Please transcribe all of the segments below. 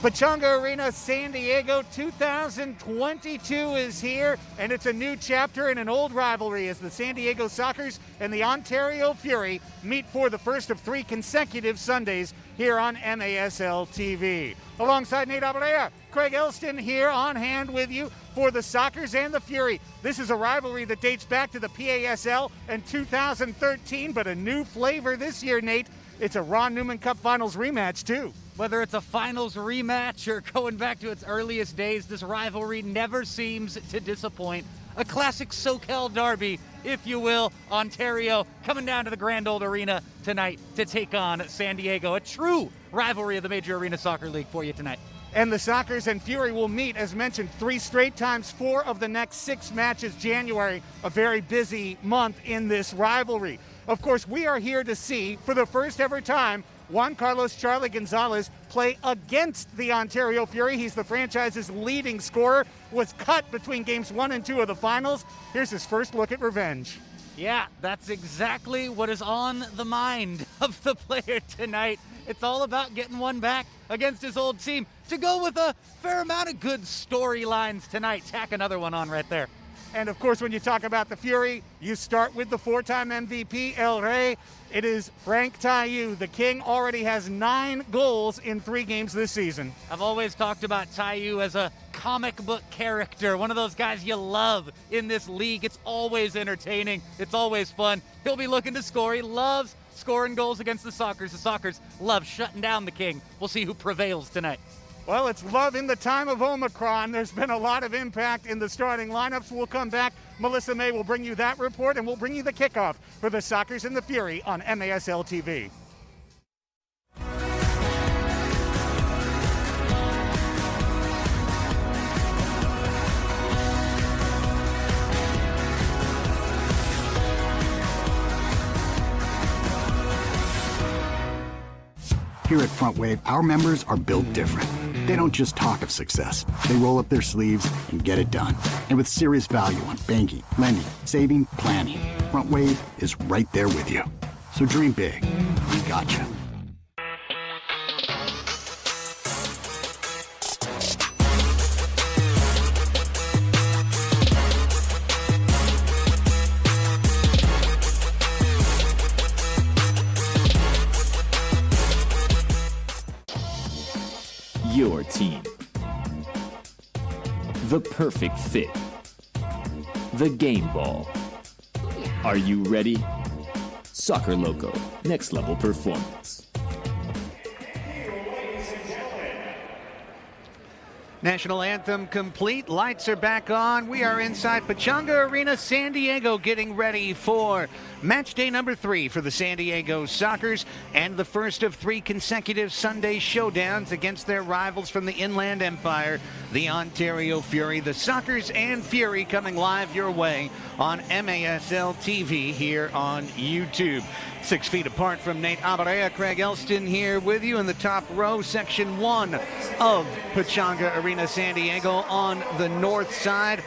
Pechanga Arena, San Diego, 2022 is here, and it's a new chapter in an old rivalry as the San Diego Sockers and the Ontario Fury meet for the first of 3 consecutive Sundays here on MASL TV. Alongside Nate Abrea, Craig Elston here on hand with you for the Sockers and the Fury. This is a rivalry that dates back to the PASL in 2013, but a new flavor this year, Nate. It's a Ron Newman Cup Finals rematch, too. Whether it's a finals rematch or going back to its earliest days, this rivalry never seems to disappoint. A classic SoCal derby, if you will. Ontario coming down to the Grand Old Arena tonight to take on San Diego. A true rivalry of the Major Arena Soccer League for you tonight. And the Sockers and Fury will meet, as mentioned, 3 straight times, 4 of the next 6 matches. January, a very busy month in this rivalry. Of course, we are here to see, for the first ever time, Juan Carlos Charlie Gonzalez play against the Ontario Fury. He's the franchise's leading scorer, was cut between games 1 and 2 of the finals. Here's his first look at revenge. Yeah, that's exactly what is on the mind of the player tonight. It's all about getting one back against his old team to go with a fair amount of good storylines tonight. Tack another one on right there. And of course, when you talk about the Fury, you start with the 4-time MVP, El Rey. It is Frank Taillou. The King already has 9 goals in 3 games this season. I've always talked about Taillou as a comic book character, one of those guys you love in this league. It's always entertaining. It's always fun. He'll be looking to score. He loves scoring goals against the Sockers. The Sockers love shutting down the King. We'll see who prevails tonight. Well, it's love in the time of Omicron. There's been a lot of impact in the starting lineups. We'll come back. Melissa May will bring you that report, and we'll bring you the kickoff for the Sockers and the Fury on MASL TV. Here at Front Wave, our members are built different. They don't just talk of success. They roll up their sleeves and get it done. And with serious value on banking, lending, saving, planning, Front Wave is right there with you. So dream big. We got you. Your team. The perfect fit. The game ball. Are you ready? Soccer Loco, next level performance. National anthem complete. Lights are back on. We are inside Pechanga Arena, San Diego, getting ready for match day number 3 for the San Diego Sockers and the first of 3 consecutive Sunday showdowns against their rivals from the Inland Empire, the Ontario Fury. The Sockers and Fury coming live your way on MASL TV here on YouTube. 6 feet apart from Nate Abarea, Craig Elston here with you in the top row, section 1 of Pechanga Arena, San Diego on the north side.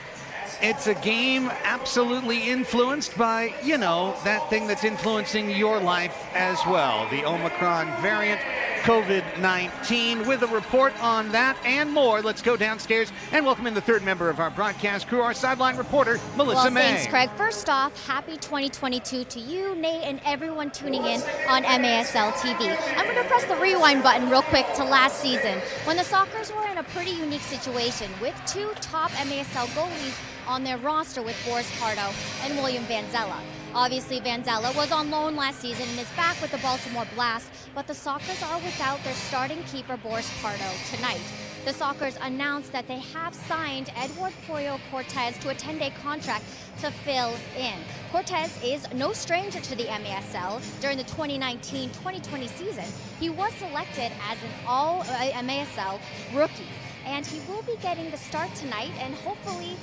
It's a game absolutely influenced by, you know, that thing that's influencing your life as well, the Omicron variant, COVID-19. With a report on that and more, let's go downstairs and welcome in the third member of our broadcast crew, our sideline reporter, Melissa May. Thanks, Craig. First off, happy 2022 to you, Nate, and everyone tuning in on MASL TV. I'm going to press the rewind button real quick to last season when the Sockers were in a pretty unique situation with 2 top MASL goalies on their roster with Boris Pardo and William Vanzella. Obviously, Vanzella was on loan last season and is back with the Baltimore Blast, but the Sockers are without their starting keeper, Boris Pardo, tonight. the Sockers announced that they have signed Edward Pollo Cortez to a 10-day contract to fill in. Cortez is no stranger to the MASL. During the 2019-2020 season, he was selected as an all-MASL rookie, and he will be getting the start tonight, and hopefully,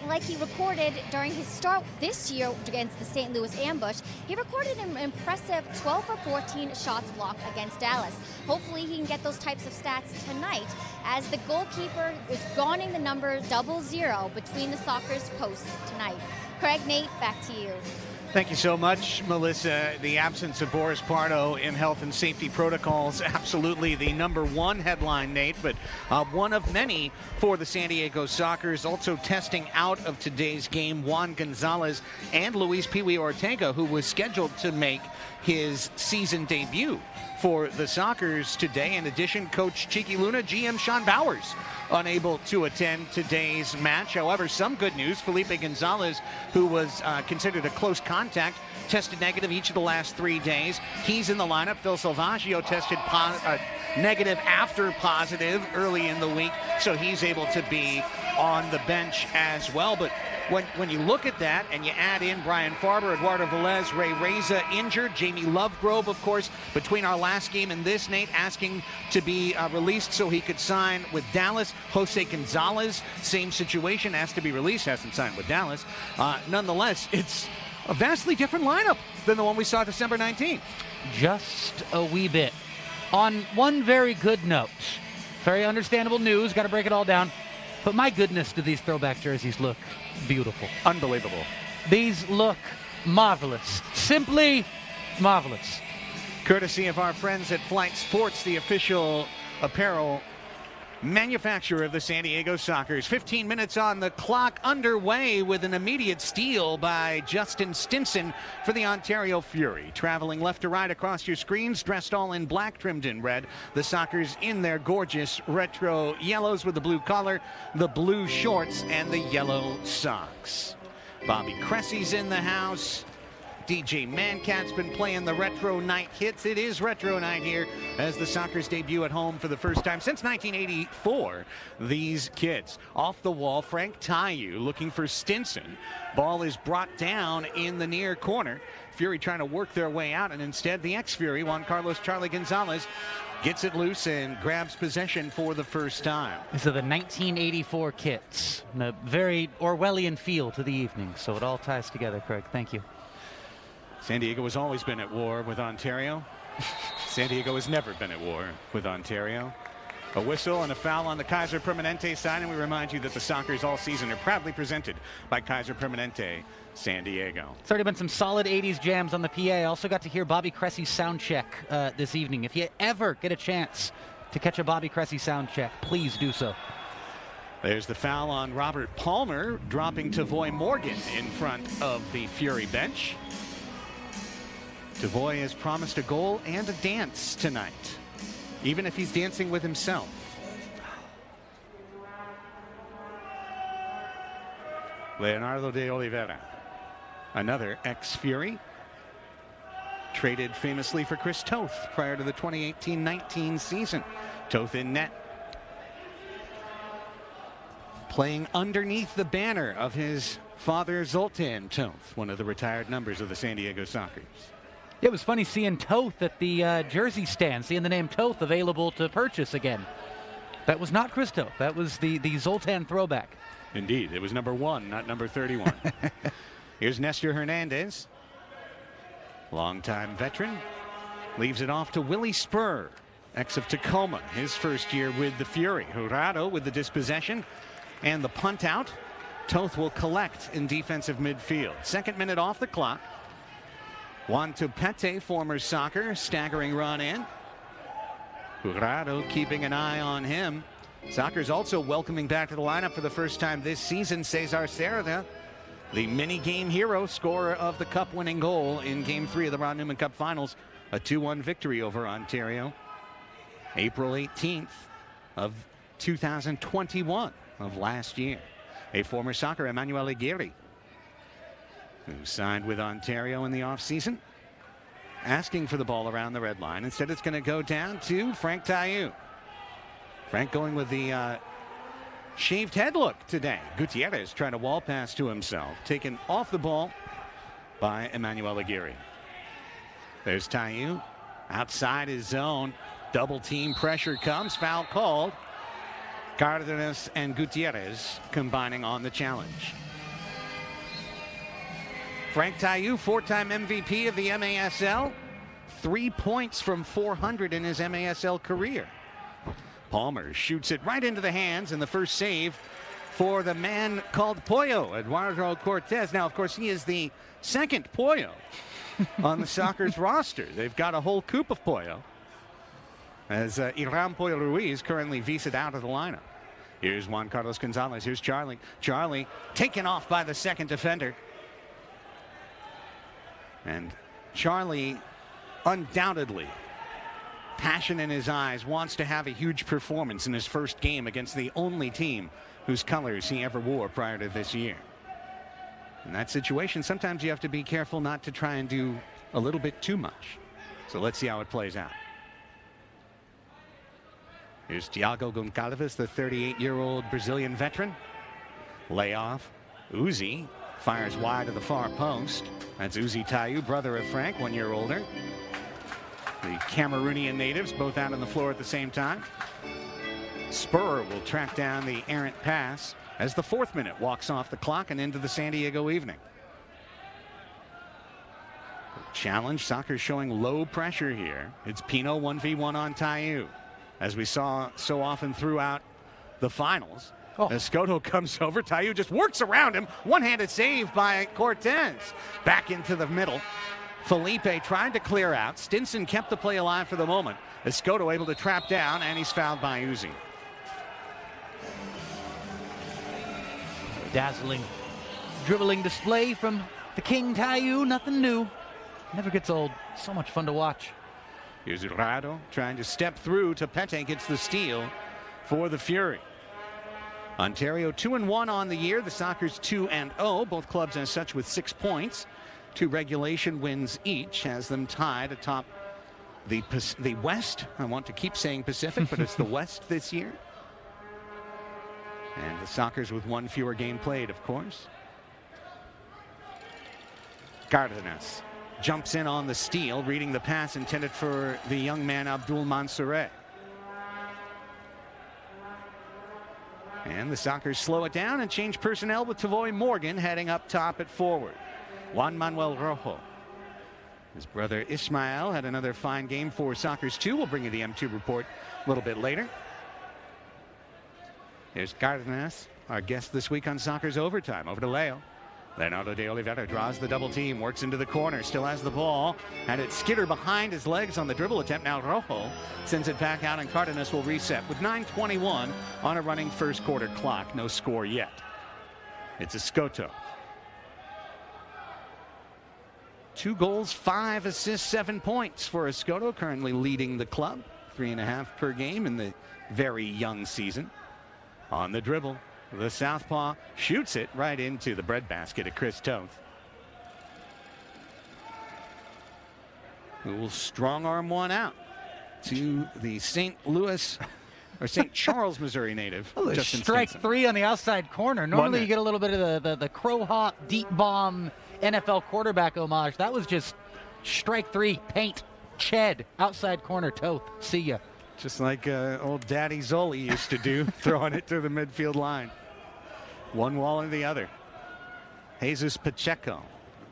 like he recorded during his start this year against the St. Louis Ambush, he recorded an impressive 12 for 14 shots blocked against Dallas. Hopefully he can get those types of stats tonight, as the goalkeeper is gawning the number 00 between the Sockers' posts tonight. Craig, Nate, back to you. Thank you so much, Melissa. The absence of Boris Pardo in health and safety protocols, absolutely the #1 headline, Nate, but one of many for the San Diego Sockers. Also testing out of today's game, Juan Gonzalez and Luis Pee Wee Ortega, who was scheduled to make his season debut for the Sockers today. In addition, Coach Cheeky Luna, GM Sean Bowers, unable to attend today's match. However, some good news. Felipe Gonzalez, who was considered a close contact, tested negative each of the last 3 days. He's in the lineup. Phil Salvaggio tested negative after positive early in the week, so he's able to be on the bench as well. But when you look at that and you add in Brian Farber, Eduardo Velez, Ray Reza injured, Jamie Lovegrove, of course, between our last game and this, Nate, asking to be released so he could sign with Dallas. Jose Gonzalez, same situation, asked to be released, hasn't signed with Dallas. Nonetheless, it's a vastly different lineup than the one we saw December 19th. Just a wee bit. On one very good note, very understandable news, got to break it all down. But my goodness, do these throwback jerseys look beautiful. Unbelievable. These look marvelous. Simply marvelous. Courtesy of our friends at Flight Sports, the official apparel manufacturer of the San Diego Sockers. 15 minutes on the clock, underway with an immediate steal by Justin Stinson for the Ontario Fury. Traveling left to right across your screens, dressed all in black, trimmed in red. The Sockers in their gorgeous retro yellows with the blue collar, the blue shorts, and the yellow socks. Bobby Cressy's in the house. DJ Mancat's been playing the retro night hits. It is retro night here as the Sockers debut at home for the first time since 1984. These kids off the wall. Frank Tayu looking for Stinson. Ball is brought down in the near corner. Fury trying to work their way out, and instead the ex-Fury, Juan Carlos Charlie Gonzalez, gets it loose and grabs possession for the first time. These are the 1984 kits. A very Orwellian feel to the evening, so it all ties together, Craig. Thank you. San Diego has always been at war with Ontario. San Diego has never been at war with Ontario. A whistle and a foul on the Kaiser Permanente side, and we remind you that the Sockers all season are proudly presented by Kaiser Permanente San Diego. It's already been some solid 80s jams on the PA. Also got to hear Bobby Cressy's sound check this evening. If you ever get a chance to catch a Bobby Cressy sound check, please do so. There's the foul on Robert Palmer, dropping Tavoy Morgan in front of the Fury bench. Tavoy has promised a goal and a dance tonight, even if he's dancing with himself. Leonardo de Oliveira, another ex-Fury, traded famously for Chris Toth prior to the 2018-19 season. Toth in net, playing underneath the banner of his father, Zoltan Toth, one of the retired numbers of the San Diego Sockers. Yeah, it was funny seeing Toth at the jersey stand, seeing the name Toth available to purchase again. That was not Chris Toth. That was the Zoltan throwback. Indeed. It was #1, not number 31. Here's Nestor Hernandez. Longtime veteran. Leaves it off to Willie Spur, ex of Tacoma, his first year with the Fury. Jurado with the dispossession and the punt out. Toth will collect in defensive midfield. 2nd minute off the clock. Juan Tupete, former Socker, staggering run in. Jurado keeping an eye on him. Sockers also welcoming back to the lineup for the first time this season Cesar Cerda, the mini-game hero, scorer of the cup-winning goal in Game 3 of the Ron Newman Cup Finals. A 2-1 victory over Ontario. April 18th of 2021 of last year. A former Socker, Emmanuel Aguirre, who signed with Ontario in the offseason, asking for the ball around the red line. Instead, it's going to go down to Frank Tayu. Frank going with the shaved head look today. Gutierrez trying to wall pass to himself. Taken off the ball by Emmanuel Aguirre. There's Tayu outside his zone. Double team pressure comes. Foul called. Cardenas and Gutierrez combining on the challenge. Frank Tayu, 4-time MVP of the MASL. 3 points from 400 in his MASL career. Palmer shoots it right into the hands, and the first save for the man called Pollo, Eduardo Cortez. Now, of course, he is the second Pollo on the Sockers roster. They've got a whole coop of Pollo, as Iram Pollo Ruiz currently vised out of the lineup. Here's Juan Carlos Gonzalez. Here's Charlie. Charlie taken off by the second defender. And Charlie, undoubtedly, passion in his eyes, wants to have a huge performance in his first game against the only team whose colors he ever wore prior to this year. In that situation, sometimes you have to be careful not to try and do a little bit too much. So let's see how it plays out. Here's Thiago Goncalves, the 38-year-old Brazilian veteran. Layoff. Uzi fires wide to the far post. That's Uzi Tayu, brother of Frank, 1 year older. The Cameroonian natives both out on the floor at the same time. Spur will track down the errant pass as the 4th minute walks off the clock and into the San Diego evening. Challenge, Soccer showing low pressure here. It's Pino 1v1 on Tayu, as we saw so often throughout the finals. Escoto comes over. Tayu just works around him. One-handed save by Cortez. Back into the middle. Felipe tried to clear out. Stinson kept the play alive for the moment. Escoto able to trap down, and he's fouled by Uzi. Dazzling dribbling display from the King Tayu. Nothing new. Never gets old. So much fun to watch. Here's Rado trying to step through. Tepete gets the steal for the Fury. Ontario 2-1 on the year. The Sockers 2-0. Both clubs as such with 6 points. 2 regulation wins each has them tied atop the West. I want to keep saying Pacific, but it's the West this year. And the Sockers with 1 fewer game played, of course. Cardenas jumps in on the steal, reading the pass intended for the young man Abdul Mansoure. And the Sockers slow it down and change personnel with Tavoy Morgan heading up top at forward. Juan Manuel Rojo. His brother Ismael had another fine game for Sockers 2. We'll bring you the M2 report a little bit later. Here's Cardenas, our guest this week on Sockers Overtime. Over to Leo. Leonardo de Oliveira draws the double team, works into the corner, still has the ball, and it skitter behind his legs on the dribble attempt. Now Rojo sends it back out, and Cardenas will reset with 9:21 on a running first quarter clock. No score yet. It's Escoto. 2 goals, 5 assists, 7 points for Escoto, currently leading the club. 3.5 per game in the very young season. On the dribble, the southpaw shoots it right into the breadbasket of Chris Toth, who will strong arm one out to the St. Louis or St. Charles, Missouri native. Justin Strike Stinson. 3 on the outside corner. Normally you get a little bit of the crow hop deep bomb NFL quarterback homage. That was just strike 3, paint, Ched, outside corner, Toth. See ya. Just like old Daddy Zoli used to do, throwing it to the midfield line. One wall and the other. Jesus Pacheco.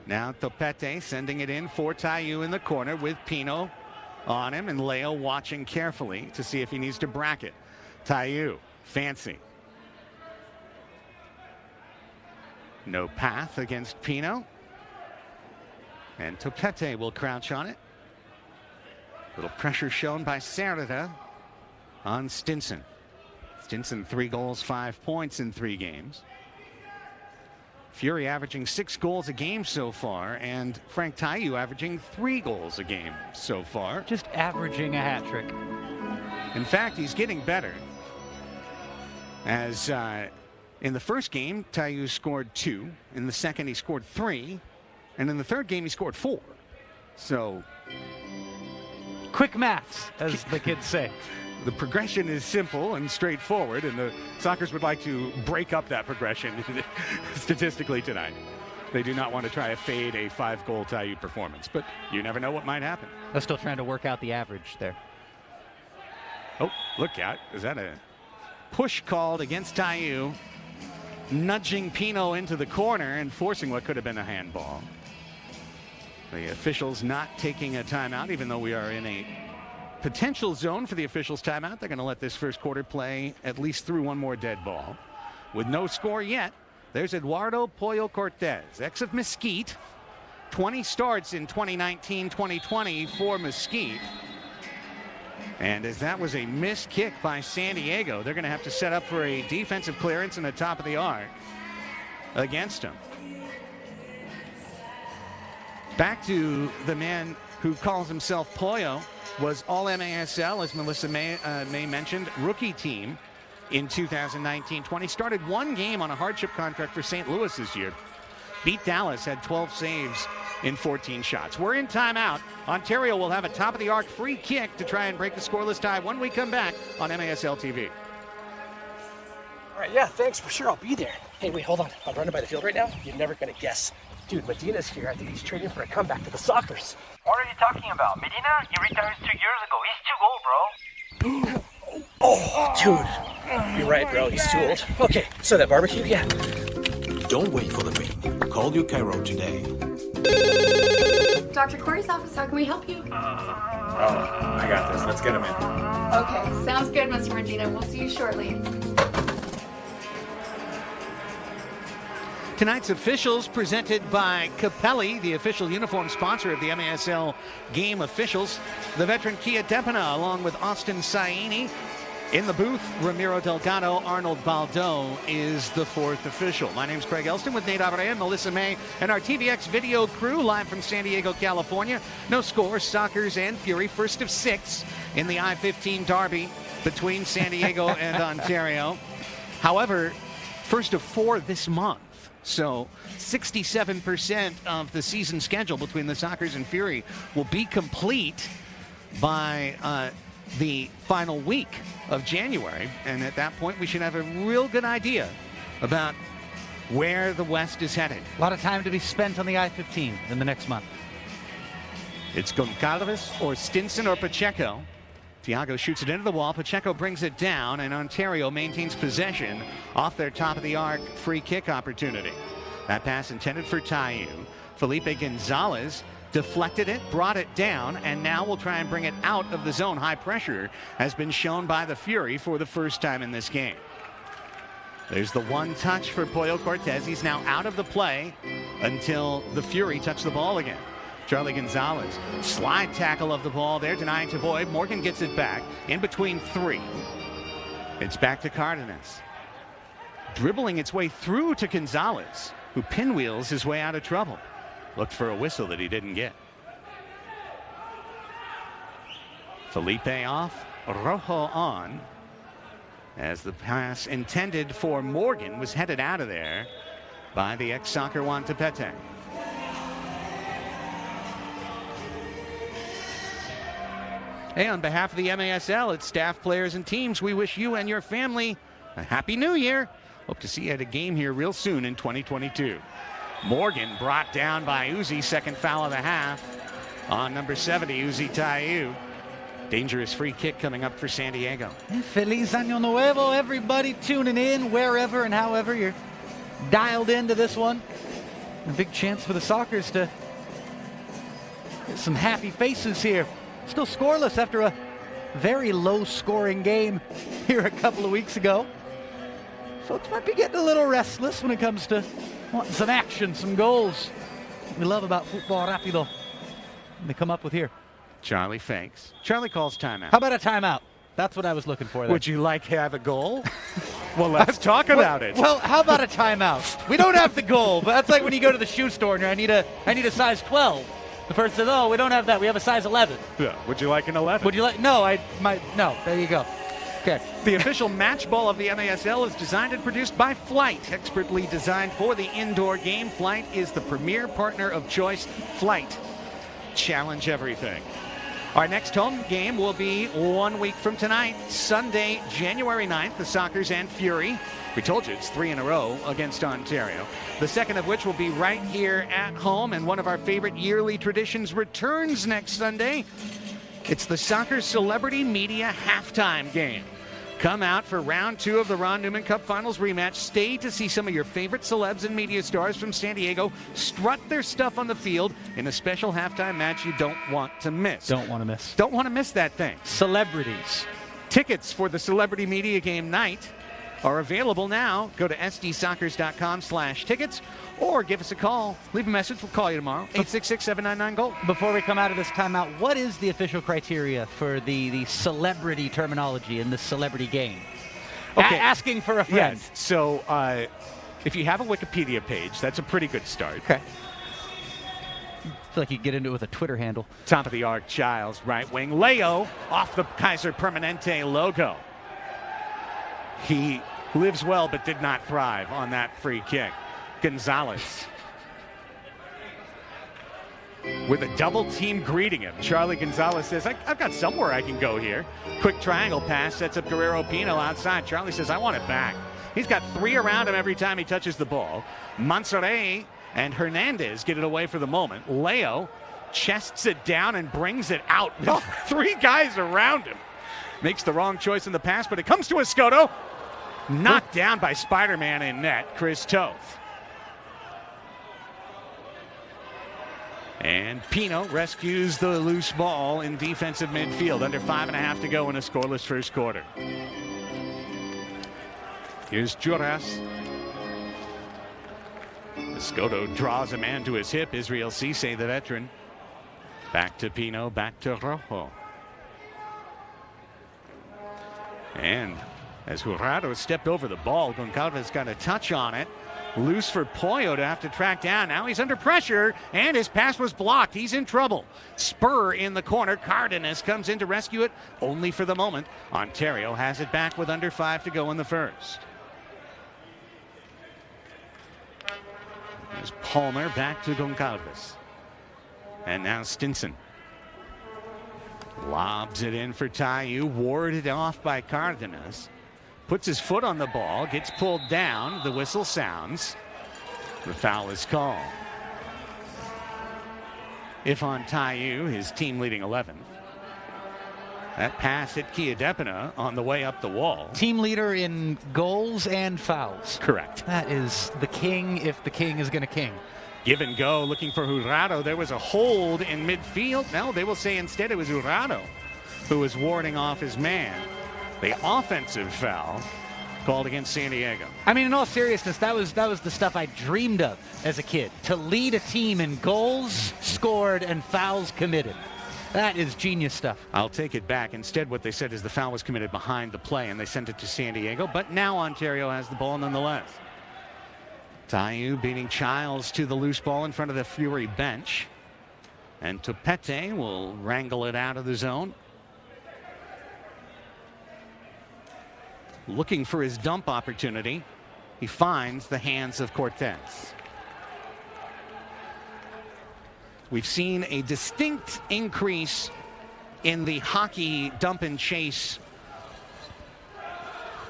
Now Topete sending it in for Tayu in the corner with Pino on him, and Leo watching carefully to see if he needs to bracket. Tayu, fancy. No path against Pino. And Topete will crouch on it. Little pressure shown by Serrata on Stinson. Stinson 3 goals, 5 points in 3 games. Fury averaging 6 goals a game so far, and Frank Tayu averaging 3 goals a game so far. Just averaging a hat trick. In fact, he's getting better. As in the first game, Tayu scored 2. In the second, he scored 3. And in the third game, he scored 4. So Quick maths, as the kids say. The progression is simple and straightforward, and the Sockers would like to break up that progression statistically tonight. They do not want to try to fade a 5-goal Taiyu performance, but you never know what might happen. They're still trying to work out the average there. Oh, look out. Is that a push called against Taiyu, nudging Pino into the corner and forcing what could have been a handball? The officials not taking a timeout, even though we are in a potential zone for the officials' timeout. They're going to let this first quarter play at least through one more dead ball. With no score yet, there's Eduardo Pollo Cortez, ex of Mesquite. 20 starts in 2019-2020 for Mesquite. And as that was a missed kick by San Diego, they're going to have to set up for a defensive clearance in the top of the arc against him. Back to the man who calls himself Pollo, was all MASL, as Melissa May mentioned, rookie team in 2019-20. Started one game on a hardship contract for St. Louis this year. Beat Dallas, had 12 saves in 14 shots. We're in timeout. Ontario will have a top-of-the-arc free kick to try and break the scoreless tie when we come back on MASL TV. All right, yeah, thanks, for sure, I'll be there. Hey, wait, hold on. I'm running by the field right now. You're never gonna guess. Dude, Medina's here. I think he's training for a comeback to the Sockers. What are you talking about? Medina? He retired 2 years ago. He's too old, bro. Oh, dude. You're right, bro. He's too old. Okay, so that barbecue, yeah. Don't wait for the ring. Call your Cairo today. Dr. Corey's office, how can we help you? I got this. Let's get him in. Okay, sounds good, Mr. Medina. We'll see you shortly. Tonight's officials presented by Capelli, the official uniform sponsor of the MASL game officials. The veteran Kia Depina, along with Austin Saini. In the booth, Ramiro Delgado, Arnold Baldo is the fourth official. My name's Craig Elston with Nate Abreu and Melissa May and our TVX video crew live from San Diego, California. No score, Sockers and Fury, first of 6 in the I-15 derby between San Diego and Ontario. However, first of 4 this month. So 67% of the season schedule between the Sockers and Fury will be complete by the final week of January. And at that point, we should have a real good idea about where the West is headed. A lot of time to be spent on the I-15 in the next month. It's Goncalves or Stinson or Pacheco. Thiago shoots it into the wall. Pacheco brings it down, and Ontario maintains possession off their top-of-the-arc free kick opportunity. That pass intended for Taiyu. Felipe Gonzalez deflected it, brought it down, and now will try and bring it out of the zone. High pressure has been shown by the Fury for the first time in this game. There's the one touch for Pollo Cortez. He's now out of the play until the Fury touch the ball again. Charlie Gonzalez, slide tackle of the ball there, denying to Void. Morgan gets it back, in between 3. It's back to Cardenas. Dribbling its way through to Gonzalez, who pinwheels his way out of trouble. Looked for a whistle that he didn't get. Felipe off, Rojo on, as the pass intended for Morgan was headed out of there by the ex-Soccer Juan Tepete. Hey, on behalf of the MASL, its staff, players, and teams, we wish you and your family a Happy New Year. Hope to see you at a game here real soon in 2022. Morgan brought down by Uzi, second foul of the half on number 70, Uzi Taiyu. Dangerous free kick coming up for San Diego. Feliz Año Nuevo, everybody tuning in wherever and however you're dialed into this one. A big chance for the Sockers to get some happy faces here. Still scoreless after a very low-scoring game here a couple of weeks ago. Folks might be getting a little restless when it comes to wanting some action, some goals. We love about football rapido. They come up with here. Charlie fakes. Charlie calls timeout. How about a timeout? That's what I was looking for there. Would you like to have a goal? Well, let's talk about it. Well, how about a timeout? We don't have the goal, but that's like when you go to the shoe store and I need a size 12. The person says, "Oh, we don't have that. We have a size 11." Yeah. Would you like an 11? Would you like? No, no. There you go. Okay. The official match ball of the MASL is designed and produced by Flight, expertly designed for the indoor game. Flight is the premier partner of choice. Flight, challenge everything. Our next home game will be 1 week from tonight, Sunday, January 9th, the Sockers and Fury. We told you it's 3 in a row against Ontario. The second of which will be right here at home, and one of our favorite yearly traditions returns next Sunday. It's the Soccer Celebrity Media Halftime Game. Come out for round 2 of the Ron Newman Cup Finals rematch. Stay to see some of your favorite celebs and media stars from San Diego strut their stuff on the field in a special halftime match you don't want to miss. Don't want to miss. Don't want to miss that thing. Celebrities. Tickets for the Celebrity Media Game night are available now. Go to sdsoccers.com/tickets or give us a call. Leave a message. We'll call you tomorrow. 866-799-GOAL. Before we come out of this timeout, what is the official criteria for the celebrity terminology in the celebrity game? Okay. Asking for a friend. Yes. So if you have a Wikipedia page, that's a pretty good start. Okay. I feel like you get into it with a Twitter handle. Top of the arc, Giles, right wing. Leo off the Kaiser Permanente logo. He lives well but did not thrive on that free kick. Gonzalez with a double team greeting him. Charlie Gonzalez says, I've got somewhere I can go here. Quick triangle pass sets up Guerrero Pino outside. Charlie says, I want it back. He's got 3 around him every time he touches the ball. Mansoret and Hernandez get it away for the moment. Leo chests it down and brings it out with 3 guys around him. Makes the wrong choice in the pass, but it comes to Escoto. Knocked down by Spider-Man in net, Chris Toth. And Pino rescues the loose ball in defensive midfield. Under 5.5 to go in a scoreless first quarter. Here's Juras. Escoto draws a man to his hip. Israel Cisse, the veteran. Back to Pino, back to Rojo. And as Jurado stepped over the ball, Goncalves got a touch on it. Loose for Pollo to have to track down. Now he's under pressure, and his pass was blocked. He's in trouble. Spur in the corner. Cardenas comes in to rescue it, only for the moment. Ontario has it back with under 5 to go in the first. There's Palmer back to Goncalves. And now Stinson. Lobs it in for Tayu, warded off by Cardenas. Puts his foot on the ball, gets pulled down. The whistle sounds. The foul is called. If on Tayu, his team leading 11th. That pass hit Kiadepina on the way up the wall. Team leader in goals and fouls. Correct. That is the king if the king is going to king. Give and go, looking for Jurado. There was a hold in midfield. No, they will say instead it was Jurado who was warding off his man. The offensive foul called against San Diego. I mean, in all seriousness, that was the stuff I dreamed of as a kid. To lead a team in goals scored and fouls committed. That is genius stuff. I'll take it back. Instead, what they said is the foul was committed behind the play, and they sent it to San Diego. But now Ontario has the ball nonetheless. Tayu beating Childs to the loose ball in front of the Fury bench. And Topete will wrangle it out of the zone. Looking for his dump opportunity. He finds the hands of Cortez. We've seen a distinct increase in the hockey dump and chase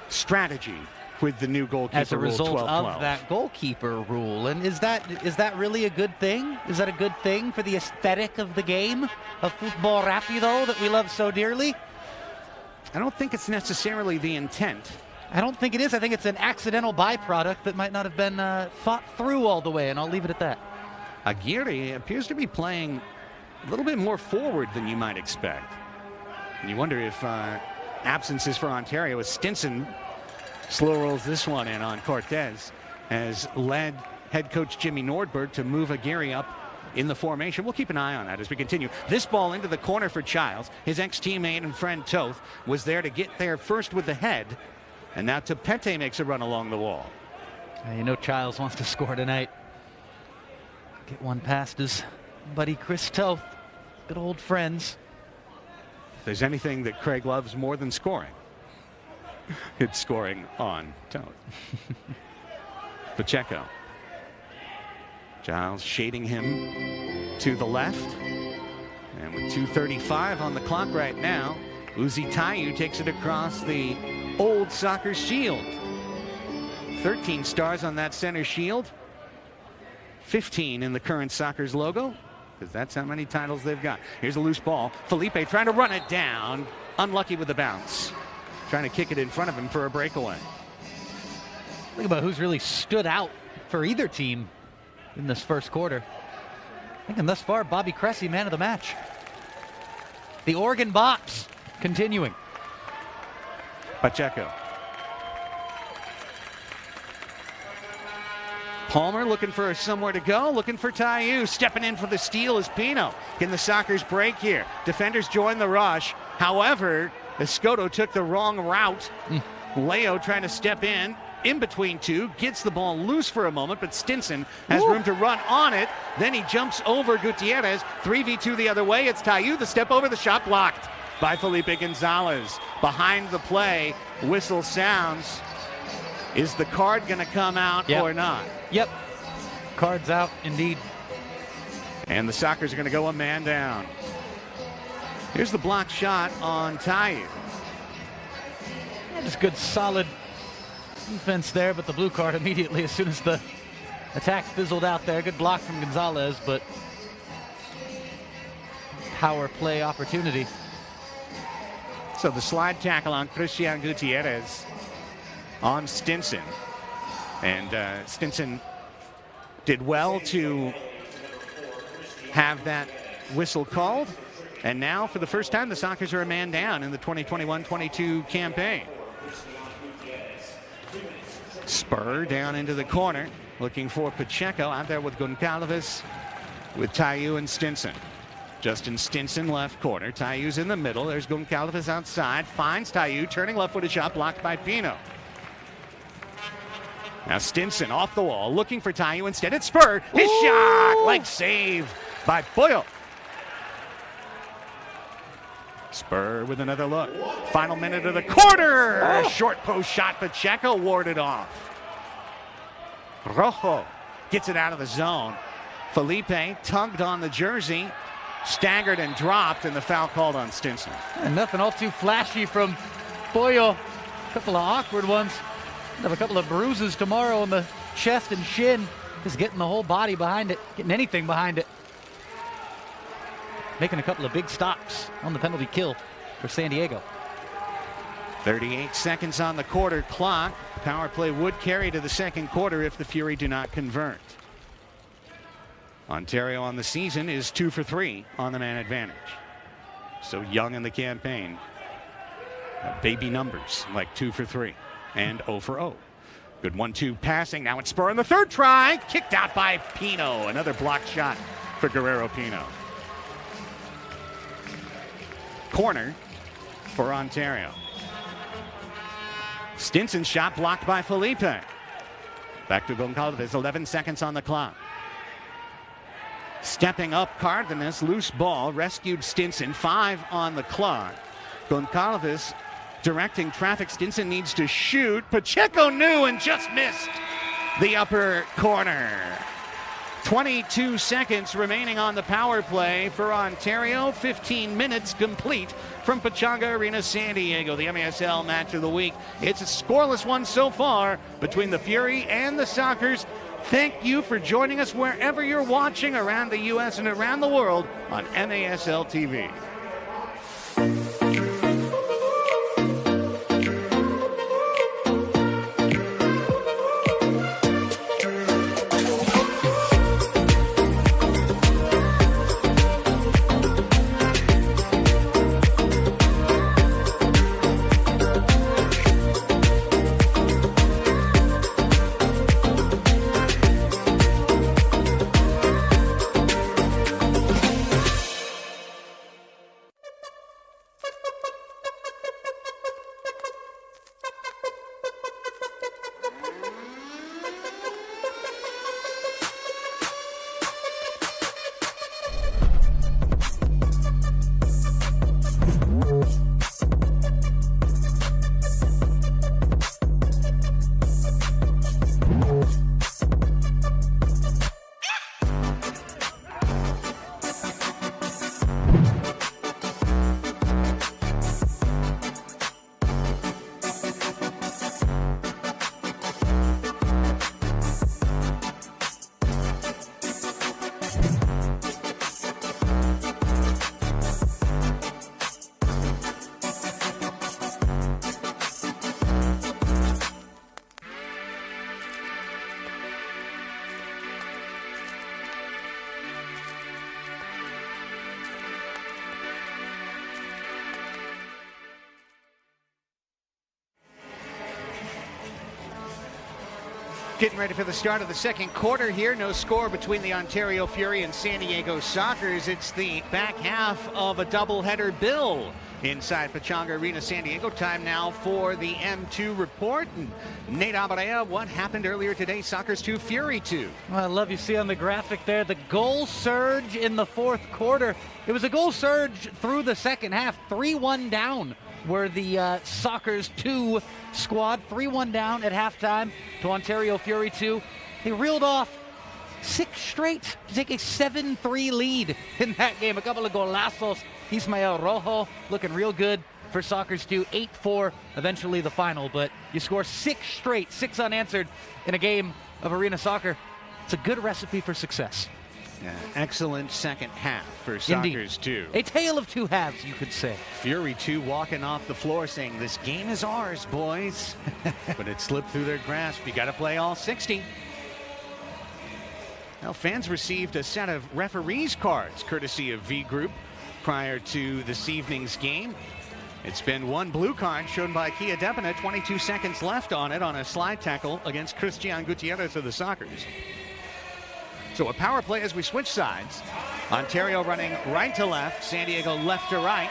strategy with the new goalkeeper as a result rule, of that goalkeeper rule. And is that really a good thing? Is that a good thing for the aesthetic of the game of football rapido that we love so dearly? I don't think it's necessarily the intent. I don't think it is. I think it's an accidental byproduct that might not have been thought through all the way, and I'll leave it at that. Aguirre appears to be playing a little bit more forward than you might expect. And you wonder if absences for Ontario, as Stinson slow rolls this one in on Cortez, has led head coach Jimmy Nordberg to move Aguirre up in the formation. We'll keep an eye on that as we continue. This ball into the corner for Childs. His ex-teammate and friend Toth was there to get there first with the head. And now Topete makes a run along the wall. You know Childs wants to score tonight. Get one past his buddy Chris Toth. Good old friends. If there's anything that Craig loves more than scoring, it's scoring on Toth. Pacheco. Giles shading him to the left. And with 2:35 on the clock right now, Uzi Tayu takes it across the old soccer shield. 13 stars on that center shield. 15 in the current Soccer's logo, because that's how many titles they've got. Here's a loose ball. Felipe trying to run it down. Unlucky with the bounce. Trying to kick it in front of him for a breakaway. Think about who's really stood out for either team in this first quarter. Thinking thus far, Bobby Cressy, man of the match. The Oregon box continuing. Pacheco. Palmer looking for somewhere to go, looking for Tayu. Stepping in for the steal is Pino. Can the Sockers break here? Defenders join the rush. However, Escoto took the wrong route. Leo trying to step in between two, gets the ball loose for a moment, but Stinson has room to run on it. Then he jumps over Gutierrez. 3v2 the other way. It's Tayu. The step over, the shot blocked by Felipe Gonzalez. Behind the play, whistle sounds. Is the card going to come out or not? Yep. Card's out, indeed. And the Sockers are going to go a man down. Here's the block shot on Tayu. Just good, solid defense there, but the blue card immediately as soon as the attack fizzled out there. Good block from Gonzalez, but power play opportunity. So the slide tackle on Christian Gutierrez on Stinson. And Stinson did well to have that whistle called. And now, for the first time, the Sockers are a man down in the 2021-22 campaign. Spur down into the corner, looking for Pacheco out there with Goncalves, with Tayu and Stinson. Justin Stinson left corner. Tayu's in the middle. There's Goncalves outside. Finds Tayu, turning left-footed shot blocked by Pino. Now Stinson off the wall, looking for Tayu. Instead, it's Spur. His shot, leg save by Boyle. Spur with another look. Final minute of the quarter. Short post shot. Pacheco warded off. Rojo gets it out of the zone. Felipe tugged on the jersey, staggered and dropped, and the foul called on Stinson. And nothing all too flashy from Boyle. A couple of awkward ones. Have a couple of bruises tomorrow on the chest and shin. Just getting the whole body behind it, getting anything behind it. Making a couple of big stops on the penalty kill for San Diego. 38 seconds on the quarter clock. Power play would carry to the second quarter if the Fury do not convert. Ontario on the season is 2 for 3 on the man advantage. So young in the campaign. Baby numbers like 2 for 3 and 0 for 0. Good 1-2 passing. Now it's Spur on the third try. Kicked out by Pino. Another blocked shot for Guerrero Pino. Corner for Ontario. Stinson shot blocked by Felipe. Back to Goncalves, 11 seconds on the clock. Stepping up Cardenas, loose ball, rescued Stinson, 5 on the clock. Goncalves directing traffic. Stinson needs to shoot. Pacheco knew and just missed the upper corner. 22 seconds remaining on the power play for Ontario. 15 minutes complete from Pechanga Arena, San Diego. The MASL match of the week. It's a scoreless one so far between the Fury and the Sockers. Thank you for joining us wherever you're watching around the U.S. and around the world on MASL TV. Getting ready for the start of the second quarter here. No score between the Ontario Fury and San Diego Sockers. It's the back half of a doubleheader bill inside Pechanga Arena, San Diego. Time now for the M2 report. And Nate Abarea, what happened earlier today? Sockers 2, Fury 2. Well, I love you see on the graphic there the goal surge in the fourth quarter. It was a goal surge through the second half. 3-1 down were the Sockers 2 squad. 3-1 down at halftime to Ontario Fury 2. They reeled off 6 straight to take a 7-3 lead in that game. A couple of golazos. Ismael Rojo looking real good for Sockers 2. 8-4 eventually the final, but you score 6 straight, 6 unanswered in a game of arena soccer. It's a good recipe for success. Yeah, excellent second half for Sockers 2. A tale of two halves, you could say. Fury 2 walking off the floor saying, this game is ours, boys. But it slipped through their grasp. You got to play all 60. Now, fans received a set of referees cards courtesy of V Group prior to this evening's game. It's been one blue card shown by Kia Depina, 22 seconds left on it on a slide tackle against Christian Gutierrez of the Sockers. So a power play as we switch sides. Ontario running right to left, San Diego left to right.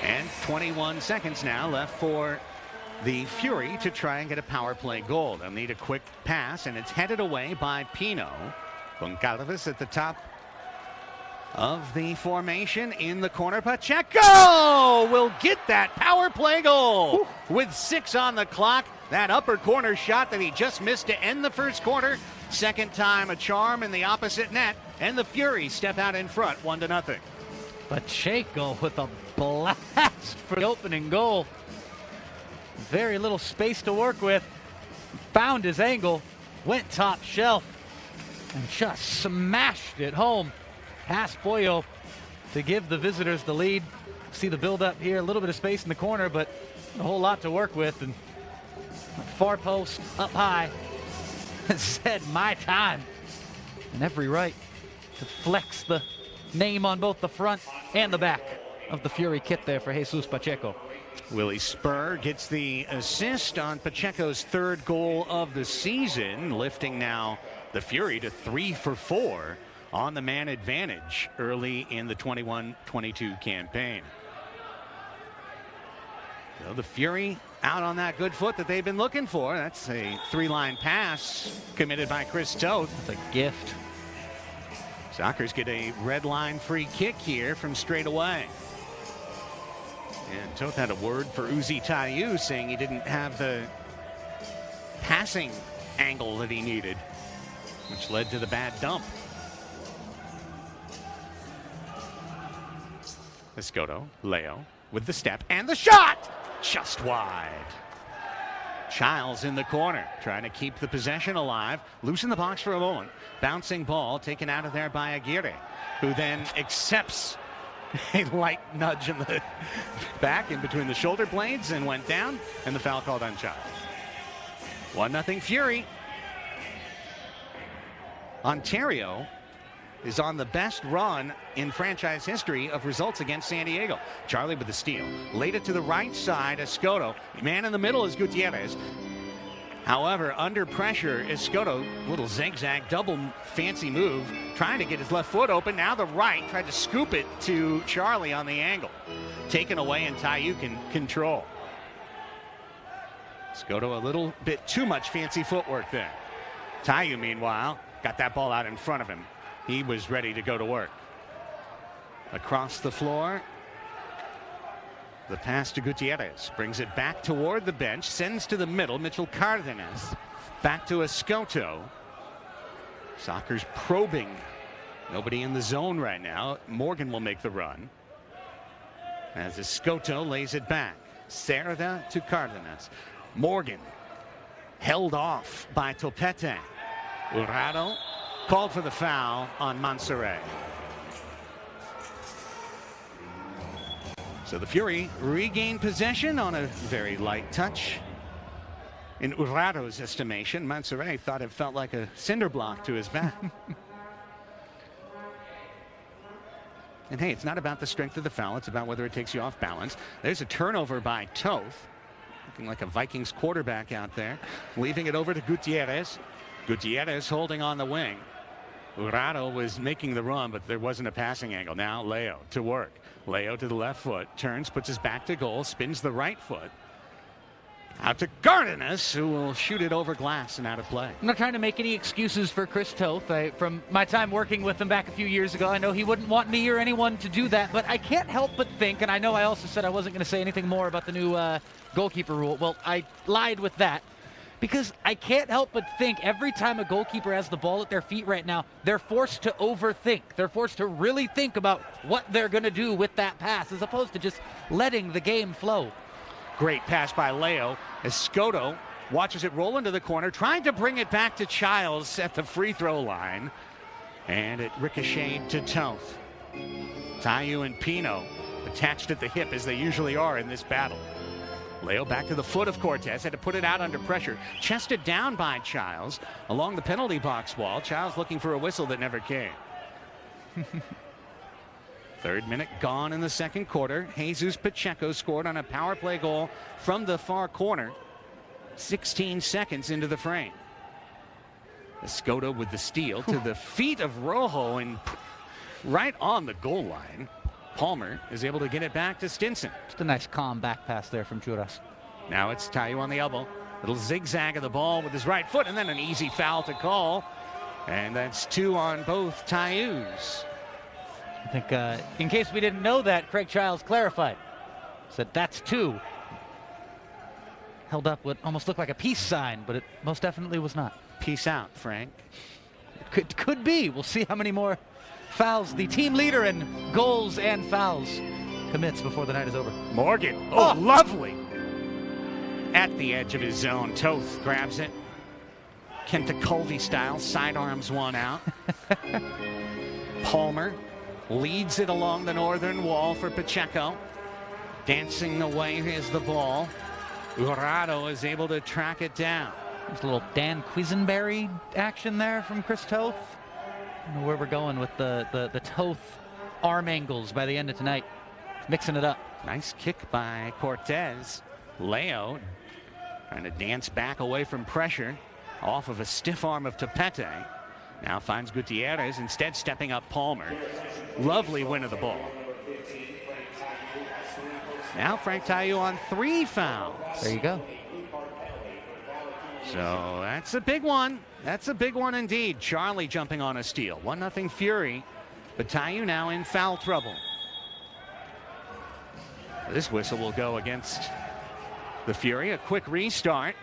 And 21 seconds now left for the Fury to try and get a power play goal. They'll need a quick pass, and it's headed away by Pino. Goncalves at the top of the formation in the corner. Pacheco will get that power play goal with 6 on the clock. That upper corner shot that he just missed to end the first quarter. Second time a charm in the opposite net, and the Fury step out in front 1-0. Pacheco with a blast for the opening goal. Very little space to work with. Found his angle, went top shelf, and just smashed it home. Past Boyo to give the visitors the lead. See the build-up here, a little bit of space in the corner, but a whole lot to work with. And far post up high. Said my time, and every right to flex the name on both the front and the back of the Fury kit there for Jesus Pacheco. Willie Spur gets the assist on Pacheco's 3rd goal of the season, lifting now the Fury to 3 for 4 on the man advantage early in the 21-22 campaign. So the Fury out on that good foot that they've been looking for. That's a 3-line pass committed by Chris Toth. It's a gift. Sockers get a red line free kick here from straight away. And Toth had a word for Uzi Tayu, saying he didn't have the passing angle that he needed, which led to the bad dump. Escoto, Leo with the step and the shot! Just wide. Childs in the corner, trying to keep the possession alive. Loose in the box for a moment. Bouncing ball taken out of there by Aguirre, who then accepts a light nudge in the back in between the shoulder blades and went down, and the foul called on Childs. 1-0 Fury. Ontario is on the best run in franchise history of results against San Diego. Charlie with the steal. Laid it to the right side, Escoto. Man in the middle is Gutierrez. However, under pressure, Escoto, little zigzag, double fancy move, trying to get his left foot open. Now the right, tried to scoop it to Charlie on the angle. Taken away, and Tayu can control. Escoto a little bit too much fancy footwork there. Tayu, meanwhile, got that ball out in front of him. He was ready to go to work. Across the floor. The pass to Gutierrez. Brings it back toward the bench. Sends to the middle. Mitchell Cardenas. Back to Escoto. Sockers probing. Nobody in the zone right now. Morgan will make the run. As Escoto lays it back. Cerda to Cardenas. Morgan. Held off by Topete. Urado called for the foul on Mansoret. So the Fury regain possession on a very light touch. In Urado's estimation, Mansoret thought it felt like a cinder block to his back. And hey, it's not about the strength of the foul, it's about whether it takes you off balance. There's a turnover by Toth, looking like a Vikings quarterback out there, leaving it over to Gutierrez. Gutierrez holding on the wing. Urado was making the run, but there wasn't a passing angle. Now Leo to work. Leo to the left foot, turns, puts his back to goal, spins the right foot. Out to Gardenas, who will shoot it over glass and out of play. I'm not trying to make any excuses for Chris Toth. From my time working with him back a few years ago, I know he wouldn't want me or anyone to do that, but I can't help but think, and I know I also said I wasn't going to say anything more about the new goalkeeper rule. Well, I lied with that, because I can't help but think every time a goalkeeper has the ball at their feet right now, they're forced to overthink. They're forced to really think about what they're going to do with that pass, as opposed to just letting the game flow. Great pass by Leo as Scotto watches it roll into the corner, trying to bring it back to Childs at the free throw line. And it ricocheted to Toth. Tayu and Pino attached at the hip, as they usually are in this battle. Leo back to the foot of Cortez, had to put it out under pressure. Chested down by Childs along the penalty box wall. Childs looking for a whistle that never came. Third minute gone in the second quarter. Jesus Pacheco scored on a power play goal from the far corner. 16 seconds into the frame. Escoto with the steal to the feet of Rojo and right on the goal line. Palmer is able to get it back to Stinson. Just a nice calm back pass there from Juras. Now it's Tayu on the elbow. Little zigzag of the ball with his right foot, and then an easy foul to call. And that's 2 on both Tayus. I think in case we didn't know that, Craig Childs clarified. Said that's 2. Held up what almost looked like a peace sign, but it most definitely was not. Peace out, Frank. It could be. We'll see how many more fouls the team leader in goals and fouls commits before the night is over. Morgan, oh, lovely. At the edge of his zone, Toth grabs it. Kenta Colby style, sidearms one out. Palmer leads it along the northern wall for Pacheco. Dancing away is the ball. Urado is able to track it down. There's a little Dan Quisenberry action there from Chris Toth. I don't know where we're going with the Toth arm angles by the end of tonight. Mixing it up. Nice kick by Cortez. Leo trying to dance back away from pressure off of a stiff arm of Tepete. Now finds Gutierrez, instead stepping up Palmer. Lovely win of the ball. Now Frank Tayu on 3 fouls. There you go. So that's a big one. That's a big one indeed. Charlie jumping on a steal. 1-0 Fury. But Tayu now in foul trouble. This whistle will go against the Fury. A quick restart.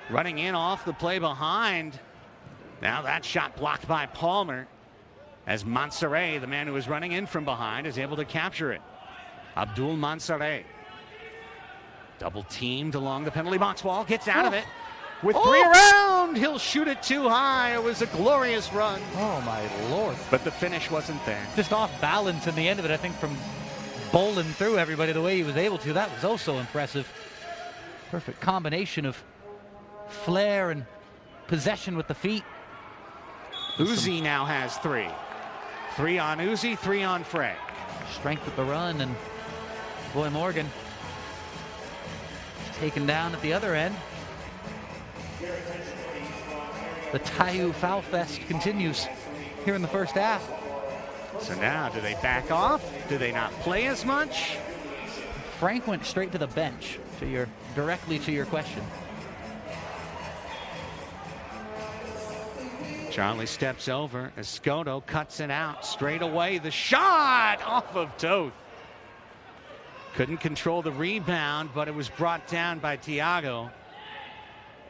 Running in off the play behind. Now that shot blocked by Palmer. As Mansoret, the man who was running in from behind, is able to capture it. Abdul Mansoret. Double teamed along the penalty box wall. Gets out of it. With 3 around, he'll shoot it too high. It was a glorious run. Oh, my Lord. But the finish wasn't there. Just off balance in the end of it, I think, from bowling through everybody the way he was able to. That was also impressive. Perfect combination of flair and possession with the feet. Uzi now has 3. 3 on Uzi, 3 on Frank. Strength with the run, and boy, Morgan taken down at the other end. The Tayu Foul Fest continues here in the first half. So now, do they back off? Do they not play as much? Frank went straight to the bench, directly to your question. Charlie steps over. Escoto cuts it out straight away. The shot off of Toth. Couldn't control the rebound, but it was brought down by Thiago.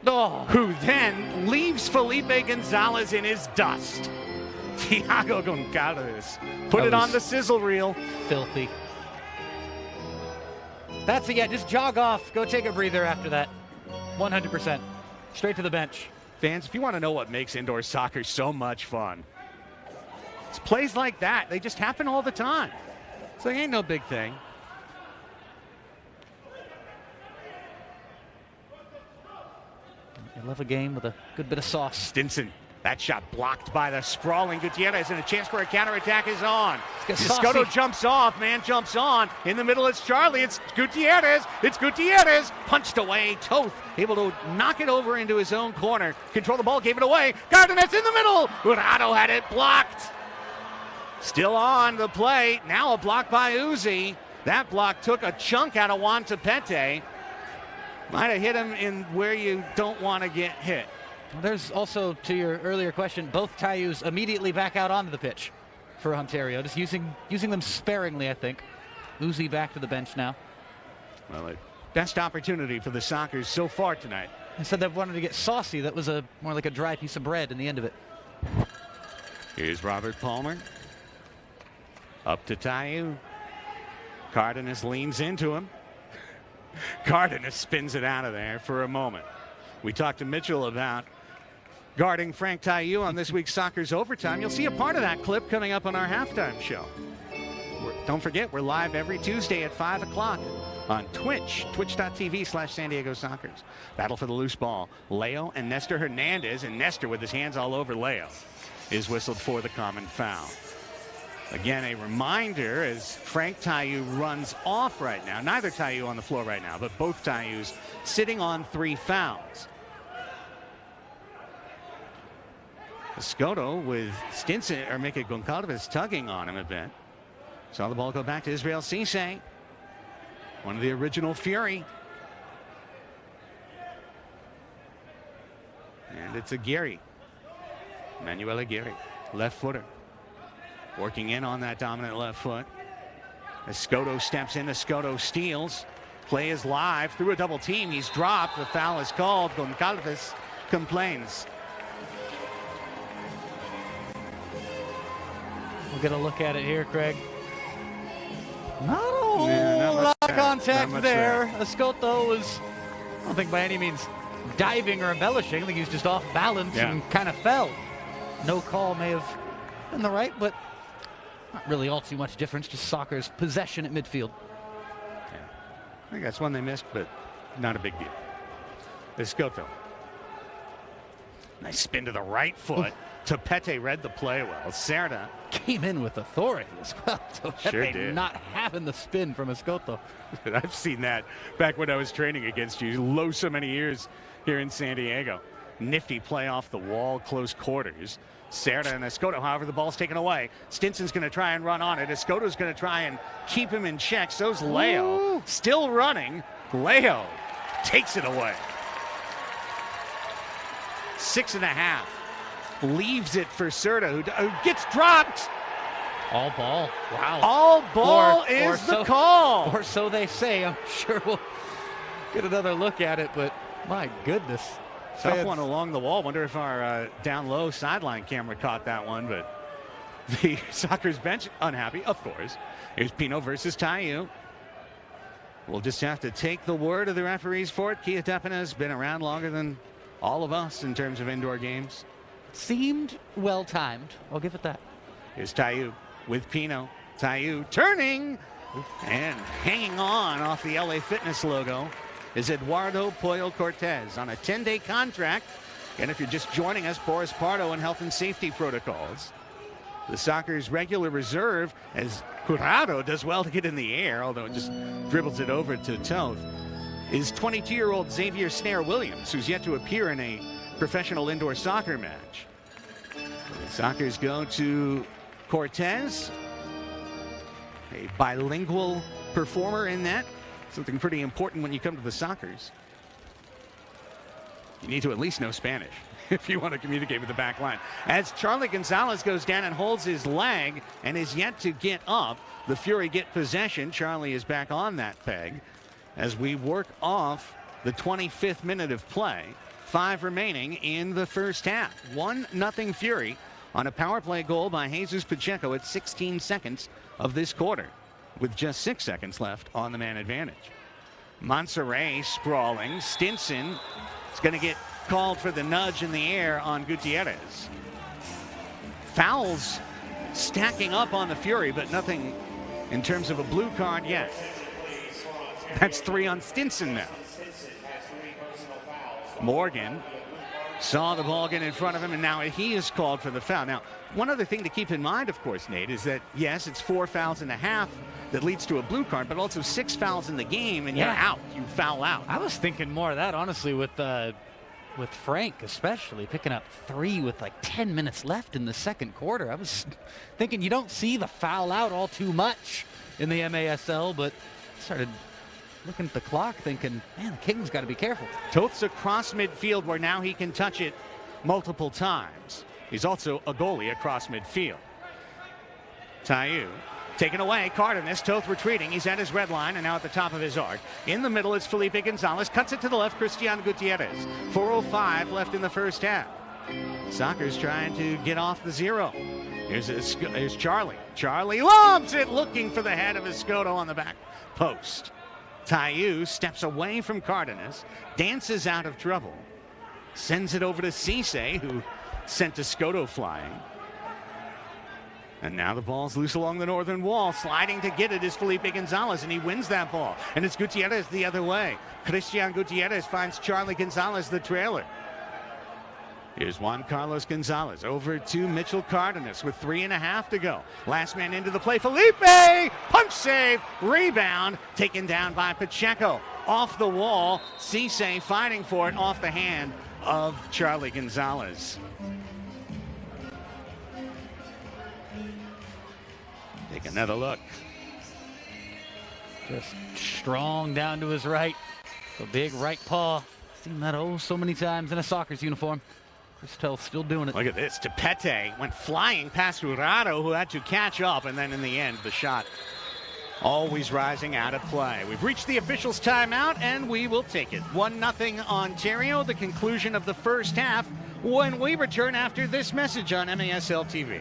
Oh. Who then leaves Felipe Gonzalez in his dust. Thiago Gonzalez put it on the sizzle reel. Filthy. That's it. Yeah, just jog off. Go take a breather after that. 100%. Straight to the bench. Fans, if you want to know what makes indoor soccer so much fun, it's plays like that. They just happen all the time. So it ain't no big thing. I love a game with a good bit of sauce. Stinson That shot blocked by the sprawling Gutierrez, and a chance for a counterattack is on. Saucy. Escoto jumps off, man jumps on. In the middle, it's Charlie. It's Gutierrez. Punched away. Toth able to knock it over into his own corner. Control the ball, gave it away. Cardenas in the middle. Jurado had it blocked. Still on the play. Now a block by Uzi. That block took a chunk out of Juan Tepete. Might have hit him in where you don't want to get hit. There's also, to your earlier question, both Tayus immediately back out onto the pitch for Ontario, just using them sparingly, I think. Uzi back to the bench now. Well, best opportunity for the Sockers so far tonight. I said they wanted to get saucy. That was more like a dry piece of bread in the end of it. Here's Robert Palmer. Up to Tayu. Cardenas leans into him. Cardenas spins it out of there for a moment. We talked to Mitchell about guarding Frank Tayu on this week's Soccer's Overtime. You'll see a part of that clip coming up on our halftime show. Don't forget, we're live every Tuesday at 5 o'clock on Twitch, twitch.tv/San Diego Sockers. Battle for the loose ball. Leo and Nestor Hernandez, and Nestor with his hands all over Leo is whistled for the common foul. Again, a reminder as Frank Tayu runs off right now. Neither Tayu on the floor right now, but both Tayus sitting on 3 fouls. Escoto with Stinson, or Mika Goncalves tugging on him a bit. Saw the ball go back to Israel Cisse, one of the original Fury. And it's Aguirre. Manuel Aguirre, left footer. Working in on that dominant left foot. Escoto steps in, Escoto steals. Play is live through a double team. He's dropped. The foul is called. Goncalves complains. We'll get a look at it here, Craig. Not a whole lot of contact there. Escoto was, I don't think by any means diving or embellishing. I think he was just off balance and kind of fell. No call may have been the right, but not really all too much difference. Just Soccer's possession at midfield. Yeah. I think that's one they missed, but not a big deal. Escoto. Nice spin to the right foot. Tepete read the play well. Cerda came in with authority as well. Tepete sure did. Not having the spin from Escoto. I've seen that back when I was training against you low so many years here in San Diego. Nifty play off the wall, close quarters. Cerda and Escoto, however, the ball's taken away. Stinson's going to try and run on it. Escoto's going to try and keep him in check. So's Leo. Ooh. Still running. Leo takes it away. 6.5. Leaves it for Cerda, who gets dropped. All ball. Wow. All ball is the call. Or so they say. I'm sure we'll get another look at it, but my goodness. Tough one along the wall. Wonder if our down low sideline camera caught that one, but the Soccer's bench unhappy, of course. Here's Pino versus Tayu. We'll just have to take the word of the referees for it. Kia Tepana's been around longer than all of us in terms of indoor games. Seemed well timed. I'll give it that. Here's Tayu with Pino. Tayu turning and hanging on off the LA Fitness logo is Eduardo Poyo Cortez on a 10-day contract. And if you're just joining us, Boris Pardo and health and safety protocols. The Soccer's regular reserve, as Jurado does well to get in the air, although it just dribbles it over to Toth, is 22-year-old Xavier Snare Williams, who's yet to appear in a professional indoor soccer match. The Sockers go to Cortez, a bilingual performer in that. Something pretty important when you come to the Sockers. You need to at least know Spanish if you want to communicate with the back line. As Charlie Gonzalez goes down and holds his leg and is yet to get up, the Fury get possession. Charlie is back on that peg as we work off the 25th minute of play. 5 remaining in the first half. 1-0 Fury on a power play goal by Jesus Pacheco at 16 seconds of this quarter, with just 6 seconds left on the man advantage. Monserrat sprawling. Stinson is going to get called for the nudge in the air on Gutierrez. Fouls stacking up on the Fury, but nothing in terms of a blue card yet. That's 3 on Stinson now. Morgan saw the ball get in front of him, and now he is called for the foul. Now, one other thing to keep in mind, of course, Nate, is that, yes, it's 4 fouls and a half that leads to a blue card, but also 6 fouls in the game, and you're out. You foul out. I was thinking more of that, honestly, with Frank especially, picking up 3 with like 10 minutes left in the second quarter. I was thinking you don't see the foul out all too much in the MASL, but started looking at the clock thinking, man, the King's got to be careful. Toth's across midfield where now he can touch it multiple times. He's also a goalie across midfield. Tayu taken away. Cardenas. Toth retreating. He's at his red line and now at the top of his arc. In the middle is Felipe Gonzalez. Cuts it to the left. Christian Gutierrez. 4:05 left in the first half. Soccer's trying to get off the zero. Here's Charlie. Charlie lobs it, looking for the head of Escoto on the back post. Tayu steps away from Cardenas, dances out of trouble, sends it over to Cisse, who sent Escoto flying. And now the ball's loose along the northern wall. Sliding to get it is Felipe Gonzalez, and he wins that ball. And it's Gutierrez the other way. Christian Gutierrez finds Charlie Gonzalez, the trailer. Here's Juan Carlos Gonzalez over to Mitchell Cardenas with 3.5 to go. Last man into the play, Felipe! Punch save, rebound, taken down by Pacheco. Off the wall, Cisse fighting for it off the hand of Charlie Gonzalez. Take another look. Just strong down to his right. The big right paw. Seen that so many times in a Soccer's uniform. Christel still doing it. Look at this. Tepete went flying past Urado, who had to catch up, and then in the end, the shot always rising out of play. We've reached the officials' timeout, and we will take it. 1-0 Ontario, the conclusion of the first half, when we return after this message on MASL TV.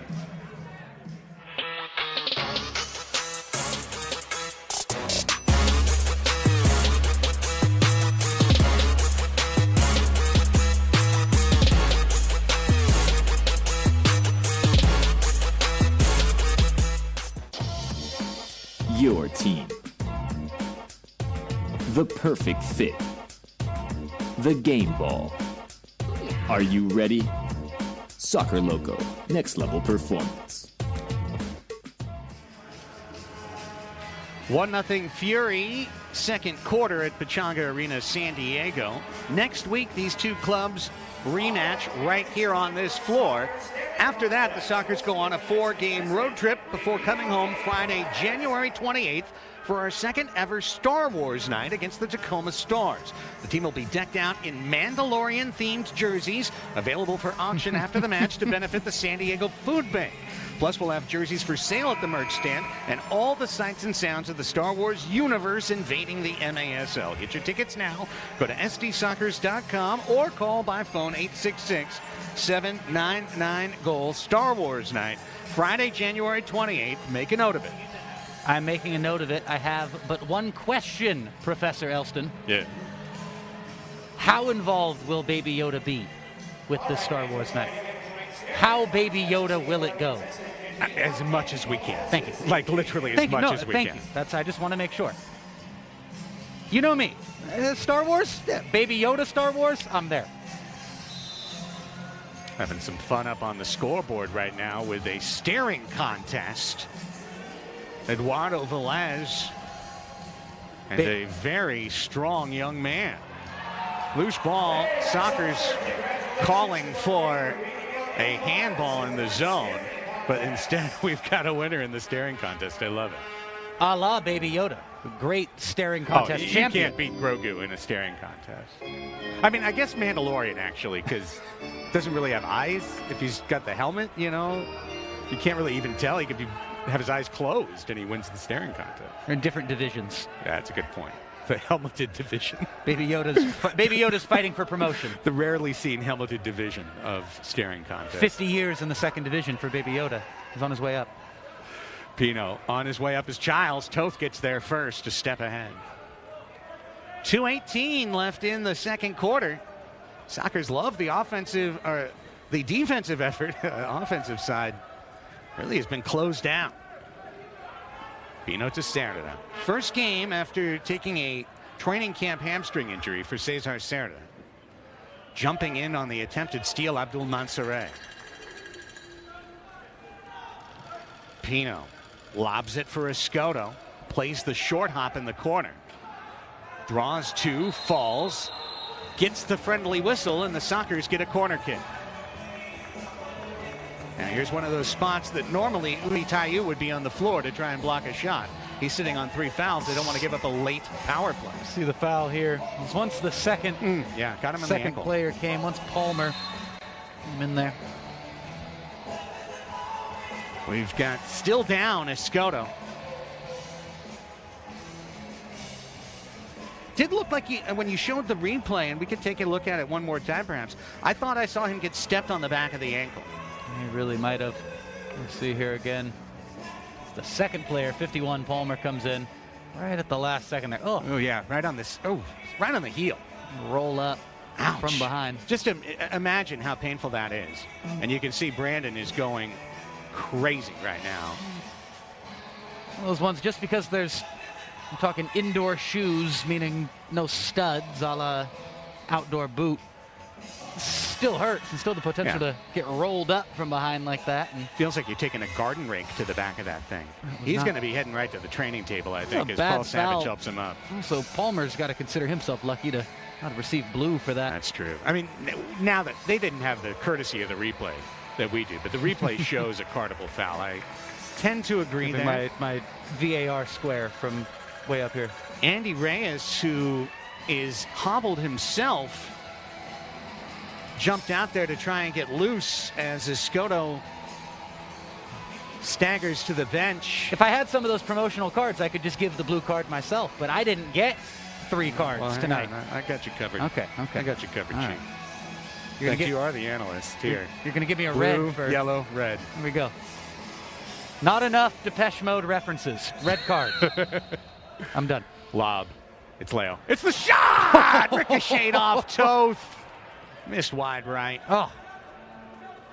Your team. The perfect fit. The game ball. Are you ready? Soccer Loco, next level performance. 1-0 Fury, second quarter at Pechanga Arena, San Diego. Next week, these two clubs rematch right here on this floor. After that, the Sockers go on a 4-game road trip before coming home Friday, January 28th for our second ever Star Wars night against the Tacoma Stars. The team will be decked out in Mandalorian-themed jerseys, available for auction after the match to benefit the San Diego Food Bank. Plus, we'll have jerseys for sale at the merch stand and all the sights and sounds of the Star Wars universe invading the MASL. Get your tickets now. Go to sdsoccers.com or call by phone 866-799-GOAL. Star Wars Night, Friday, January 28th. Make a note of it. I'm making a note of it. I have but one question, Professor Elston. Yeah. How involved will Baby Yoda be with this Star Wars night? How Baby Yoda will it go? As much as we can. Thank you. Like literally as much as we can. Thank you. I just want to make sure. You know me. Star Wars? Yeah. Baby Yoda Star Wars? I'm there. Having some fun up on the scoreboard right now with a staring contest. Eduardo Velez and a very strong young man. Loose ball. Soccer's calling for a handball in the zone, but instead we've got a winner in the staring contest. I love it. A la Baby Yoda. Great staring contest champion. You can't beat Grogu in a staring contest. I mean, I guess Mandalorian, actually, because doesn't really have eyes. If he's got the helmet, you know, you can't really even tell. He could have his eyes closed and he wins the staring contest. They're in different divisions. That's a good point. The helmeted division. Baby Yoda's fighting for promotion. The rarely seen helmeted division of staring contest. 50 years in the second division for Baby Yoda. He's on his way up. Pino on his way up as Childs. Toth gets there first to step ahead. 2:18 left in the second quarter. Sockers love the offensive, or the defensive effort. Offensive side really has been closed down. Pino to Cerda. First game after taking a training camp hamstring injury for Cesar Cerda. jumping in on the attempted steal, Abdul Mansoureh. Pino lobs it for Escoto, plays the short hop in the corner, draws two, falls, gets the friendly whistle, and the Sockers get a corner kick. Now here's one of those spots that normally Uli Taiyu would be on the floor to try and block a shot. He's sitting on 3 fouls. They don't want to give up a late power play. See the foul here. It was once the second, got him in the second ankle. player came. Once Palmer came in there. We've got still down Escoto. Did look like when you showed the replay, and we could take a look at it one more time perhaps, I thought I saw him get stepped on the back of the ankle. He really might have. Let's see here again. The second player, 51, Palmer, comes in right at the last second there. Oh yeah, right on this. Oh, right on the heel. Roll up. Ouch. From behind. Just imagine how painful that is. And you can see Brandon is going crazy right now. Those ones, just because I'm talking indoor shoes, meaning no studs, a la outdoor boot, still hurts, and still the potential to get rolled up from behind like that. And feels like you're taking a garden rake to the back of that thing. He's going to be heading right to the training table, I think, as Paul Savage helps him up. So Palmer's got to consider himself lucky to not have received blue for that. That's true. I mean, now that they didn't have the courtesy of the replay that we do, but the replay shows a cardable foul. I tend to agree there. My VAR square from way up here. Andy Reyes, who is hobbled himself, jumped out there to try and get loose as Escoto staggers to the bench. If I had some of those promotional cards, I could just give the blue card myself, but I didn't get 3 cards tonight. I got you covered. Okay. I got you covered, Chief. Right. You are the analyst here. You're going to give me a blue, red for yellow, red. Here we go. Not enough Depeche Mode references. Red card. I'm done. Lob. It's Leo. It's the shot! Ricocheted off Toth. Missed wide right. Oh.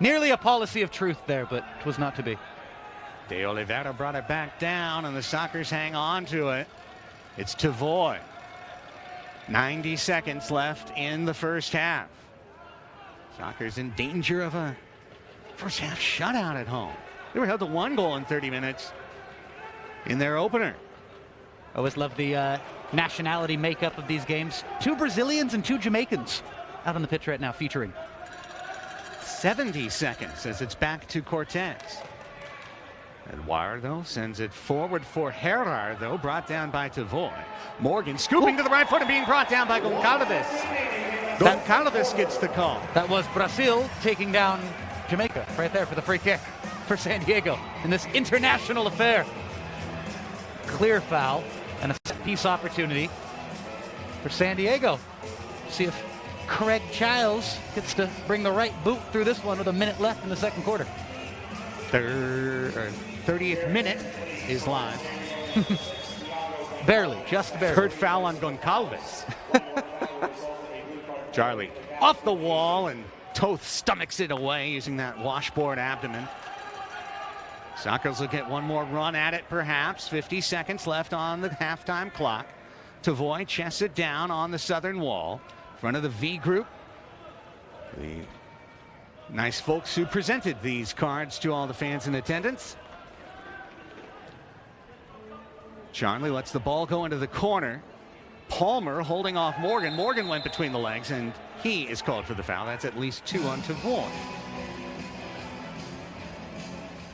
Nearly a policy of truth there, but it was not to be. De Oliveira brought it back down, and the Sockers hang on to it. It's Tavoy. 90 seconds left in the first half. Sockers in danger of a first half shutout at home. They were held to 1 goal in 30 minutes in their opener. I always love the nationality makeup of these games. 2 Brazilians and 2 Jamaicans out on the pitch right now featuring. 70 seconds as it's back to Cortez. Eduardo sends it forward for Gerardo, brought down by Tavoy. Morgan scooping to the right foot and being brought down by Goncalves. Goncalves gets the call. That was Brazil taking down Jamaica right there for the free kick for San Diego in this international affair. Clear foul and a set-piece opportunity for San Diego. See if Craig Childs gets to bring the right boot through this one with a minute left in the second quarter. 30th minute is live. Barely, just barely. Third foul on Goncalves. Charlie off the wall, and Toth stomachs it away using that washboard abdomen. Sockers will get one more run at it, perhaps. 50 seconds left on the halftime clock. Tavoy chests it down on the southern wall, in front of the V group. The nice folks who presented these cards to all the fans in attendance. Charlie lets the ball go into the corner. Palmer holding off Morgan. Morgan went between the legs, and he is called for the foul. That's at least 2 on Tavoy.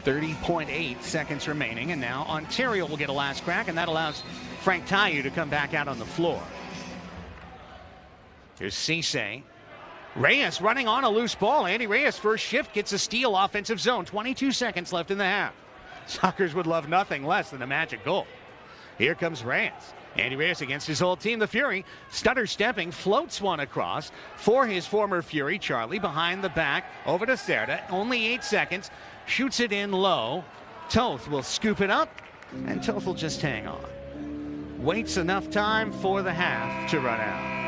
30.8 seconds remaining, and now Ontario will get a last crack, and that allows Frank Taiyu to come back out on the floor. Here's Cisse. Reyes running on a loose ball. Andy Reyes, first shift, gets a steal, offensive zone. 22 seconds left in the half. Sockers would love nothing less than a magic goal. Here comes Reyes. Andy Reyes against his old team, the Fury. Stutter stepping, floats one across for his former Fury, Charlie, behind the back, over to Cerda. Only 8 seconds. Shoots it in low. Toth will scoop it up, and Toth will just hang on. Waits enough time for the half to run out.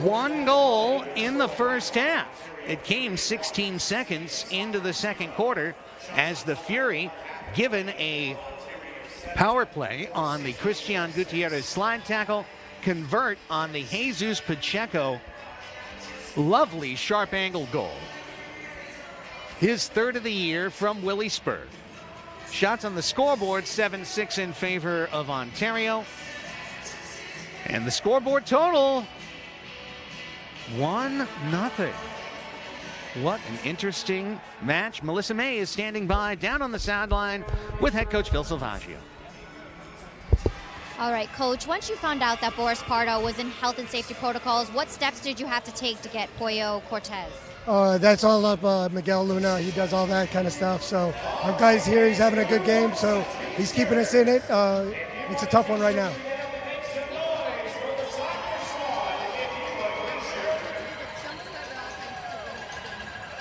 1 goal in the first half. It came 16 seconds into the second quarter as the Fury, given a power play on the Christian Gutierrez slide tackle, convert on the Jesus Pacheco lovely sharp angle goal. His third of the year from Williesburg. Shots on the scoreboard, 7-6 in favor of Ontario. And the scoreboard total, 1-0. What an interesting match. Melissa May is standing by down on the sideline with head coach Phil Salvaggio. All right, Coach, once you found out that Boris Pardo was in health and safety protocols, what steps did you have to take to get Pollo Cortez? That's all up Miguel Luna. He does all that kind of stuff. So our guy's here. He's having a good game, so he's keeping us in it. It's a tough one right now.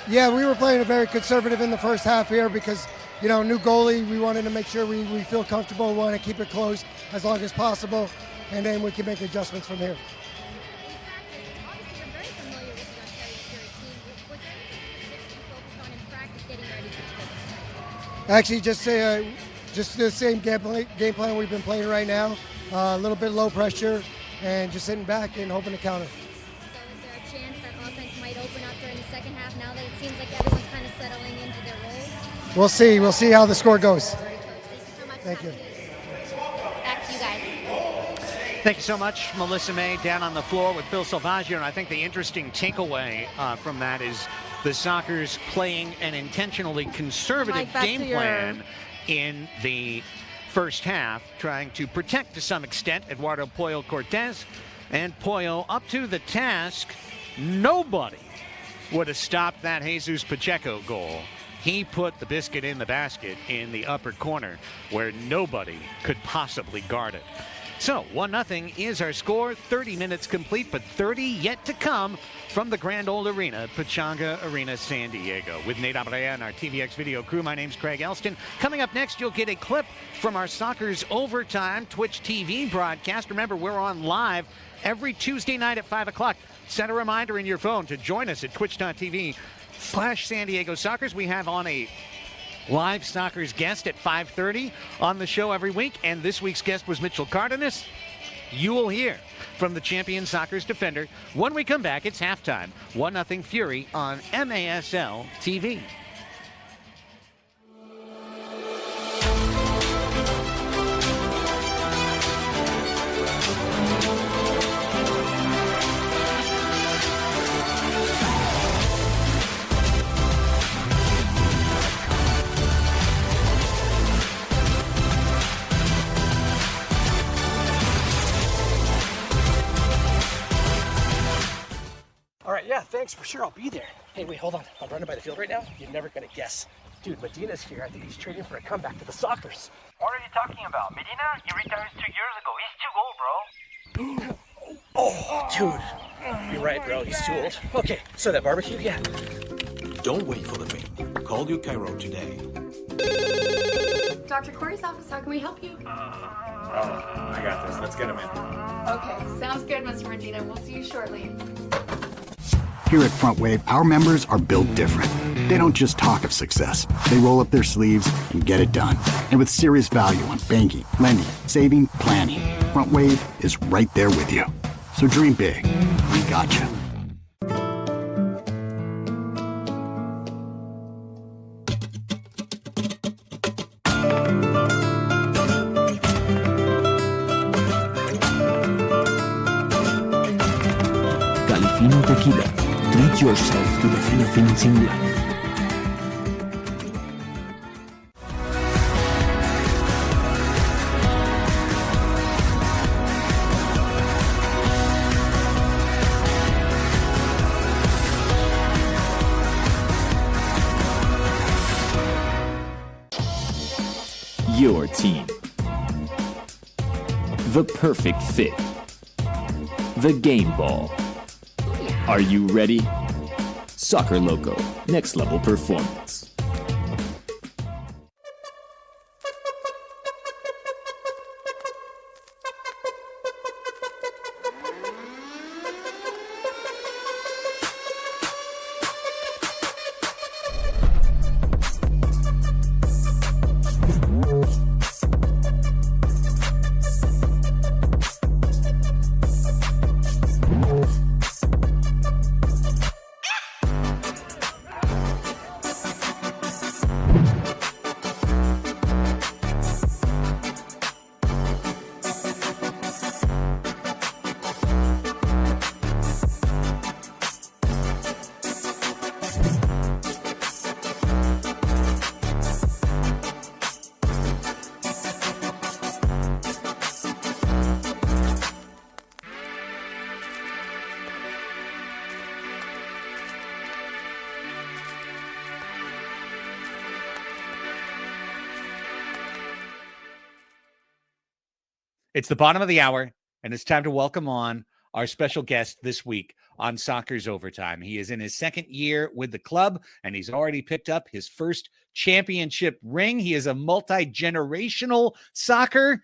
Yeah, we were playing a very conservative in the first half here because, you know, new goalie, we wanted to make sure we feel comfortable. We want to keep it close as long as possible, and then we can make adjustments from here. Actually, just the same game plan we've been playing right now. A little bit low pressure and just sitting back and hoping to counter. Open up during the second half now that it seems like everyone's kind of settling into their roles? We'll see. We'll see how the score goes. All right, Coach. Thank you so much. Thank you. Back to you guys. Thank you so much, Melissa May, down on the floor with Phil Salvaggio. And I think the interesting takeaway from that is the Sockers playing an intentionally conservative game plan in the first half, trying to protect to some extent Eduardo Pollo Cortez. And Pollo up to the task. Nobody would have stopped that Jesus Pacheco goal. He put the biscuit in the basket in the upper corner where nobody could possibly guard it. So 1-0 is our score. 30 minutes complete, but 30 yet to come from the Grand Ole Arena, Pechanga Arena, San Diego. With Nate Abrea and our TVX video crew, my name's Craig Elston. Coming up next, you'll get a clip from our Sockers Overtime Twitch TV broadcast. Remember, we're on live every Tuesday night at 5 o'clock. Set a reminder in your phone to join us at twitch.tv/San Diego Sockers. We have on a live Sockers guest at 5:30 on the show every week, and this week's guest was Mitchell Cardenas. You will hear from the champion Sockers defender. When we come back, it's halftime. 1-0 Fury on MASL TV. All right, yeah, thanks for sure. I'll be there. Hey, wait, hold on. I'm running by the field right now. You're never gonna guess. Dude, Medina's here. I think he's trading for a comeback to the Sockers. What are you talking about? Medina? He retired 2 years ago. He's too old, bro. Oh, dude. You're right, bro. He's too old. Okay, so that barbecue, yeah. Don't wait for the mail. Call your Cairo today. Dr. Corey's office, how can we help you? I got this. Let's get him in. Okay, sounds good, Mr. Medina. We'll see you shortly. Here at Front Wave, our members are built different. They don't just talk of success. They roll up their sleeves and get it done. And with serious value on banking, lending, saving, planning, Front Wave is right there with you. So dream big. We got you. Califino Tequila. Treat yourself to the fino things in life. Your team. The perfect fit. The game ball. Are you ready? Soccer Loco, next level performance. It's the bottom of the hour, and it's time to welcome on our special guest this week on Soccer's Overtime. He is in his second year with the club, and he's already picked up his first championship ring. He is a multi-generational soccer,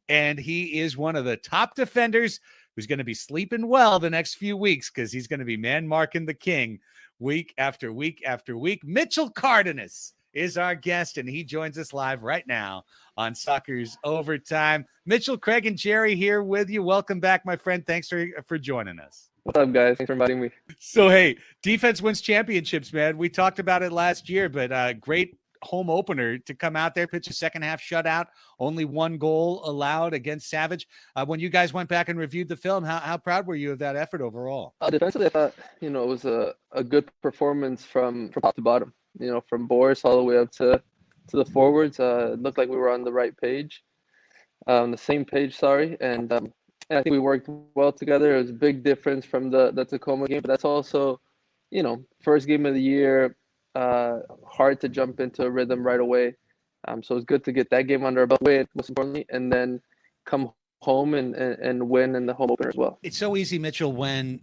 and he is one of the top defenders who's going to be sleeping well the next few weeks because he's going to be man-marking the king week after week after week. Mitchell Cardenas is our guest, and he joins us live right now on Soccer's Overtime. Mitchell, Craig, and Jerry here with you. Welcome back, my friend. Thanks for joining us. What's up, guys? Thanks for inviting me. So, hey, defense wins championships, man. We talked about it last year, but great home opener to come out there, pitch a second-half shutout, only one goal allowed against Savage. When you guys went back and reviewed the film, how proud were you of that effort overall? Defensively, I thought, it was a good performance from top to bottom. From Boris all the way up to the forwards. It looked like we were on the right page, the same page, sorry. And I think we worked well together. It was a big difference from the Tacoma game, but that's also, first game of the year, hard to jump into a rhythm right away. So it's good to get that game under our belt, most importantly, and then come home and win in the home opener as well. It's so easy, Mitchell, when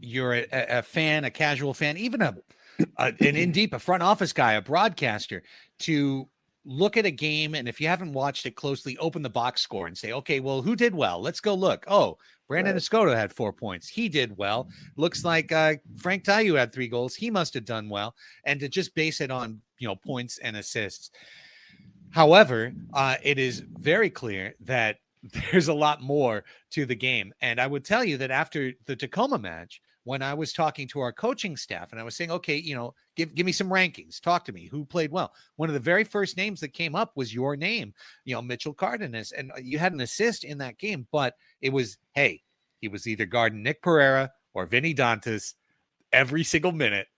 you're a fan, a casual fan, even an in deep, a front office guy, a broadcaster, to look at a game, and if you haven't watched it closely, open the box score and say, okay, well, who did well? Let's go look. Oh, Brandon Escoto had 4 points. He did well. Looks like Frank Tayu had 3 goals. He must have done well. And to just base it on, points and assists. However, it is very clear that there's a lot more to the game. And I would tell you that after the Tacoma match, when I was talking to our coaching staff and I was saying, okay, give me some rankings, talk to me, who played well. One of the very first names that came up was your name, Mitchell Cardenas. And you had an assist in that game, but it was, hey, he was either guarding Nick Pereira or Vinny Dantas every single minute.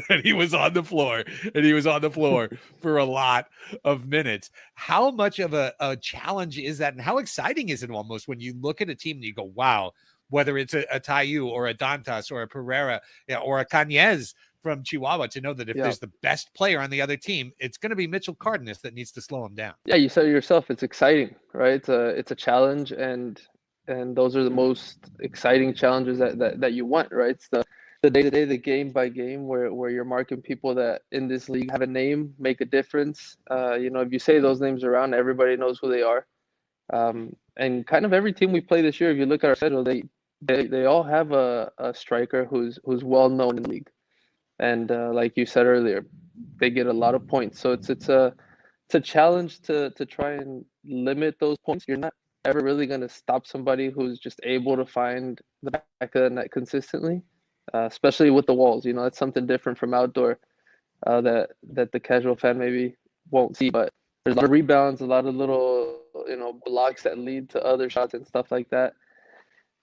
And he was on the floor for a lot of minutes. How much of a challenge is that? And how exciting is it almost when you look at a team and you go, wow, whether it's a Tayu or a Dantas or a Pereira or a Cañez from Chihuahua, to know that if there's the best player on the other team, it's going to be Mitchell Cardenas that needs to slow him down. Yeah, you said it yourself. It's exciting, right? It's a challenge, and those are the most exciting challenges that you want, right? It's the day-to-day, the game by game, where you're marking people that in this league have a name, make a difference. If you say those names around, everybody knows who they are. And kind of every team we play this year, if you look at our schedule, they all have a striker who's well known in the league, and like you said earlier, they get a lot of points. So it's a challenge to try and limit those points. You're not ever really going to stop somebody who's just able to find the back of the net consistently, especially with the walls. That's something different from outdoor that the casual fan maybe won't see. But there's a lot of rebounds, a lot of little blocks that lead to other shots and stuff like that.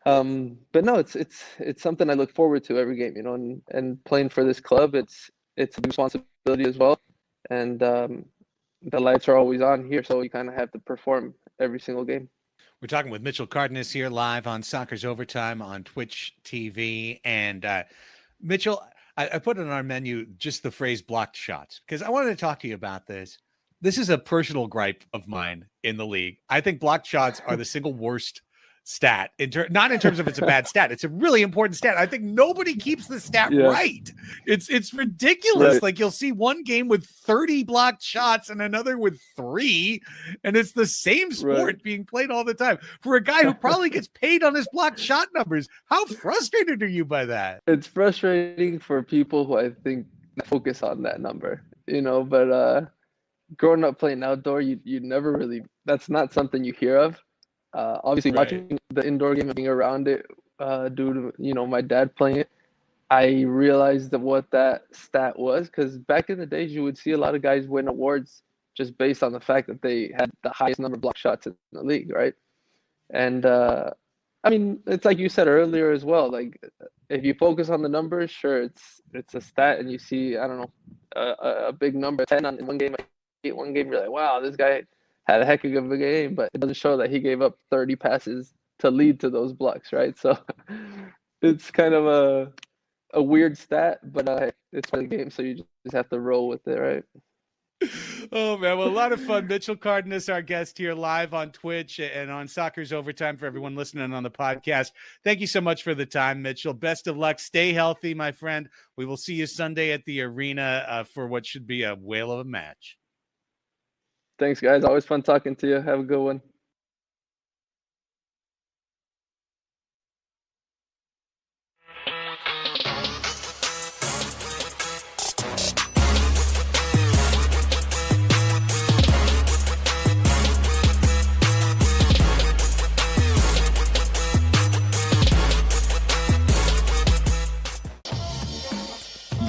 But no, it's something I look forward to every game, and playing for this club, it's a responsibility as well. And the lights are always on here, so you kind of have to perform every single game. We're talking with Mitchell Cardenas here live on Soccer's Overtime on Twitch TV. And Mitchell, I put on our menu just the phrase blocked shots because I wanted to talk to you about this. This is a personal gripe of mine in the league. I think blocked shots are the single worst stat, not in terms of it's a bad stat. It's a really important stat. I think nobody keeps the stat right. It's ridiculous. Right. Like you'll see one game with 30 blocked shots and another with 3, and it's the same sport being played all the time. For a guy who probably gets paid on his blocked shot numbers, how frustrated are you by that? It's frustrating for people who I think focus on that number, but growing up playing outdoor, you never really, that's not something you hear of. Obviously watching the indoor game and being around it due to, my dad playing it, I realized what that stat was, because back in the days you would see a lot of guys win awards just based on the fact that they had the highest number of block shots in the league, right? And it's like you said earlier as well, like if you focus on the numbers, sure, it's a stat and you see, I don't know, a big number, 10 in one game, one game, you're like, wow, this guy had a heck of a game, but it doesn't show that he gave up 30 passes to lead to those blocks, right? So it's kind of a weird stat, but it's for the game, so you just have to roll with it, right? Oh, man. Well, a lot of fun. Mitchell Cardenas, our guest here live on Twitch and on Soccer's Overtime for everyone listening on the podcast. Thank you so much for the time, Mitchell. Best of luck. Stay healthy, my friend. We will see you Sunday at the arena for what should be a whale of a match. Thanks, guys. Always fun talking to you. Have a good one.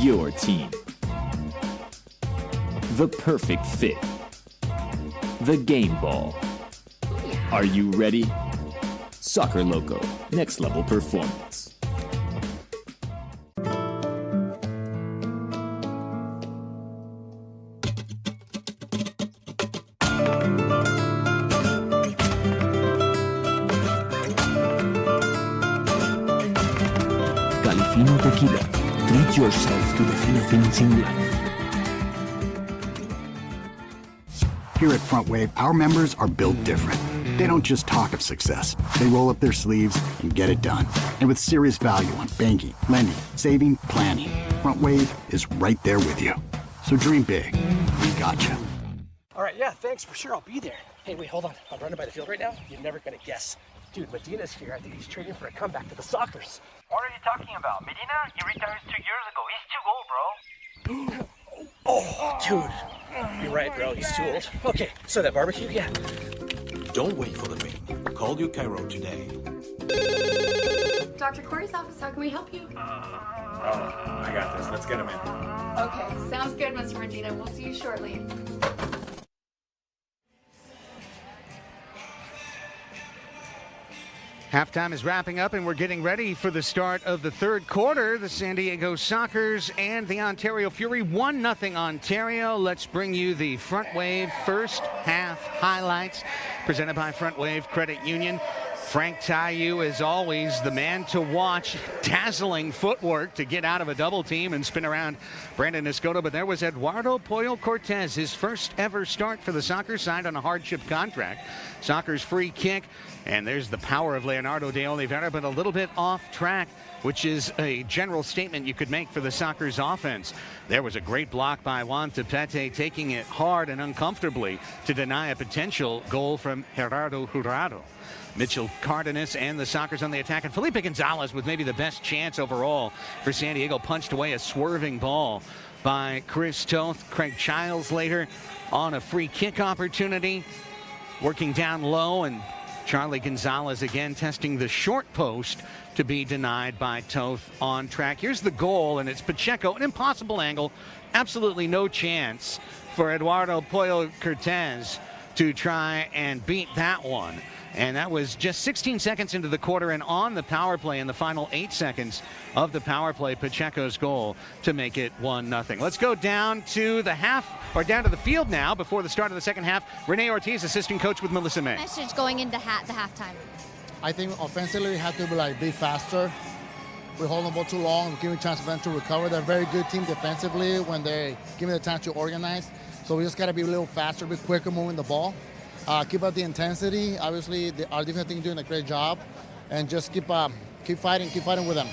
Your team. The perfect fit. The game ball. Are you ready? Soccer Loco, next level performance. Califino Tequila. Treat yourself to the finer things in life. Here at Front Wave, our members are built different. They don't just talk of success. They roll up their sleeves and get it done. And with serious value on banking, lending, saving, planning, Front Wave is right there with you. So dream big. We got you. All right, yeah, thanks for sure. I'll be there. Hey, wait, hold on. I'm running by the field right now. You're never gonna guess. Dude, Medina's here. I think he's training for a comeback to the Sockers. What are you talking about? Medina? He retired 2 years ago. He's too old, bro. Oh, dude. You're right, bro. He's too old. Okay, so that barbecue, yeah. Don't wait for the wait. Call your Cairo today. Dr. Corey's office, how can we help you? I got this. Let's get him in. Okay, sounds good, Mr. Medina. We'll see you shortly. Halftime is wrapping up, and we're getting ready for the start of the third quarter. The San Diego Sockers and the Ontario Fury, 1-0 Ontario. Let's bring you the Front Wave first half highlights presented by Front Wave Credit Union. Frank Tayu, as always, the man to watch. Dazzling footwork to get out of a double team and spin around Brandon Escoto. But there was Eduardo Pollo Cortez, his first ever start for the Sockers, signed on a hardship contract. Sockers free kick, and there's the power of Leonardo de Oliveira, but a little bit off track, which is a general statement you could make for the Sockers offense. There was a great block by Juan Tepete, taking it hard and uncomfortably to deny a potential goal from Gerardo Jurado. Mitchell Cardenas and the Sockers on the attack, and Felipe Gonzalez with maybe the best chance overall for San Diego, punched away a swerving ball by Chris Toth. Craig Childs later on a free kick opportunity, working down low, and Charlie Gonzalez again testing the short post to be denied by Toth on track. Here's the goal, and it's Pacheco, an impossible angle, absolutely no chance for Eduardo Pollo Cortez to try and beat that one. And that was just 16 seconds into the quarter, and on the power play in the final 8 seconds of the power play, Pacheco's goal to make it 1-0. Let's go down to the down to the field now before the start of the second half. Renee Ortiz, assistant coach with Melissa May. Message going into the halftime. I think offensively we have to be faster. We're holding the ball too long. We're giving a chance for them to recover. They're a very good team defensively when they give them the time to organize. So we just got to be a little faster, a bit quicker moving the ball. Keep up the intensity. Obviously, our defense team doing a great job, and just keep fighting with them.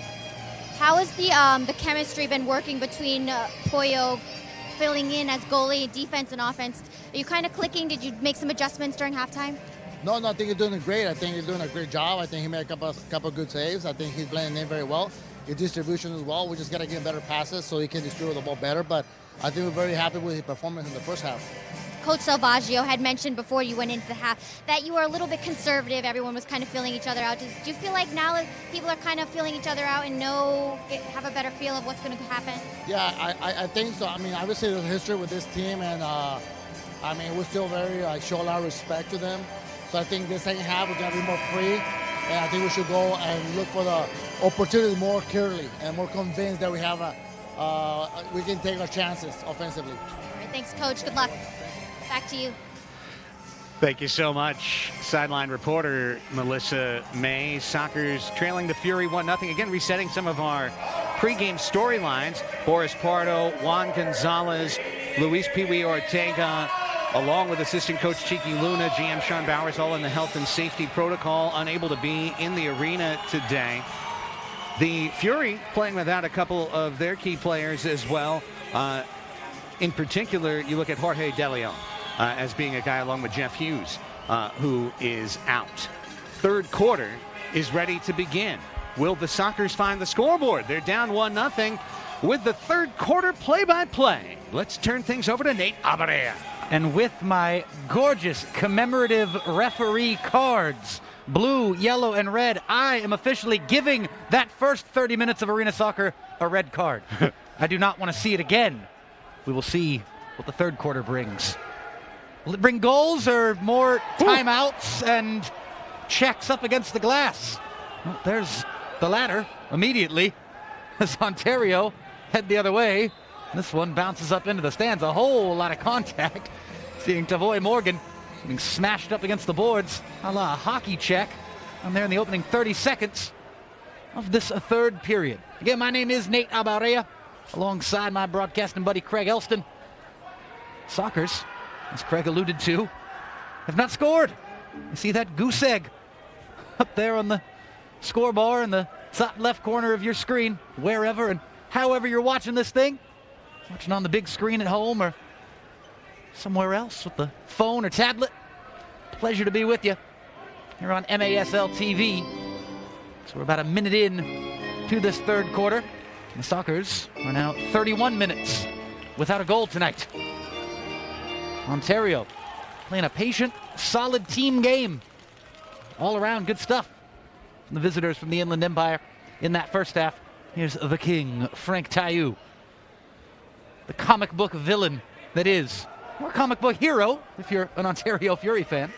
How has the chemistry been working between Pollo filling in as goalie, defense and offense? Are you kind of clicking? Did you make some adjustments during halftime? No, I think he's doing great. I think he's doing a great job. I think he made a couple good saves. I think he's playing in very well. His distribution as well. We just got to give him better passes so he can distribute the ball better. But I think we're very happy with his performance in the first half. Coach Salvaggio had mentioned before you went into the half that you were a little bit conservative. Everyone was kind of feeling each other out. Do you feel like now people are kind of feeling each other out and have a better feel of what's going to happen? Yeah, I think so. I mean, obviously there's a history with this team, and I mean, we're still show a lot of respect to them. So I think the second half we're going to be more free, and I think we should go and look for the opportunity more clearly and more convinced that we have we can take our chances offensively. All right, thanks, Coach. Good luck. Back to you. Thank you so much, sideline reporter Melissa May. Sockers trailing the Fury 1-0. Again, resetting some of our pregame storylines. Boris Pardo, Juan Gonzalez, Luis Pee Wee Ortega, along with assistant coach Cheeky Luna, GM Sean Bowers, all in the health and safety protocol, unable to be in the arena today. The Fury playing without a couple of their key players as well. In particular, you look at Jorge De Leon as being a guy along with Jeff Hughes who is out. Third quarter is ready to begin. Will the Sockers find the scoreboard? They're down 1-0 with the third quarter play-by-play. Let's turn things over to Nate Abarea. And with my gorgeous commemorative referee cards, blue, yellow, and red, I am officially giving that first 30 minutes of arena soccer a red card. I do not want to see it again. We will see what the third quarter brings. Will it bring goals or more timeouts and checks up against the glass? Well, there's the latter immediately as Ontario head the other way. This one bounces up into the stands. A whole lot of contact. Seeing Tavoy Morgan being smashed up against the boards, a la hockey check. I'm there in the opening 30 seconds of this third period. Again, my name is Nate Abarea, alongside my broadcasting buddy Craig Elston. Sockers, as Craig alluded to, have not scored. You see that goose egg up there on the score bar in the top left corner of your screen, wherever and however you're watching this thing. Watching on the big screen at home or somewhere else with the phone or tablet. Pleasure to be with you here on MASL TV. So we're about a minute in to this third quarter. And the Sockers are now 31 minutes without a goal tonight. Ontario playing a patient, solid team game. All around good stuff from the visitors from the Inland Empire in that first half. Here's the king, Frank Taillou. The comic book villain that is, or comic book hero if you're an Ontario Fury fan.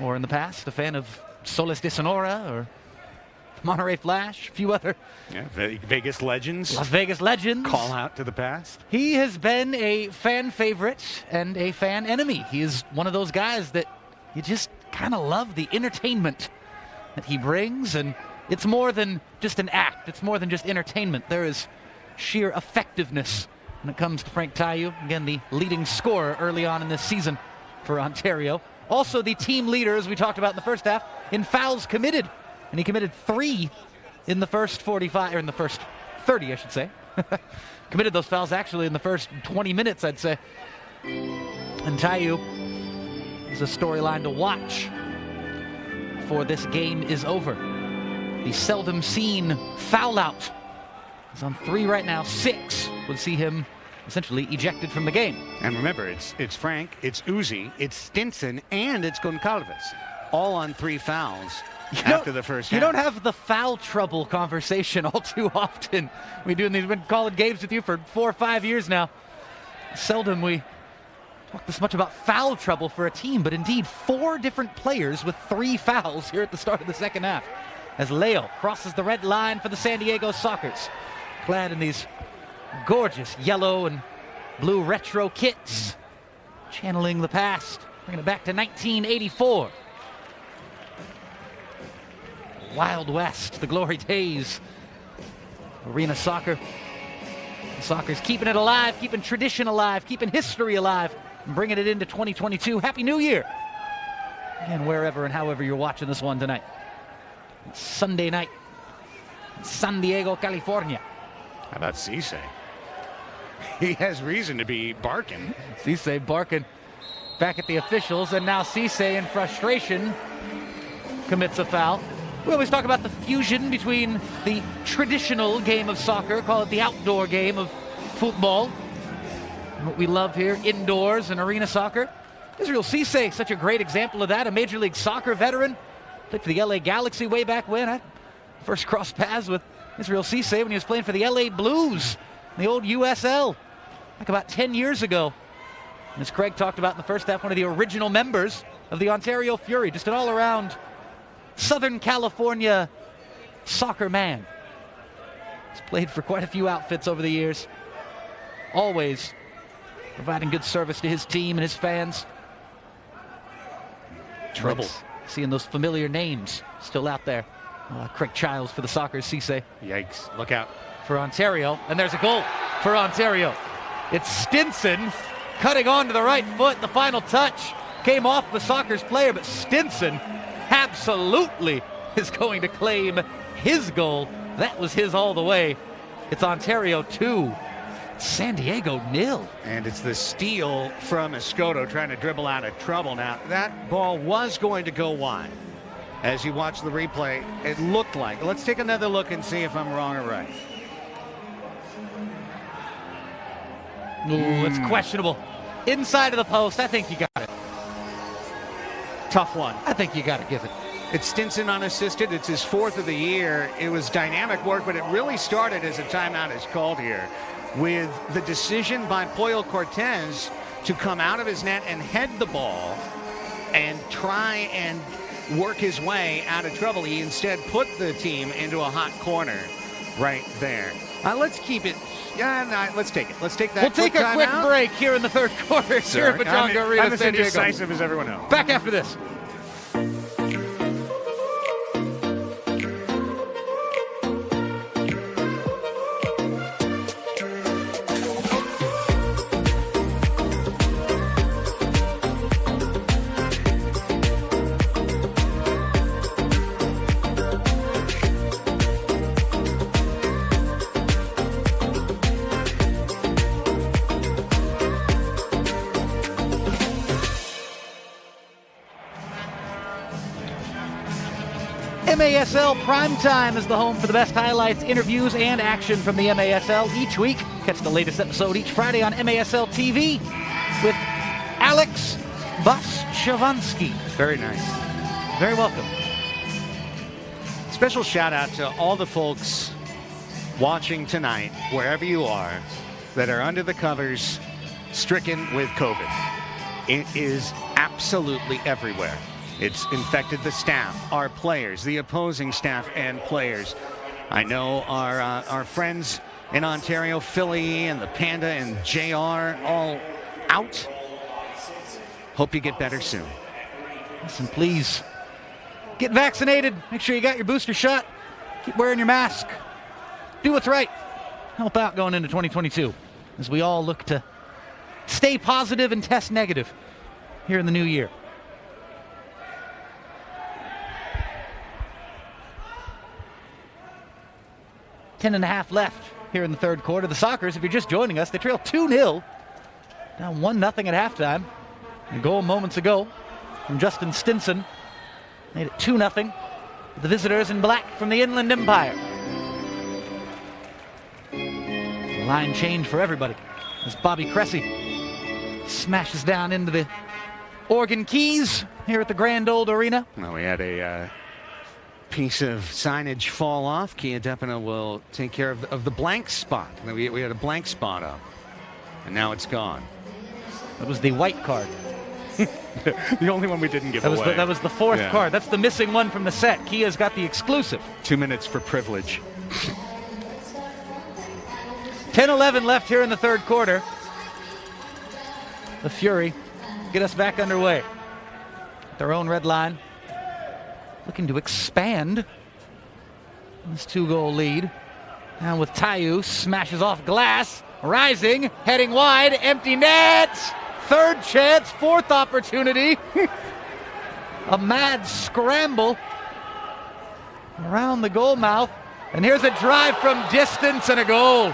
Or in the past, a fan of Soles de Sonora or Monterey Flash, a few other Vegas legends. Las Vegas legends. Call out to the past. He has been a fan favorite and a fan enemy. He is one of those guys that you just kind of love the entertainment that he brings, and it's more than just an act. It's more than just entertainment. There is sheer effectiveness when it comes to Frank Taillou. Again, the leading scorer early on in this season for Ontario. Also the team leader, as we talked about in the first half, in fouls committed. And he committed 3 in the first 45, or in the first 30, I should say. Committed those fouls actually in the first 20 minutes, I'd say. And Taillou is a storyline to watch before this game is over. The seldom seen foul out. He's on 3 right now. 6 would see him essentially ejected from the game. And remember, it's Frank, it's Uzi, it's Stinson, and it's Goncalves. All on 3 fouls after the first half. You don't have the foul trouble conversation all too often. We've been calling games with you for 4 or 5 years now. Seldom we talk this much about foul trouble for a team, but indeed 4 different players with 3 fouls here at the start of the second half. As Leo crosses the red line for the San Diego Sockers, clad in these gorgeous yellow and blue retro kits, channeling the past, bringing it back to 1984. Wild West, the glory days. Arena soccer. The Sockers keeping it alive, keeping tradition alive, keeping history alive, and bringing it into 2022. Happy New Year! Again, wherever and however you're watching this one tonight. It's Sunday night in San Diego, California. How about Cisse? He has reason to be barking. Cisse barking back at the officials, and now Cisse in frustration commits a foul. We always talk about the fusion between the traditional game of soccer, call it the outdoor game of football, and what we love here, indoors and arena soccer. Israel Cisse, such a great example of that, a Major League Soccer veteran. Played for the LA Galaxy way back when. I first crossed paths with Israel Cisse when he was playing for the LA Blues, the old USL, like about 10 years ago. And as Craig talked about in the first half, one of the original members of the Ontario Fury, just an all-around Southern California soccer man. He's played for quite a few outfits over the years. Always providing good service to his team and his fans. Trouble. Seeing those familiar names still out there. Craig Childs for the Sockers, Cisse. Yikes, look out. For Ontario, and there's a goal for Ontario. It's Stinson cutting on to the right foot. The final touch came off the Sockers player, but Stinson absolutely is going to claim his goal. That was his all the way. It's Ontario 2, San Diego 0. And it's the steal from Escoto trying to dribble out of trouble. Now, that ball was going to go wide. As you watch the replay, it looked like. Let's take another look and see if I'm wrong or right. Ooh, it's questionable. Inside of the post, I think you got it. Tough one. I think you got to give it. It's Stinson unassisted. It's his 4th of the year. It was dynamic work, but it really started as a timeout is called here with the decision by Poyo Cortez to come out of his net and head the ball and try and work his way out of trouble. He instead put the team into a hot corner right there. Let's keep it. Let's take it. Let's take that. We'll take a quick break here in the third quarter. Here at Pechanga Arena, I'm as San Diego. indecisive as everyone else. Back after this. MASL Primetime is the home for the best highlights, interviews, and action from the MASL each week. Catch the latest episode each Friday on MASL TV with Alex Bashavansky. Very nice. Very welcome. Special shout out to all the folks watching tonight, wherever you are, that are under the covers, stricken with COVID. It is absolutely everywhere. It's infected the staff, our players, the opposing staff and players. I know our friends in Ontario, Philly and the Panda and JR all out. Hope you get better soon. Listen, please get vaccinated. Make sure you got your booster shot. Keep wearing your mask. Do what's right. Help out going into 2022 as we all look to stay positive and test negative here in the new year. 10.5 left here in the third quarter. The Sockers, if you're just joining us, they trail 2-0. Down 1-0 at halftime. A goal moments ago from Justin Stinson. Made it 2-0. The visitors in black from the Inland Empire. The line change for everybody as Bobby Cressy smashes down into the organ keys here at the Grand Old Arena. Well, we had a piece of signage fall off. Kia Depina will take care of the blank spot. We had a blank spot up, and now it's gone. That was the white card. The only one we didn't give away. That was the fourth card. That's the missing one from the set. Kia's got the exclusive. 2 minutes for privilege. 10-11 left here in the third quarter. The Fury get us back underway. Their own red line. Looking to expand this 2-goal lead. Now with Tayu, smashes off glass. Rising, heading wide, empty net. Third chance, fourth opportunity. A mad scramble around the goal mouth. And here's a drive from distance and a goal.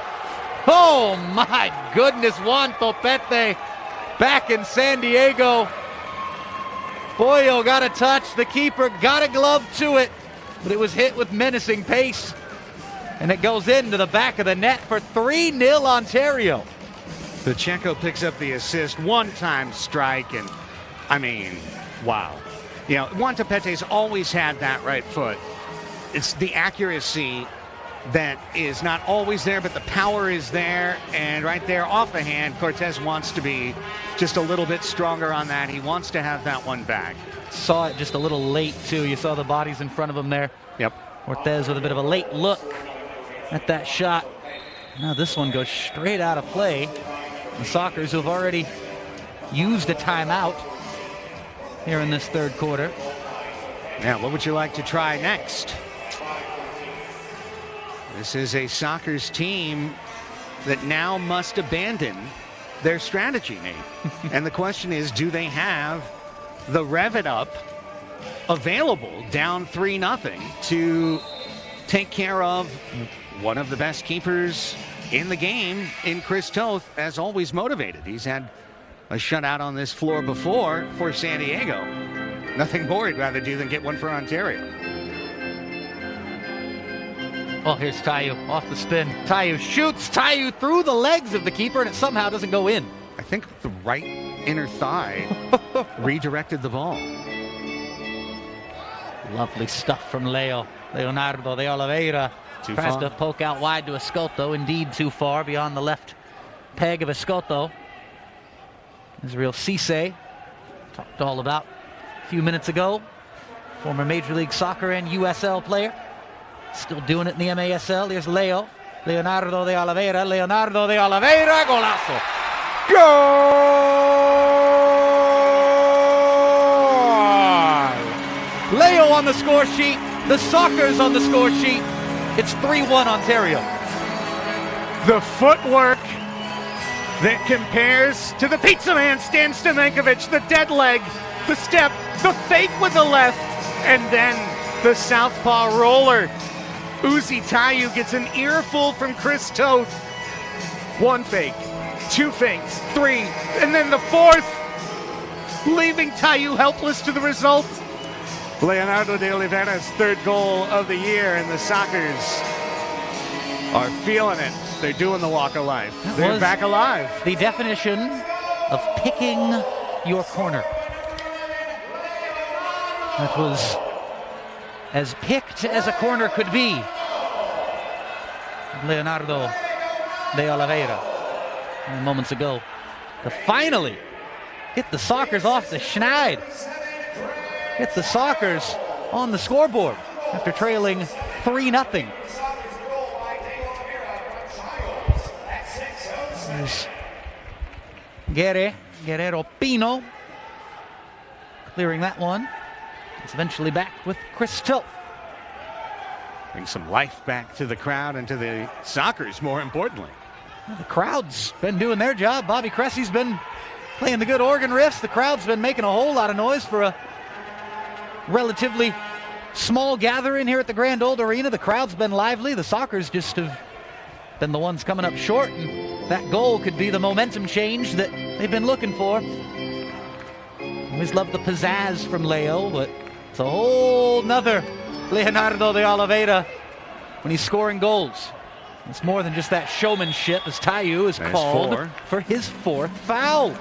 Oh my goodness, Juan Topete back in San Diego. Poyo got a touch, the keeper got a glove to it, but it was hit with menacing pace. And it goes into the back of the net for 3-0 Ontario. Pacheco picks up the assist, one-time strike, and I mean, wow. You know, Juan Topete's always had that right foot. It's the accuracy that is not always there, but the power is there, and right there off the hand, Cortez wants to be just a little bit stronger on that. He wants to have that one back. Saw it just a little late, too. You saw the bodies in front of him there. Yep. Cortez with a bit of a late look at that shot. Now this one goes straight out of play. The Sockers, who have already used a timeout here in this third quarter. Now, what would you like to try next? This is a Sockers team that now must abandon their strategy, Nate. And the question is, do they have the rev it up available down 3-0 to take care of one of the best keepers in the game in Chris Toth, as always motivated. He's had a shutout on this floor before for San Diego. Nothing more he'd rather do than get one for Ontario. Oh, here's Tayu off the spin. Tayu shoots. Tayu through the legs of the keeper, and it somehow doesn't go in. I think the right inner thigh redirected the ball. Lovely stuff from Leonardo de Oliveira. Tries to poke out wide to Escoto. Indeed, too far beyond the left peg of Escoto. Israel Cisse, talked all about a few minutes ago. Former Major League Soccer and USL player. Still doing it in the MASL. Here's Leonardo de Oliveira. Leonardo de Oliveira, golazo. Goal! Leo on the score sheet. The Sockers on the score sheet. It's 3-1 Ontario. The footwork that compares to the pizza man, Stan Stamenkovic, the dead leg, the step, the fake with the left, and then the southpaw roller. Uzi Tayu gets an earful from Chris Toth. One fake, two fakes, three, and then the fourth, leaving Tayu helpless to the result. Leonardo de Oliveira's third goal of the year, and the Sockers are feeling it. They're doing the walk of life. They're back alive. The definition of picking your corner. That was as picked as a corner could be. Leonardo de Oliveira, moments ago, to finally hit the Sockers off the schneid. Hit the Sockers on the scoreboard after trailing 3-0. There's Guerrero Pino clearing that one. It's eventually back with Chris Toth. Bring some life back to the crowd and to the Sockers, more importantly. Well, the crowd's been doing their job. Bobby Cressy's been playing the good organ riffs. The crowd's been making a whole lot of noise for a relatively small gathering here at the Grand Old Arena. The crowd's been lively. The Sockers just have been the ones coming up short, and that goal could be the momentum change that they've been looking for. Always love the pizzazz from Leo, but it's a whole nother Leonardo de Oliveira when he's scoring goals. It's more than just that showmanship, as Tayu is called for his fourth foul.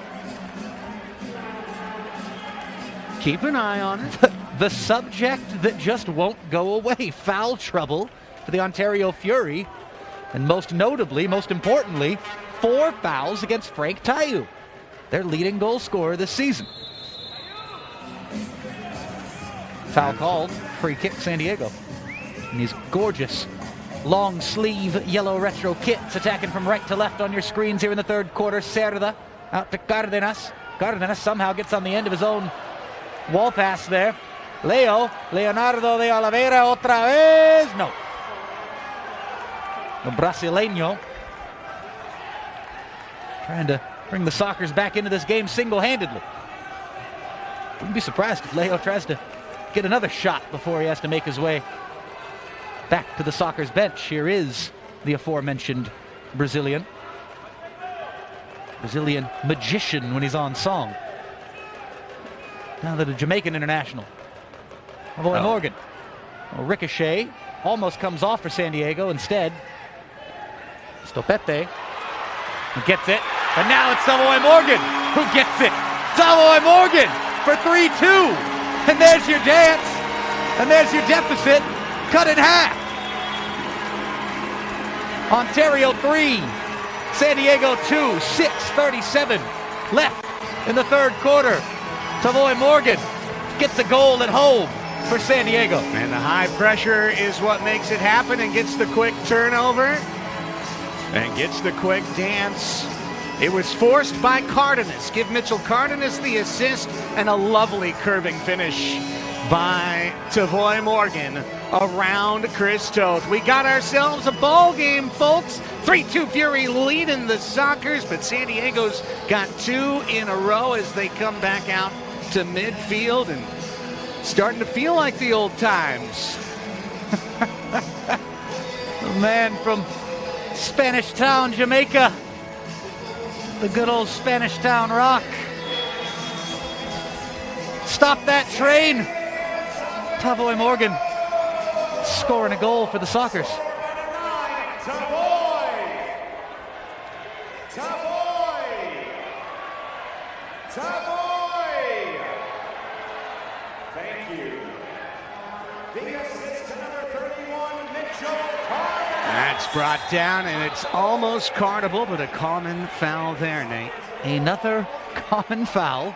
Keep an eye on it. The subject that just won't go away. Foul trouble for the Ontario Fury. And most notably, most importantly, 4 fouls against Frank Tayu, their leading goal scorer this season. Foul called, free kick San Diego. And these gorgeous long sleeve yellow retro kits attacking from right to left on your screens here in the third quarter. Cerda out to Cardenas. Cardenas somehow gets on the end of his own wall pass there. Leonardo de Oliveira otra vez. No. The Brasileño trying to bring the Sockers back into this game single-handedly. Wouldn't be surprised if Leo tries to get another shot before he has to make his way back to the Sockers bench. Here is the aforementioned Brazilian magician when he's on song. Now that a Jamaican international. Morgan. A ricochet almost comes off for San Diego. Instead, Stopete gets it, and now it's Savoy Morgan who gets it. Savoy Morgan for 3-2, and there's your dance, and there's your deficit cut in half. Ontario 3, San Diego 2, 6:37 left in the third quarter. Savoy Morgan gets a goal at home for San Diego. And the high pressure is what makes it happen, and gets the quick turnover and gets the quick dance It was forced by Cardenas. Give Mitchell Cardenas the assist, and a lovely curving finish by Tavoy Morgan around Chris Toth. We got ourselves a ball game, folks. 3-2 Fury leading the Sockers, but San Diego's got 2 in a row as they come back out to midfield and starting to feel like the old times. The man from Spanish Town, Jamaica. The good old Spanish Town Rock. Stop that train. Tavoy Morgan scoring a goal for the Sockers. Tavoy! Thank you. The assist to number 31, Mitchell Cardenas. That's brought down, and it's almost cardable, but a common foul there, Nate. Another common foul.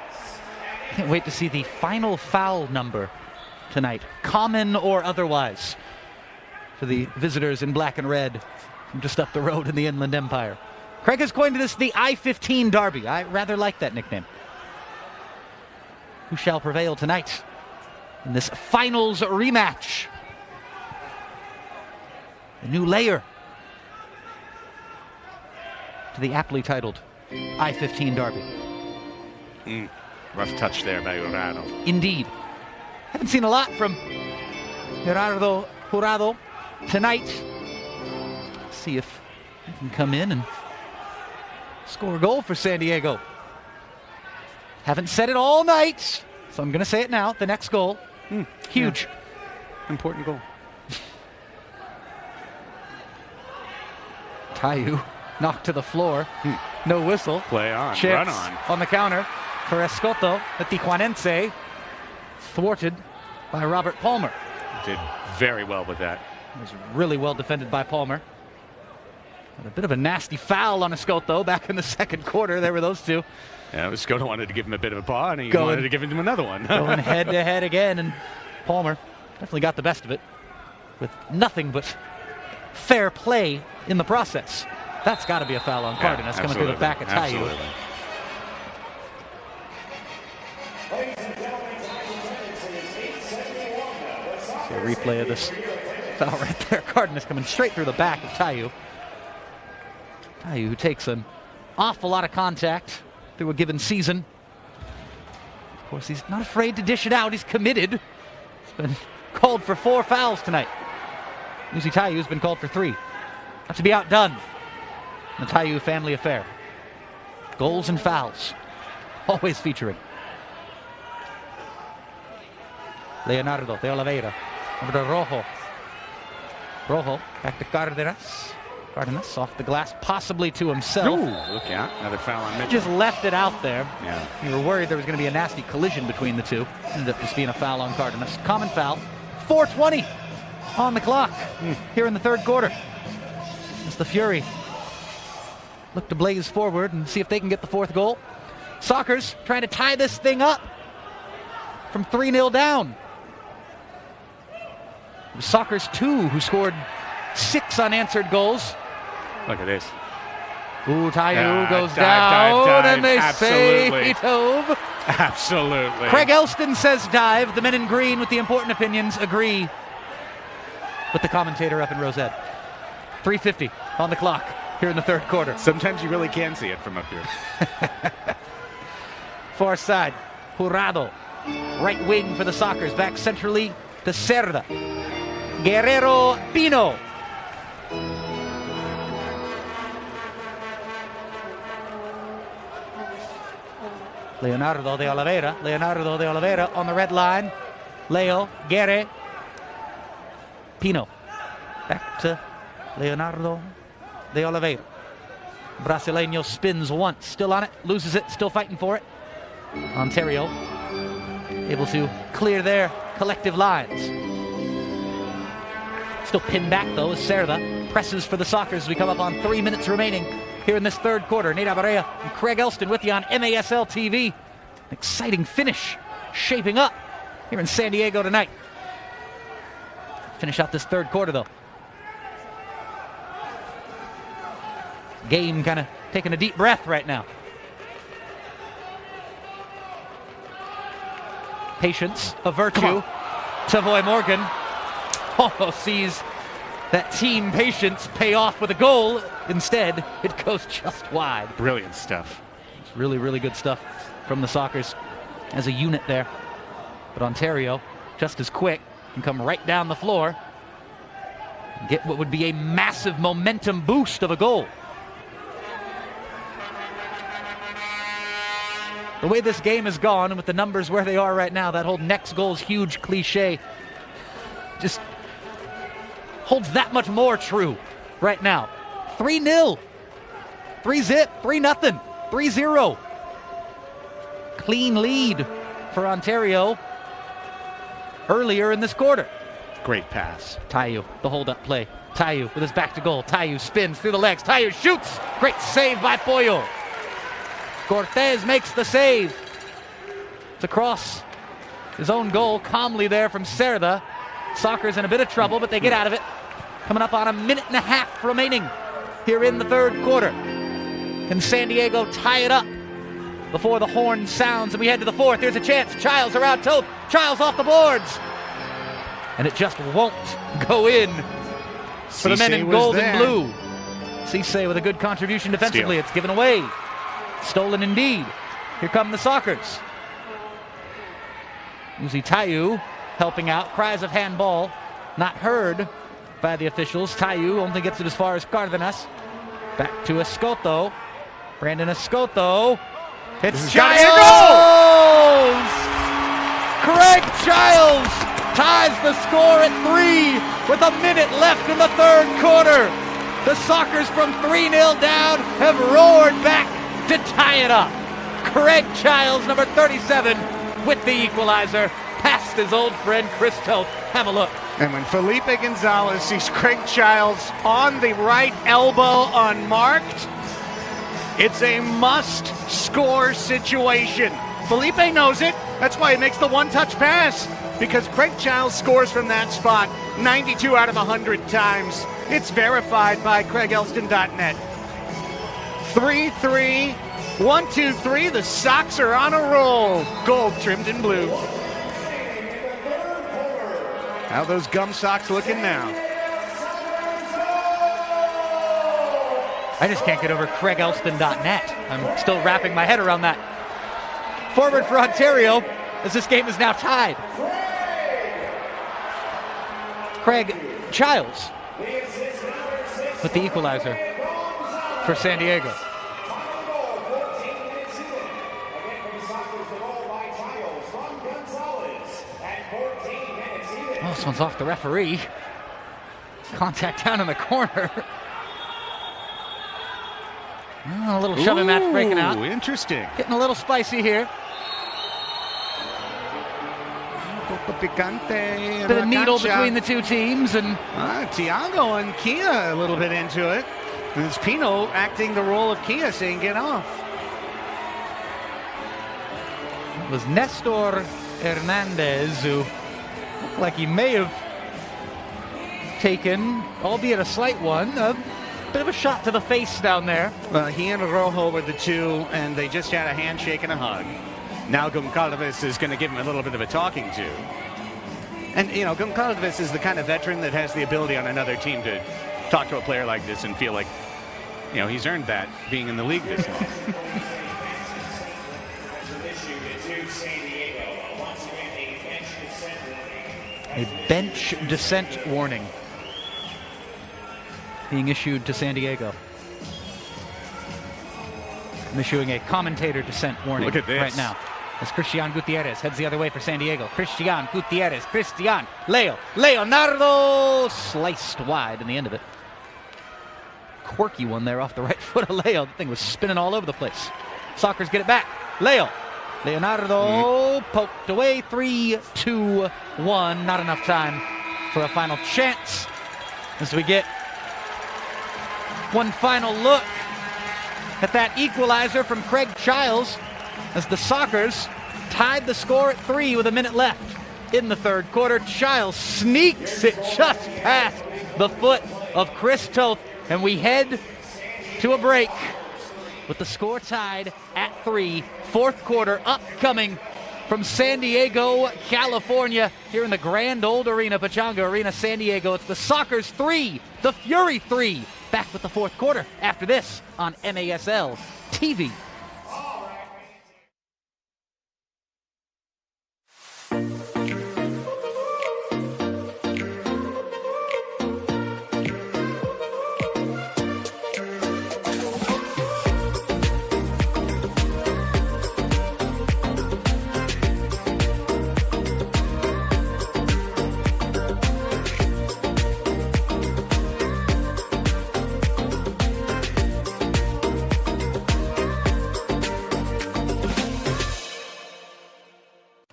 Can't wait to see the final foul number tonight, common or otherwise, for the visitors in black and red from just up the road in the Inland Empire. Craig has coined this the I-15 Derby. I rather like that nickname. Who shall prevail tonight in this finals rematch? A new layer to the aptly titled I-15 Derby. Rough touch there by Jurado. Indeed. Haven't seen a lot from Gerardo Jurado tonight. See if he can come in and score a goal for San Diego. Haven't said it all night, so I'm going to say it now. The next goal, huge. Yeah. Important goal. Tayu knocked to the floor. No whistle. Play on. Chips Run on. the counter for Escoto. The Tijuanense thwarted by Robert Palmer. Did very well with that. It was really well defended by Palmer. But a bit of a nasty foul on Escoto back in the second quarter. There were those two. Yeah, Escoto wanted to give him a bit of a paw, and he Going- wanted to give him another one. Going head to head again, and Palmer definitely got the best of it with nothing but fair play in the process. That's got to be a foul on Cardenas coming through the back of Tayu. Absolutely. See a replay of this foul right there. Cardenas coming straight through the back of Tayu. Tayu, who takes an awful lot of contact through a given season. Of course, he's not afraid to dish it out. He's committed. He's been called for 4 fouls tonight. Uzi Tayu has been called for 3. Not to be outdone. The Tayu family affair. Goals and fouls. Always featuring. Leonardo de Oliveira. Over to Rojo. Rojo back to Cardenas. Cardenas off the glass, possibly to himself. Ooh, look out. Another foul on Mitchell. Just left it out there. Yeah. You were worried there was going to be a nasty collision between the two. Ended up just being a foul on Cardenas. Common foul. 4:20 on the clock here in the third quarter. As the Fury look to blaze forward and see if they can get the 4th goal. Sockers trying to tie this thing up from 3-0 down. It was Sockers 2 who scored 6 unanswered goals. Look at this. Ooh, Tayu goes dive, down, dive. and they Absolutely. say Tove. Absolutely. Craig Elston says dive. The men in green with the important opinions agree with the commentator up in Rosette. 3:50 on the clock here in the third quarter. Sometimes you really can see it from up here. Far side, Jurado. Right wing for the Sockers. Back centrally to Cerda. Guerrero Pino. Leonardo de Oliveira. Leonardo de Oliveira on the red line. Leo, Guerre, Pino. Back to Leonardo de Oliveira. Brasileño spins once. Still on it. Loses it. Still fighting for it. Ontario able to clear their collective lines. Still pinned back, though, as Cerda presses for the Sockers as we come up on 3 minutes remaining here in this third quarter. Nate Abarea and Craig Elston with you on MASL TV. An exciting finish shaping up here in San Diego tonight. Finish out this third quarter, though. game kind of taking a deep breath right now. Patience, a virtue. Savoy Morgan almost sees that team patience pay off with a goal. Instead, it goes just wide. Brilliant stuff. It's really, really good stuff from the Sockers as a unit there. But Ontario, just as quick, can come right down the floor and get what would be a massive momentum boost of a goal. The way this game has gone, and with the numbers where they are right now, that whole next goal's huge cliche just holds that much more true right now. 3-0, 3-zip, 3-0, 3-0. Clean lead for Ontario earlier in this quarter. Great pass. Taiu, the hold-up play. Taiu with his back to goal. Taiu spins through the legs. Taiu shoots. Great save by Pollo. Cortez makes the save. It's across his own goal, calmly there from Cerda. Soccer's in a bit of trouble, but they get out of it. Coming up on a minute and a half remaining here in the third quarter. Can San Diego tie it up before the horn sounds and we head to the fourth? Here's a chance. Childs around Toth. Childs off the boards. And it just won't go in for the men in gold and blue. Cisse with a good contribution defensively. It's given away. Stolen indeed. Here come the Sockers. Uzi Taiu helping out. Cries of handball. Not heard by the officials. Taiu only gets it as far as Cardenas. Back to Escoto. Brandon Escoto. It's Childs! Craig Childs ties the score at 3 with a minute left in the third quarter. The Sockers from 3-0 down have roared back to tie it up. Craig Childs, number 37, with the equalizer, past his old friend Chris Toth. Have a look. And when Felipe Gonzalez sees Craig Childs on the right elbow unmarked, it's a must-score situation. Felipe knows it. That's why he makes the one-touch pass, because Craig Childs scores from that spot 92 out of 100 times. It's verified by CraigElston.net. 3-3, 1-2-3. The Sox are on a roll. Gold trimmed in blue. How those gum socks looking now? I just can't get over CraigElston.net. I'm still wrapping my head around that. Forward for Ontario, as this game is now tied. Craig Childs with the equalizer for San Diego. Oh, this one's off the referee. Contact down in the corner. Oh, a little shoving match breaking out. Interesting. Getting a little spicy here. Picante. Bit of needle between the two teams, and Tiago and Kia a little bit into it. And it's Pino acting the role of Kia, saying get off. It was Nestor Hernandez who looked like he may have taken, albeit a slight one, a bit of a shot to the face down there. He and Rojo were the two, and they just had a handshake and a hug. Now Goncalves is going to give him a little bit of a talking to. And, you know, Goncalves is the kind of veteran that has the ability on another team to talk to a player like this and feel like, you know, he's earned that being in the league this long. A bench descent warning being issued to San Diego. I'm issuing a commentator descent warning right now. As Christian Gutierrez heads the other way for San Diego. Christian Gutierrez, Leonardo sliced wide in the end of it. Quirky one there off the right foot of Leo. The thing was spinning all over the place. Sockers get it back. Leonardo poked away. 3-2-1. Not enough time for a final chance as we get one final look at that equalizer from Craig Childs as the Sockers tied the score at 3 with a minute left in the third quarter. Childs sneaks it just past the foot of Chris Toth, and we head to a break with the score tied at 3. Fourth quarter upcoming from San Diego, California, here in the Grand Old Arena, Pechanga Arena, San Diego. It's the Sockers 3, the Fury 3. Back with the fourth quarter after this on MASL TV.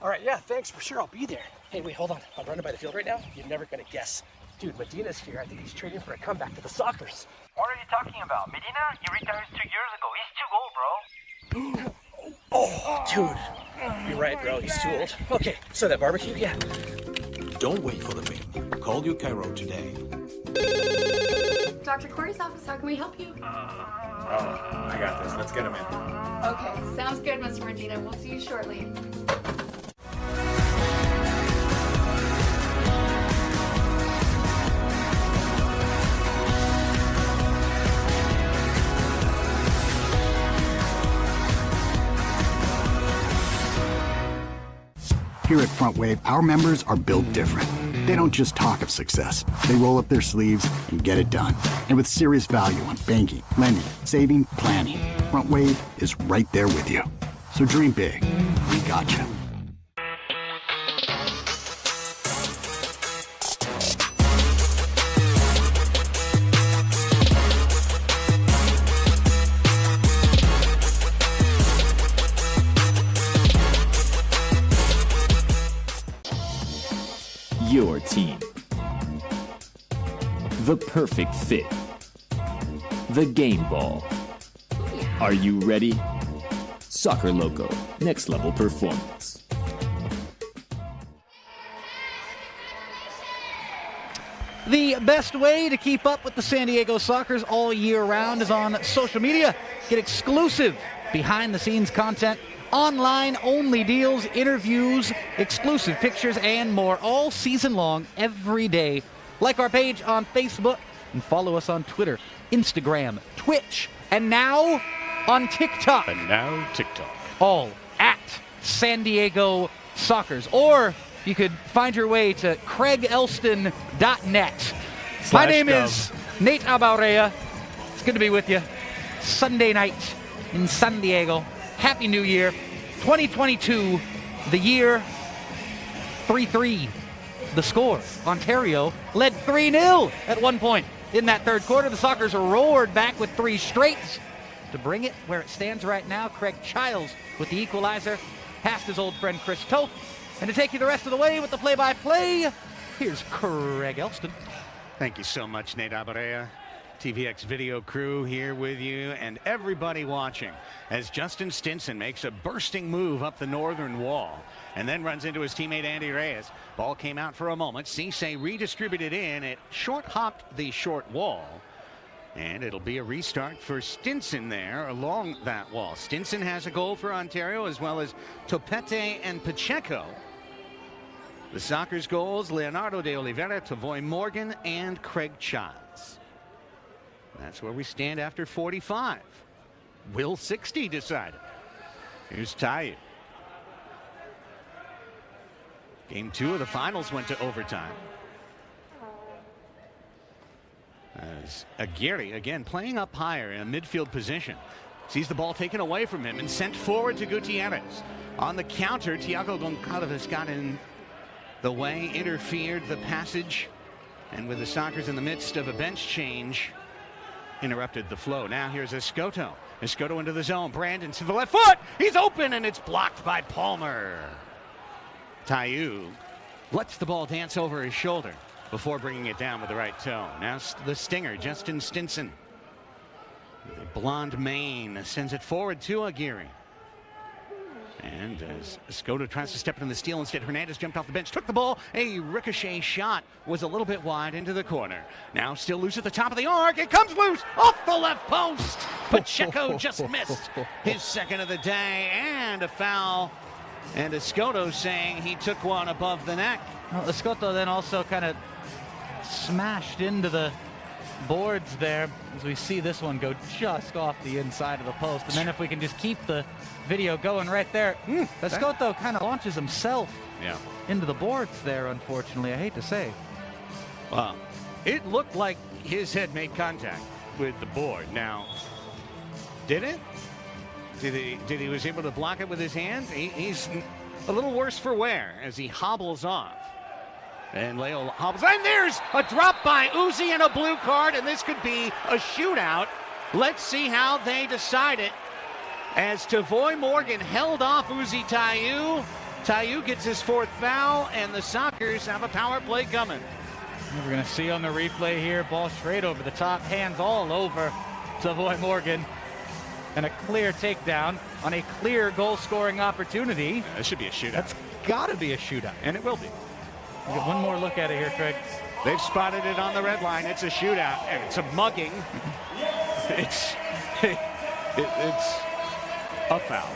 All right, yeah, thanks, for sure, I'll be there. Hey, wait, hold on, I'm running by the field right now. You're never gonna guess. Dude, Medina's here. I think he's training for a comeback to the Sockers. What are you talking about? Medina? He retired 2 years ago. He's too old, bro. Oh, dude, you're right, bro, he's too old. Okay, so that barbecue, yeah. Don't wait for the mail. Call your Cairo today. Dr. Corey's office, how can we help you? I got this. Let's get him in. Okay, sounds good, Mr. Medina. We'll see you shortly. Here at Front Wave, our members are built different. They don't just talk of success. They roll up their sleeves and get it done. And with serious value on banking, lending, saving, planning, Front Wave is right there with you. So dream big. We got you. Your team. The perfect fit. The game ball. Are you ready? Soccer Loco, next level performance. The best way to keep up with the San Diego Sockers all year round is on social media. Get exclusive behind-the-scenes content, online-only deals, interviews, exclusive pictures, and more all season long, every day. Like our page on Facebook and follow us on Twitter, Instagram, Twitch, and now on TikTok. All at San Diego Sockers. Or you could find your way to craigelston.net. My name is Nate Abaurea. It's good to be with you. Sunday night in San Diego. Happy New Year. 2022, the year 3-3. The score, Ontario led 3-0 at one point in that third quarter. The Sockers roared back with 3 straight to bring it where it stands right now. Craig Childs with the equalizer, past his old friend Chris Toth. And to take you the rest of the way with the play-by-play, here's Craig Elston. Thank you so much, Nate Abarea. TVX video crew here with you and everybody watching as Justin Stinson makes a bursting move up the northern wall and then runs into his teammate Andy Reyes. Ball came out for a moment. Cisse redistributed in. It short-hopped the short wall. And it'll be a restart for Stinson there along that wall. Stinson has a goal for Ontario as well as Topete and Pacheco. The Sockers goals, Leonardo de Oliveira, Tavoy Morgan, and Craig Childs. That's where we stand after 45. Will 60 decide? Here's Tayu. Game 2 of the finals went to overtime. As Aguirre, again, playing up higher in a midfield position. Sees the ball taken away from him and sent forward to Gutierrez. On the counter, Thiago Goncalves got in the way, interfered the passage, and with the Sockers in the midst of a bench change, interrupted the flow. Now here's Escoto. Escoto into the zone. Brandon to the left foot. He's open and it's blocked by Palmer. Tayu lets the ball dance over his shoulder before bringing it down with the right toe. Now the stinger, Justin Stinson. The blonde mane sends it forward to Aguirre. And as Escoto tries to step into the steal, instead Hernandez jumped off the bench, took the ball. A ricochet shot was a little bit wide into the corner. Now still loose at the top of the arc. It comes loose off the left post. Pacheco just missed his second of the day, and a foul. And Escoto saying he took one above the neck. Well, Escoto then also kind of smashed into the boards there, as we see this one go just off the inside of the post. And then if we can just keep the video going right there, Escoto kind of launches himself into the boards there, unfortunately, I hate to say. Well, it looked like his head made contact with the board. Now, did it? Did he was able to block it with his hand? He's a little worse for wear as he hobbles off. And Leo hobbles, and there's a drop by Uzi and a blue card, and this could be a shootout. Let's see how they decide it. As Tavoy Morgan held off Uzi Tayu. Tayu gets his fourth foul, and the Sockers have a power play coming. We're going to see on the replay here, ball straight over the top, hands all over Tavoy Morgan. And a clear takedown on a clear goal-scoring opportunity. That should be a shootout. That's got to be a shootout. And it will be. We'll get one more look at it here, Craig. They've spotted it on the red line. It's a shootout, and it's a mugging. It's a foul.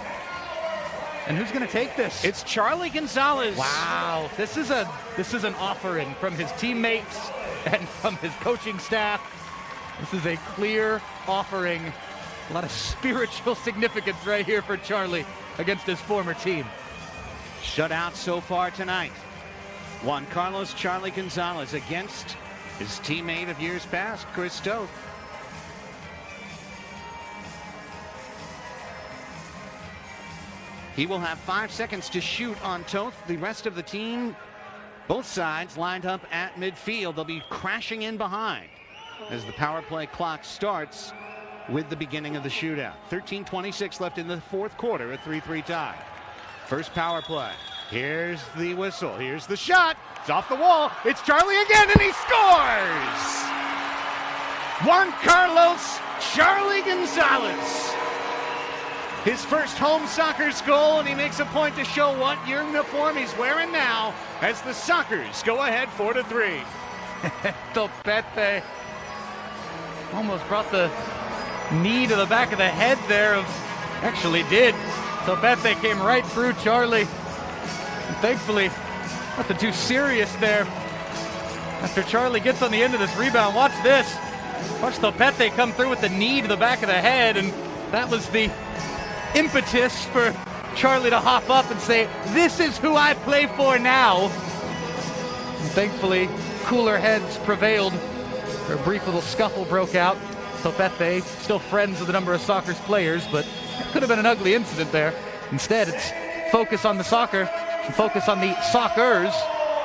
And who's going to take this? It's Charlie Gonzalez. Wow, this is an offering from his teammates and from his coaching staff. This is a clear offering. A lot of spiritual significance right here for Charlie against his former team. Shutout so far tonight. Juan Carlos Charlie Gonzalez against his teammate of years past, Chris Toth. He will have 5 seconds to shoot on Toth. The rest of the team, both sides lined up at midfield. They'll be crashing in behind as the power play clock starts with the beginning of the shootout. 13:26 left in the fourth quarter, a 3-3 tie. First power play. Here's the whistle. Here's the shot. It's off the wall. It's Charlie again, and he scores! Juan Carlos Charlie Gonzalez. His first home Sockers goal, and he makes a point to show what uniform he's wearing now as the Sockers go ahead 4-3. Topete almost brought the knee to the back of the head there. Actually did. Topete came right through Charlie. And thankfully, nothing too serious there. After Charlie gets on the end of this rebound, watch this. Watch Topete come through with the knee to the back of the head, and that was the impetus for Charlie to hop up and say, "This is who I play for now." And thankfully, cooler heads prevailed. A brief little scuffle broke out. Topete, still friends with a number of Sockers players, but it could have been an ugly incident there. Instead, it's focus on the soccer, and focus on the Sockers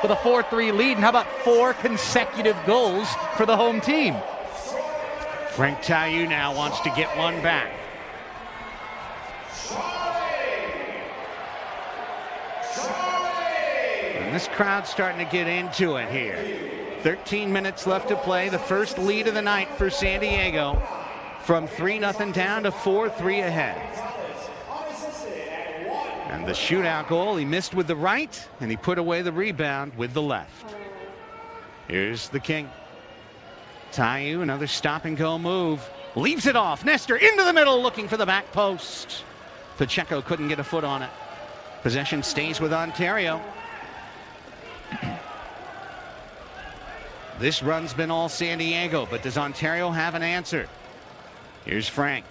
with a 4-3 lead. And how about 4 consecutive goals for the home team? Frank Tayu now wants to get one back. And this crowd's starting to get into it here. 13 minutes left to play. The first lead of the night for San Diego, from 3-0 down to 4-3 ahead. And the shootout goal, he missed with the right, and he put away the rebound with the left. Here's the King. Tayu, another stop and go move. Leaves it off. Nestor into the middle, looking for the back post. Pacheco couldn't get a foot on it. Possession stays with Ontario. This run's been all San Diego, but does Ontario have an answer? Here's Frank.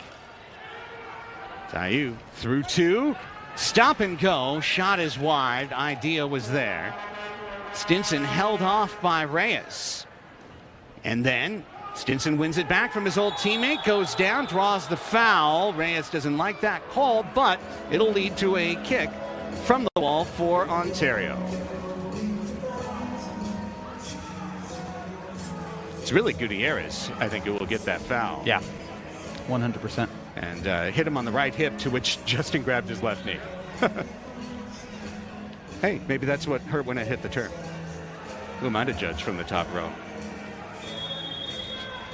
Tayu through 2. Stop and go. Shot is wide. Idea was there. Stinson held off by Reyes. And then Stinson wins it back from his old teammate, goes down, draws the foul. Reyes doesn't like that call, but it'll lead to a kick from the wall for Ontario. It's really Gutierrez, I think, who will get that foul. Yeah, 100%. And hit him on the right hip, to which Justin grabbed his left knee. Hey, maybe that's what hurt when it hit the turf. Who am I to judge from the top row?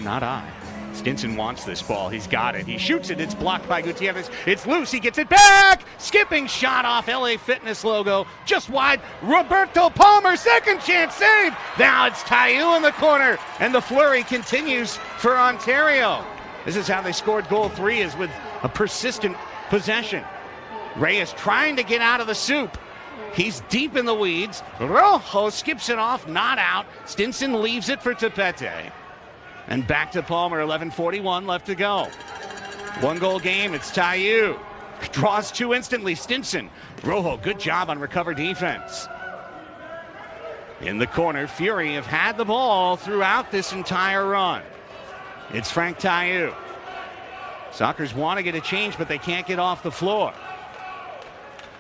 Not I. Stinson wants this ball. He's got it. He shoots it. It's blocked by Gutierrez. It's loose. He gets it back. Skipping shot off LA Fitness logo. Just wide. Roberto Palmer, second chance save. Now it's Tayu in the corner. And the flurry continues for Ontario. This is how they scored goal 3, is with a persistent possession. Reyes trying to get out of the soup. He's deep in the weeds. Rojo skips it off, not out. Stinson leaves it for Tepete. And back to Palmer, 11:41 left to go. 1-goal game, it's Tayu. Draws 2 instantly, Stinson. Rojo, good job on recover defense. In the corner, Fury have had the ball throughout this entire run. It's Frank Tayu. Sockers want to get a change, but they can't get off the floor.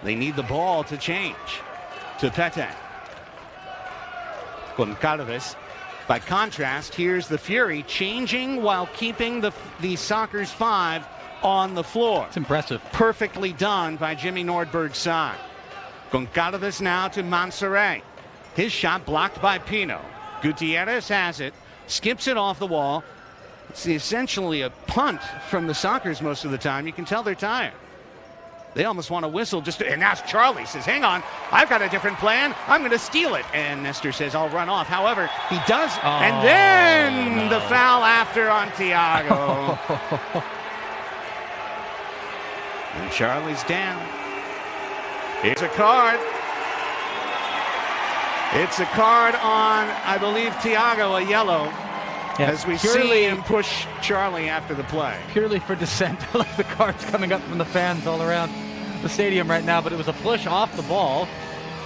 They need the ball to change. Tepete. Goncalves. By contrast, here's the Fury changing while keeping the Sockers 5 on the floor. It's impressive. Perfectly done by Jimmy Nordberg's side. Goncalves now to Mansoret. His shot blocked by Pino. Gutierrez has it, skips it off the wall. It's essentially a punt from the Sockers most of the time. You can tell they're tired. They almost want to whistle and now Charlie says, hang on, I've got a different plan. I'm going to steal it. And Nestor says, I'll run off. However, he does. And then the foul after on Thiago. And Charlie's down. It's a card. It's a card on, I believe, Thiago, a yellow. Yeah, as we see him push Charlie after the play. Purely for dissent. I like the cards coming up from the fans all around the stadium right now, but it was a push off the ball.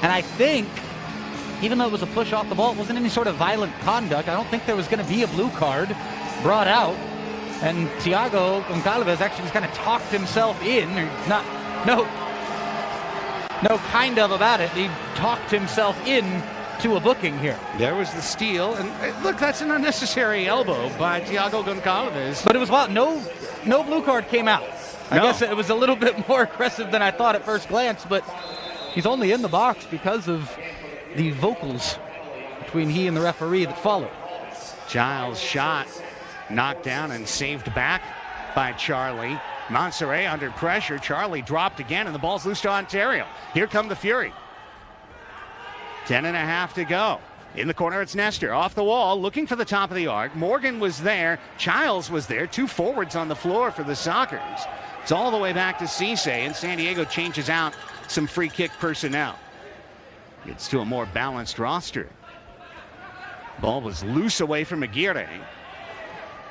And I think, even though it was a push off the ball, it wasn't any sort of violent conduct. I don't think there was going to be a blue card brought out. And Thiago Goncalves actually just kind of talked himself in. No kind of about it. He talked himself in to a booking here. There was the steal, and look, that's an unnecessary elbow by Thiago Goncalves. But it was wild. No blue card came out. I guess it was a little bit more aggressive than I thought at first glance, but he's only in the box because of the vocals between he and the referee that followed. Giles' shot knocked down and saved back by Charlie. Mansoret under pressure. Charlie dropped again, and the ball's loose to Ontario. Here come the Fury. 10.5 to go. In the corner, it's Nestor. Off the wall, looking for the top of the arc. Morgan was there. Childs was there. 2 forwards on the floor for the Sockers. It's all the way back to Cisse, and San Diego changes out some free kick personnel. Gets to a more balanced roster. Ball was loose away from Aguirre.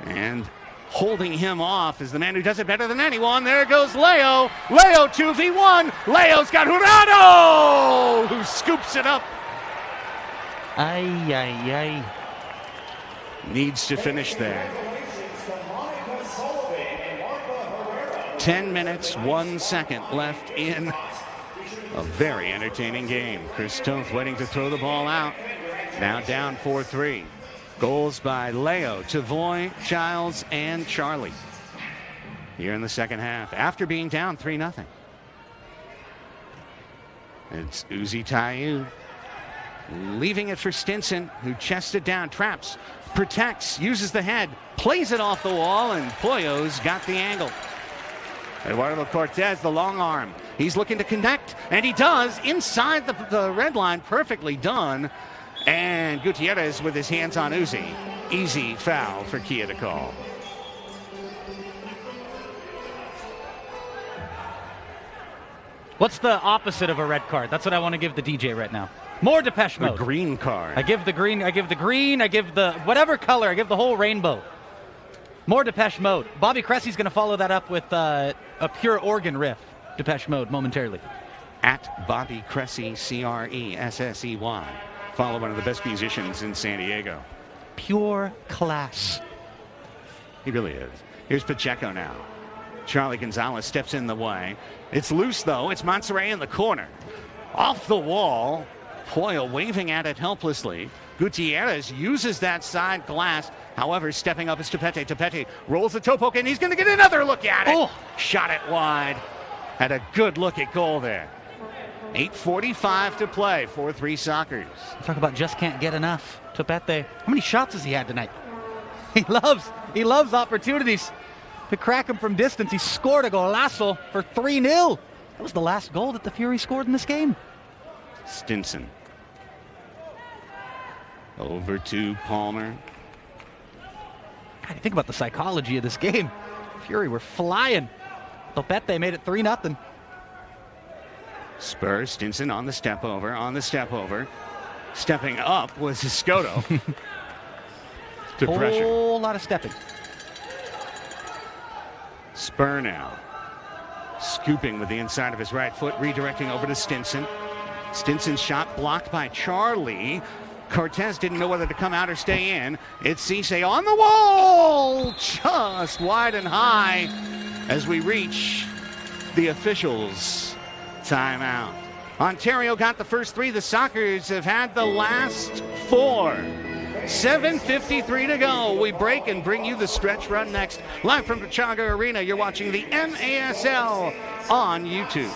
And holding him off is the man who does it better than anyone. There goes Leo. Leo 2v1. Leo's got Jurado, who scoops it up. Ay. Needs to finish there. 10 minutes, 1 second left in a very entertaining game. Chris Toth waiting to throw the ball out. Now down 4-3. Goals by Leo, Tavoy, Childs, and Charlie here in the second half after being down 3-0. It's Uzi Tayu leaving it for Stinson, who chests it down, traps, protects, uses the head, plays it off the wall, and Pollo's got the angle. Eduardo Cortez, the long arm. He's looking to connect, and he does inside the red line. Perfectly done. And Gutierrez with his hands on Uzi. Easy foul for Kia to call. What's the opposite of a red card? That's what I want to give the DJ right now. More Depeche Mode. A green card. I give the green, I give the whatever color, I give the whole rainbow. More Depeche Mode. Bobby Cressy's going to follow that up with a pure organ riff. Depeche Mode momentarily. At Bobby Cressy, Cressey. Follow one of the best musicians in San Diego. Pure class. He really is. Here's Pacheco now. Charlie Gonzalez steps in the way. It's loose, though. It's Mansoret in the corner. Off the wall. Pollo waving at it helplessly. Gutierrez uses that side glass. However, stepping up is Tepete. Tepete rolls the toe poke, and he's going to get another look at it. Oh. Shot it wide. Had a good look at goal there. 8:45 to play. 4-3 Sockers. Talk about just can't get enough. Tepete. How many shots has he had tonight? He loves opportunities to crack him from distance. He scored a golazo for 3-0. That was the last goal that the Fury scored in this game. Stinson. Over to Palmer. God, think about the psychology of this game. Fury were flying. Topete made it 3-0. Spurs, Stinson on the step over. Stepping up was Escoto. To pressure. Whole lot of stepping. Spur now. Scooping with the inside of his right foot, redirecting over to Stinson. Stinson's shot blocked by Charlie. Cortez didn't know whether to come out or stay in. It's Cisse on the wall! Just wide and high as we reach the officials' timeout. Ontario got the first 3. The Sockers have had the last 4. 7:53 to go. We break and bring you the stretch run next. Live from Pechanga Arena, you're watching the MASL on YouTube.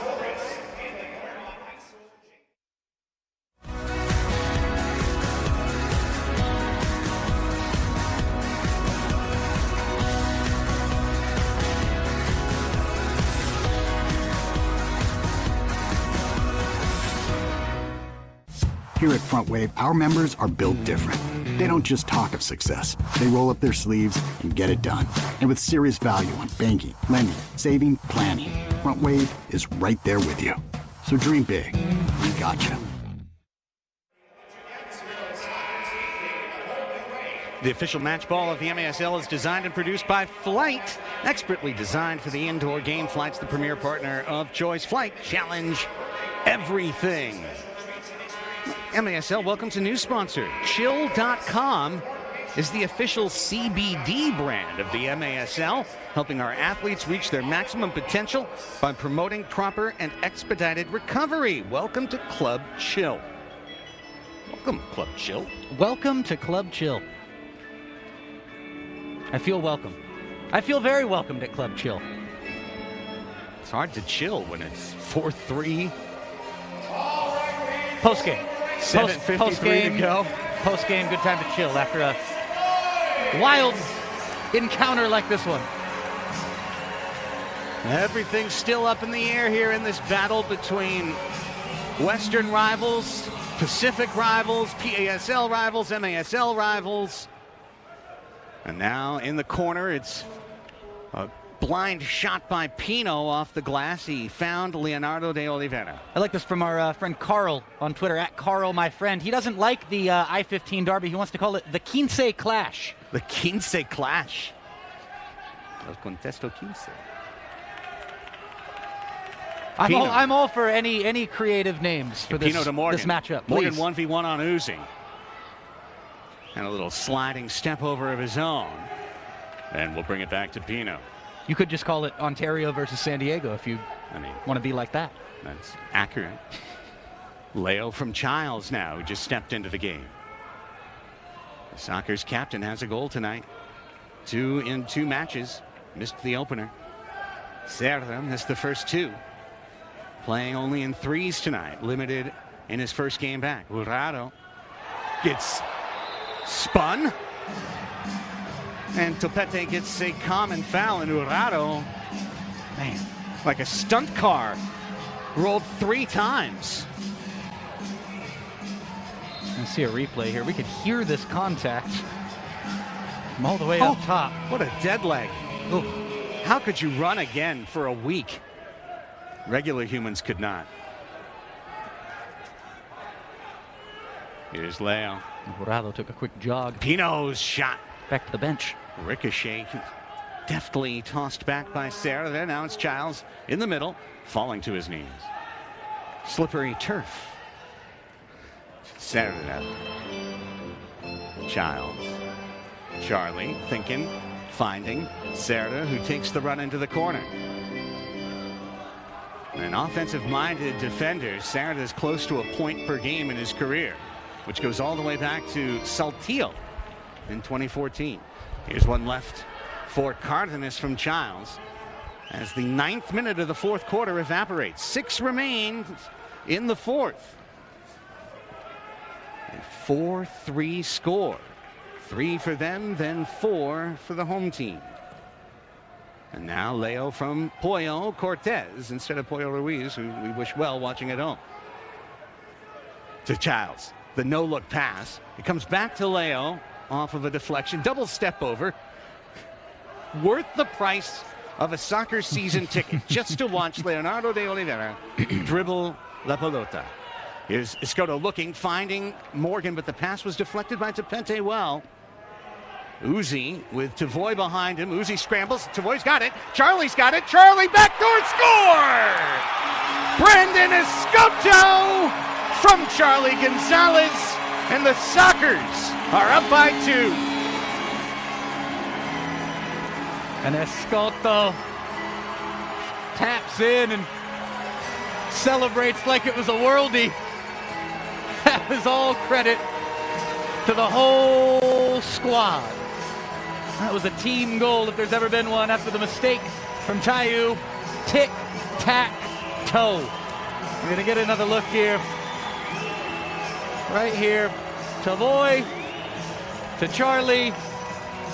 Here at Front Wave, our members are built different. They don't just talk of success. They roll up their sleeves and get it done. And with serious value on banking, lending, saving, planning, Front Wave is right there with you. So dream big. We got you. The official match ball of the MASL is designed and produced by Flight. Expertly designed for the indoor game. Flight's the premier partner of choice. Flight, challenge everything. MASL welcomes a new sponsor. Chill.com is the official CBD brand of the MASL, helping our athletes reach their maximum potential by promoting proper and expedited recovery. Welcome to Club Chill. Welcome, Club Chill. Welcome to Club Chill. I feel welcome. I feel very welcomed at Club Chill. It's hard to chill when it's 4-3. Post-game. 7:53 to go. Post-game, good time to chill after a wild encounter like this one. Everything's still up in the air here in this battle between Western rivals, Pacific rivals, PASL rivals, MASL rivals. And now in the corner, it's a blind shot by Pino off the glass. He found Leonardo de Oliveira. I like this from our friend Carl on Twitter, at Carl, my friend. He doesn't like the I-15 derby. He wants to call it the Quince Clash. The Quince Clash. El Contesto Quince. I'm all for any creative names for this matchup. Morgan Please. 1v1 on Uzi. And a little sliding step over of his own. And we'll bring it back to Pino. You could just call it Ontario versus San Diego if you want to be like that. That's accurate. Leo from Childs now, who just stepped into the game. The Sockers captain has a goal tonight. 2 in 2 matches. Missed the opener. Serra missed the first 2. Playing only in 3s tonight. Limited in his first game back. Urrado gets spun. And Topete gets a common foul, and Urrado, man, like a stunt car, rolled 3 times. Let's see a replay here. We could hear this contact from all the way up top. What a dead leg. Ooh. How could you run again for a week? Regular humans could not. Here's Leo. Urrado took a quick jog. Pino's shot. Back to the bench. Ricochet deftly tossed back by Serra. There now it's Childs in the middle, falling to his knees. Slippery turf. Serra. Childs. Charlie thinking, finding Serra, who takes the run into the corner. An offensive-minded defender. Serra is close to a point per game in his career, which goes all the way back to Saltillo in 2014. Here's one left for Cardenas from Childs as the 9th minute of the 4th quarter evaporates. 6 remain in the 4th. A 4-3 score. 3 for them, then 4 for the home team. And now Leo from Pollo Cortez instead of Pollo Ruiz, who we wish well watching at home. To Childs, the no-look pass. It comes back to Leo off of a deflection, double step over. Worth the price of a soccer season ticket just to watch Leonardo de Oliveira dribble la pelota. Here's Escoto looking, finding Morgan, but the pass was deflected by Tepente well. Uzi with Tavoy behind him. Uzi scrambles. Tavoy's got it. Charlie's got it. Charlie backdoor score! Brandon Escoto from Charlie Gonzalez, and the Sockers are up by 2. And Escoto taps in and celebrates like it was a worldie. That was all credit to the whole squad. That was a team goal if there's ever been one after the mistake from Tayu. Tic-tac-toe. We're going to get another look here. Right here. Tavoy to Charlie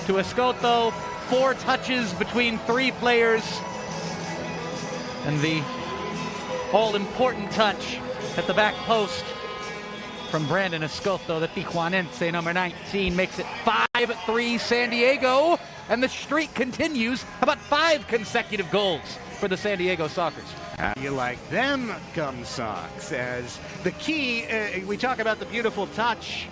to Escoto. 4 touches between 3 players. And the all-important touch at the back post from Brandon Escoto, the Tijuanense, number 19, makes it 5-3 San Diego, and the streak continues. How about 5 consecutive goals for the San Diego Sockers? How do you like them, Gum Sox? As the key, we talk about the beautiful touch.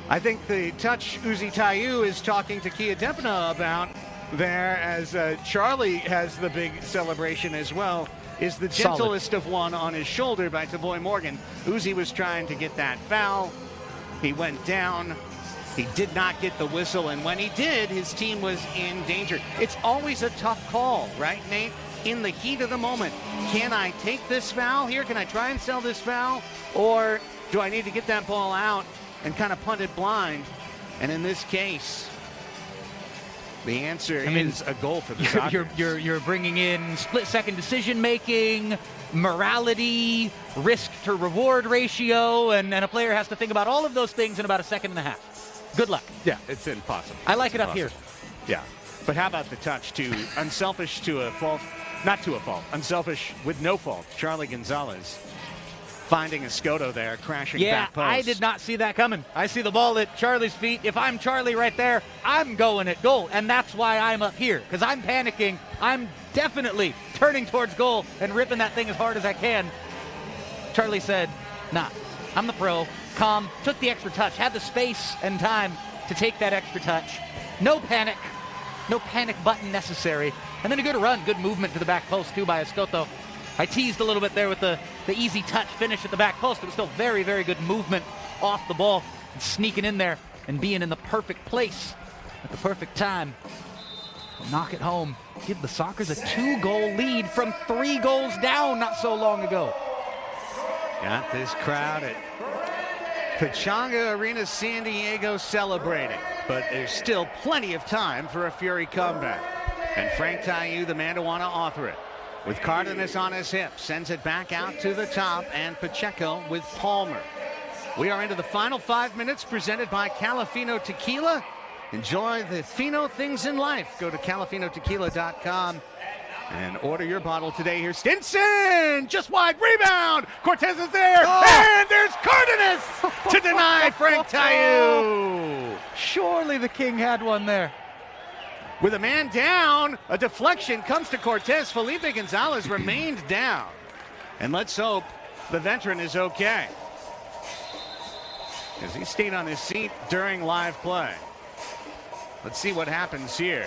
I think the touch Uzi Tayu is talking to Kia Depina about there, as Charlie has the big celebration as well, is the gentlest of one on his shoulder by Tavoy Morgan. Uzi was trying to get that foul. He went down. He did not get the whistle, and when he did, his team was in danger. It's always a tough call, right, Nate? In the heat of the moment, can I take this foul here? Can I try and sell this foul? Or do I need to get that ball out and kind of punt it blind? And in this case, the answer is a goal for the Sockers. You're bringing in split-second decision-making, morality, risk-to-reward ratio, and a player has to think about all of those things in about a second and a half. Good luck. Yeah, it's impossible. I like it up here. Yeah. But how about the touch to unselfish to a fault, not to a fault, unselfish with no fault, Charlie Gonzalez finding Escoto there, crashing back post. Yeah, I did not see that coming. I see the ball at Charlie's feet. If I'm Charlie right there, I'm going at goal, and that's why I'm up here, because I'm panicking. I'm definitely turning towards goal and ripping that thing as hard as I can. Charlie said, nah, I'm the pro, calm, took the extra touch, had the space and time to take that extra touch. No panic button necessary. And then a good run, good movement to the back post too by Escoto. I teased a little bit there with the easy touch finish at the back post. It was still very, very good movement off the ball and sneaking in there and being in the perfect place at the perfect time. Knock it home. Give the Sockers a 2-goal lead from 3 goals down not so long ago. Got this crowd at Pechanga Arena, San Diego celebrating, but there's still plenty of time for a Fury comeback. And Frank Tayu, the man to want to author it, with Cardenas on his hip, sends it back out to the top, and Pacheco with Palmer. We are into the final 5 minutes, presented by Calafino Tequila. Enjoy the fino things in life. Go to calafinotequila.com and order your bottle today. Here's Stinson, just wide rebound. Cortez is there, and there's Cardenas to deny Frank Tayu. Surely the King had one there. With a man down, a deflection comes to Cortez. Felipe Gonzalez remained down. And let's hope the veteran is okay, because he stayed on his seat during live play. Let's see what happens here.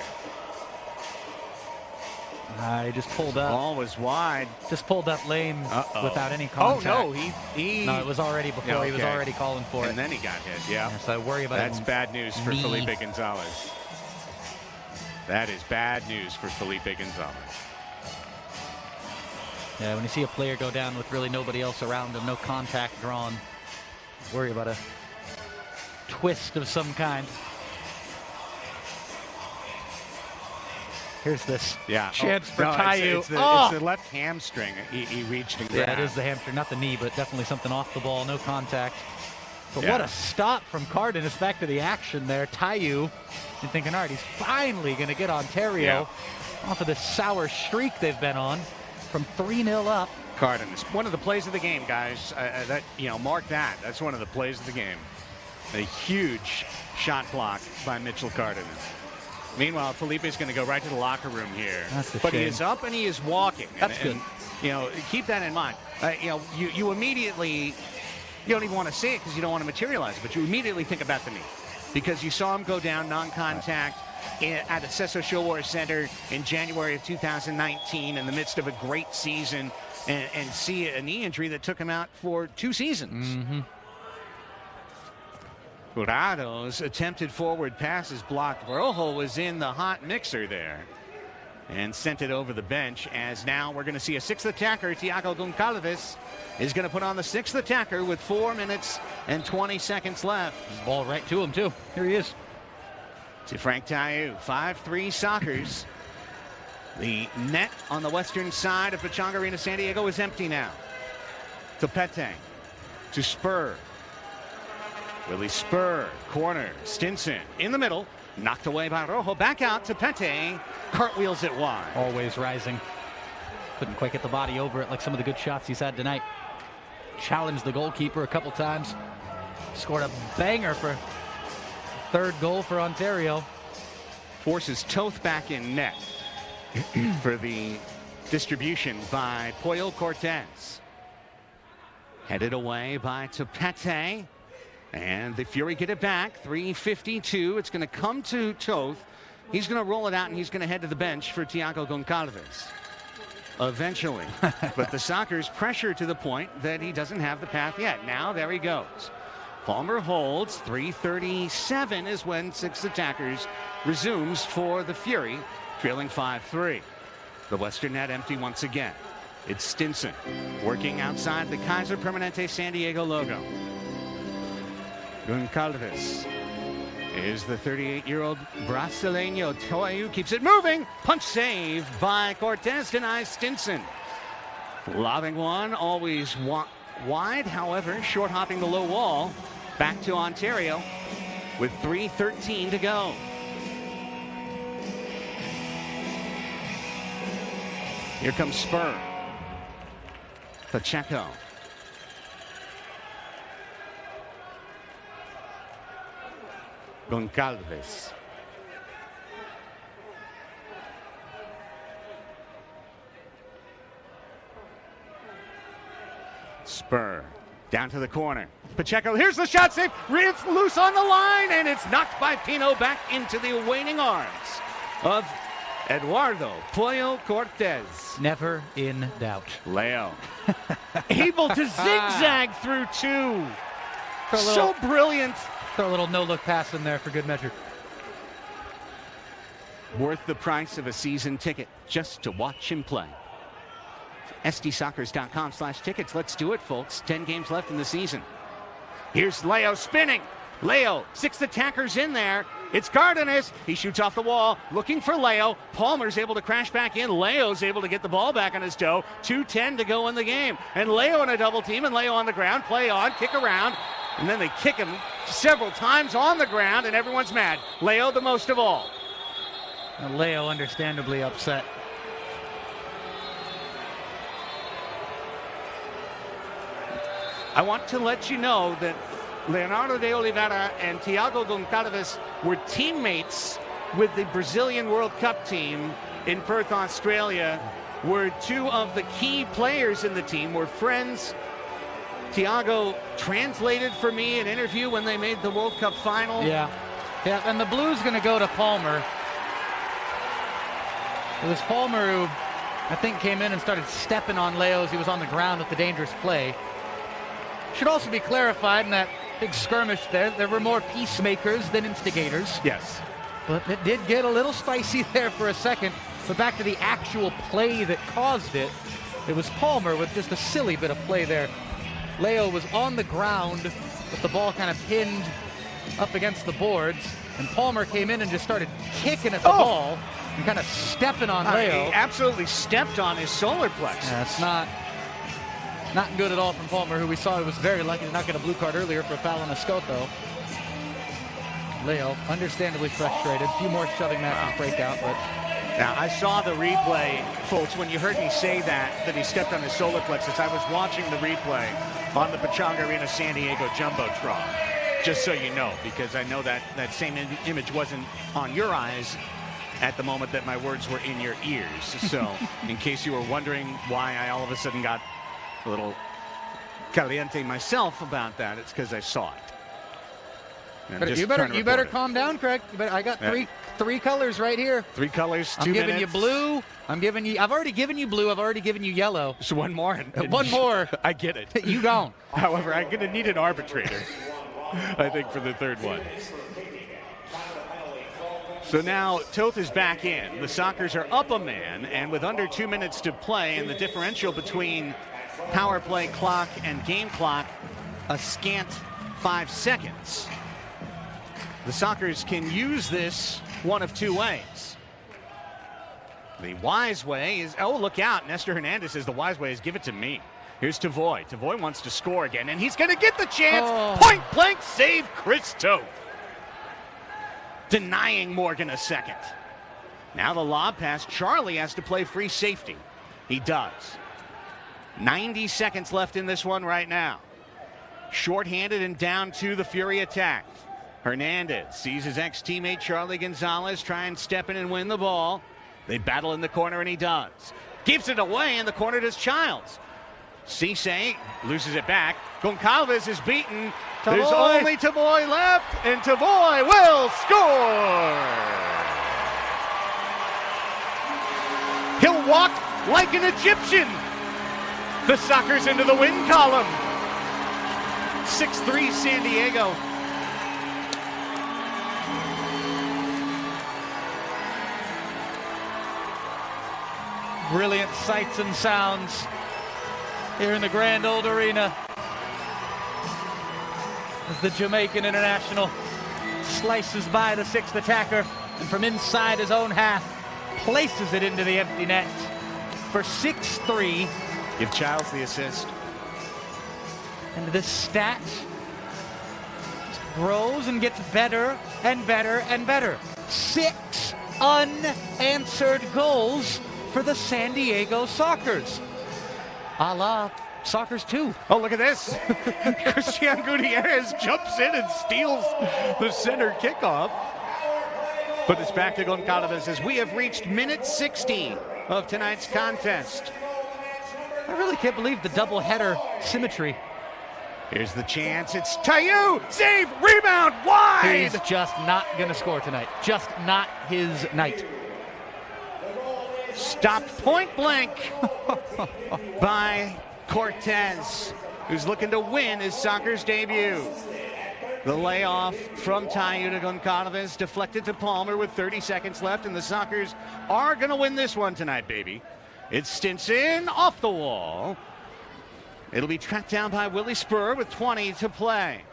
He just pulled up. Ball was wide. Just pulled up lame without any contact. Oh, no, No, it was already before. Okay. He was already calling for it. And then he got hit, yeah. So I worry about That's bad news for Felipe Gonzalez. That is bad news for Felipe Gonzalez. Yeah, when you see a player go down with really nobody else around him, no contact drawn, worry about a twist of some kind. Here's this chance for Tayu. It's the left hamstring he reached and grabbed. Yeah, it is the hamstring, not the knee, but definitely something off the ball, no contact. But what a stop from Cardenas back to the action there. Tayu, you're thinking, all right, he's finally going to get Ontario off of this sour streak they've been on from 3-0 up. Cardenas, one of the plays of the game, guys. Mark that. That's one of the plays of the game. A huge shot block by Mitchell Cardenas. Meanwhile, Felipe's going to go right to the locker room here. But he is up and he is walking. That's good. Keep that in mind. You immediately, you don't even want to say it because you don't want to materialize it, but you immediately think about the knee. Because you saw him go down non-contact at the Cecil Showar Center in January of 2019 in the midst of a great season and see a knee injury that took him out for 2 seasons. Mm-hmm. Jurado's attempted forward pass is blocked. Rojo was in the hot mixer there and sent it over the bench, as now we're going to see a 6th attacker. Tiago Goncalves is going to put on the 6th attacker with 4 minutes and 20 seconds left. Ball right to him, too. Here he is. To Frank Tayu, 5-3 Sockers. The net on the western side of Pechanga Arena San Diego is empty now. To Pete. To Spur. Willie Spur, corner, Stinson in the middle, knocked away by Rojo, back out to Pete, cartwheels it wide. Always rising. Couldn't quite get the body over it like some of the good shots he's had tonight. Challenged the goalkeeper a couple times. Scored a banger for 3rd goal for Ontario. Forces Toth back in net for the distribution by Pollo Cortez. Headed away by Tepete. And the Fury get it back. 3:52. It's going to come to Toth. He's going to roll it out, and he's going to head to the bench for Tiago Goncalves. Eventually. But the Sockers pressure to the point that he doesn't have the path yet. Now there he goes. Palmer holds. 3:37 is when 6 attackers resumes for the Fury, trailing 5-3. The western net empty once again. It's Stinson working outside the Kaiser Permanente San Diego logo. Goncalves is the 38-year-old Brasileño. Tayu keeps it moving. Punch save by Cortez, denies Stinson. Lobbing one, always wide. However, short hopping the low wall. Back to Ontario with 3:13 to go. Here comes Spur. Pacheco. Goncalves. Spur down to the corner. Pacheco, here's the shot save. It's loose on the line, and it's knocked by Pino back into the waning arms of Eduardo Pollo Cortez. Never in doubt. Leo able to zigzag through 2. So brilliant. Throw a little no-look pass in there for good measure. Worth the price of a season ticket just to watch him play. SDSockers.com/tickets. Let's do it, folks. 10 games left in the season. Here's Leo spinning. Leo, 6 attackers in there. It's Cardenas. He shoots off the wall, looking for Leo. Palmer's able to crash back in. Leo's able to get the ball back on his toe. 2:10 to go in the game. And Leo in a double team, and Leo on the ground. Play on, kick around. And then they kick him several times on the ground, and everyone's mad. Leo the most of all. And Leo understandably upset. I want to let you know that Leonardo de Oliveira and Tiago Goncalves were teammates with the Brazilian World Cup team in Perth, Australia. Were 2 of the key players in the team, were friends. Tiago translated for me an interview when they made the World Cup final. Yeah, and the blue's going to go to Palmer. It was Palmer who, I think, came in and started stepping on Leo as he was on the ground with the dangerous play. Should also be clarified in that big skirmish there were more peacemakers than instigators. Yes. But it did get a little spicy there for a second. But back to the actual play that caused it, it was Palmer with just a silly bit of play there. Leo was on the ground with the ball kind of pinned up against the boards, and Palmer came in and just started kicking at the ball and kind of stepping on Leo. He absolutely stepped on his solar plexus. That's not Not good at all from Palmer, who we saw was very lucky to not get a blue card earlier for a foul on Escoto. Leo, understandably frustrated. A few more shoving matches break out, but... Now, I saw the replay, folks. When you heard me say that he stepped on his solar plexus, I was watching the replay on the Pechanga Arena San Diego Jumbotron. Just so you know, because I know that same image wasn't on your eyes at the moment that my words were in your ears. So, in case you were wondering why I all of a sudden got a little caliente myself about that, it's because I saw it. But you better calm down, Craig. I got three colors right here. 3 colors, 2 minutes. I'm giving you blue. I've already given you blue. I've already given you yellow. So one more. One more. I get it. You don't. However, I'm going to need an arbitrator, I think, for the third one. So now Toth is back in. The Sockers are up a man, and with under 2 minutes to play, and the differential between power play clock and game clock, a scant 5 seconds. The Sockers can use this one of 2 ways. The wise way is, oh, look out. Nestor Hernandez says the wise way is give it to me. Here's Tavoy. Tavoy wants to score again, and he's going to get the chance. Oh. Point blank save, Chris Toth. Denying Morgan a second. Now the lob pass. Charlie has to play free safety. He does. 90 seconds left in this one right now. Short-handed and down to the Fury attack. Hernandez sees his ex-teammate Charlie Gonzalez try and step in and win the ball. They battle in the corner, and he does. Gives it away in the corner to Childs. Cisse loses it back. Goncalves is beaten. Tavoy. There's only Tavoy left, and Tavoy will score. He'll walk like an Egyptian. The Sockers into the win column. 6-3 San Diego. Brilliant sights and sounds here in the Grand Old Arena as the Jamaican international slices by the 6th attacker and from inside his own half places it into the empty net for 6-3. Give Childs the assist. And this stat just grows and gets better and better and better. 6 unanswered goals for the San Diego Sockers. A la Sockers 2. Oh, look at this. Christian Gutierrez jumps in and steals the center kickoff. But it's back to Goncalves as we have reached minute 16 of tonight's contest. I really can't believe the double-header symmetry. Here's the chance. It's Tayu. Save. Rebound. Wide. He's just not going to score tonight. Just not his night. Stopped point blank by Cortez, who's looking to win his Sockers debut. The layoff from Tayu to Goncalves, deflected to Palmer with 30 seconds left, and the Sockers are going to win this one tonight, baby. It's Stinson off the wall. It'll be tracked down by Willie Spur with 20 to play.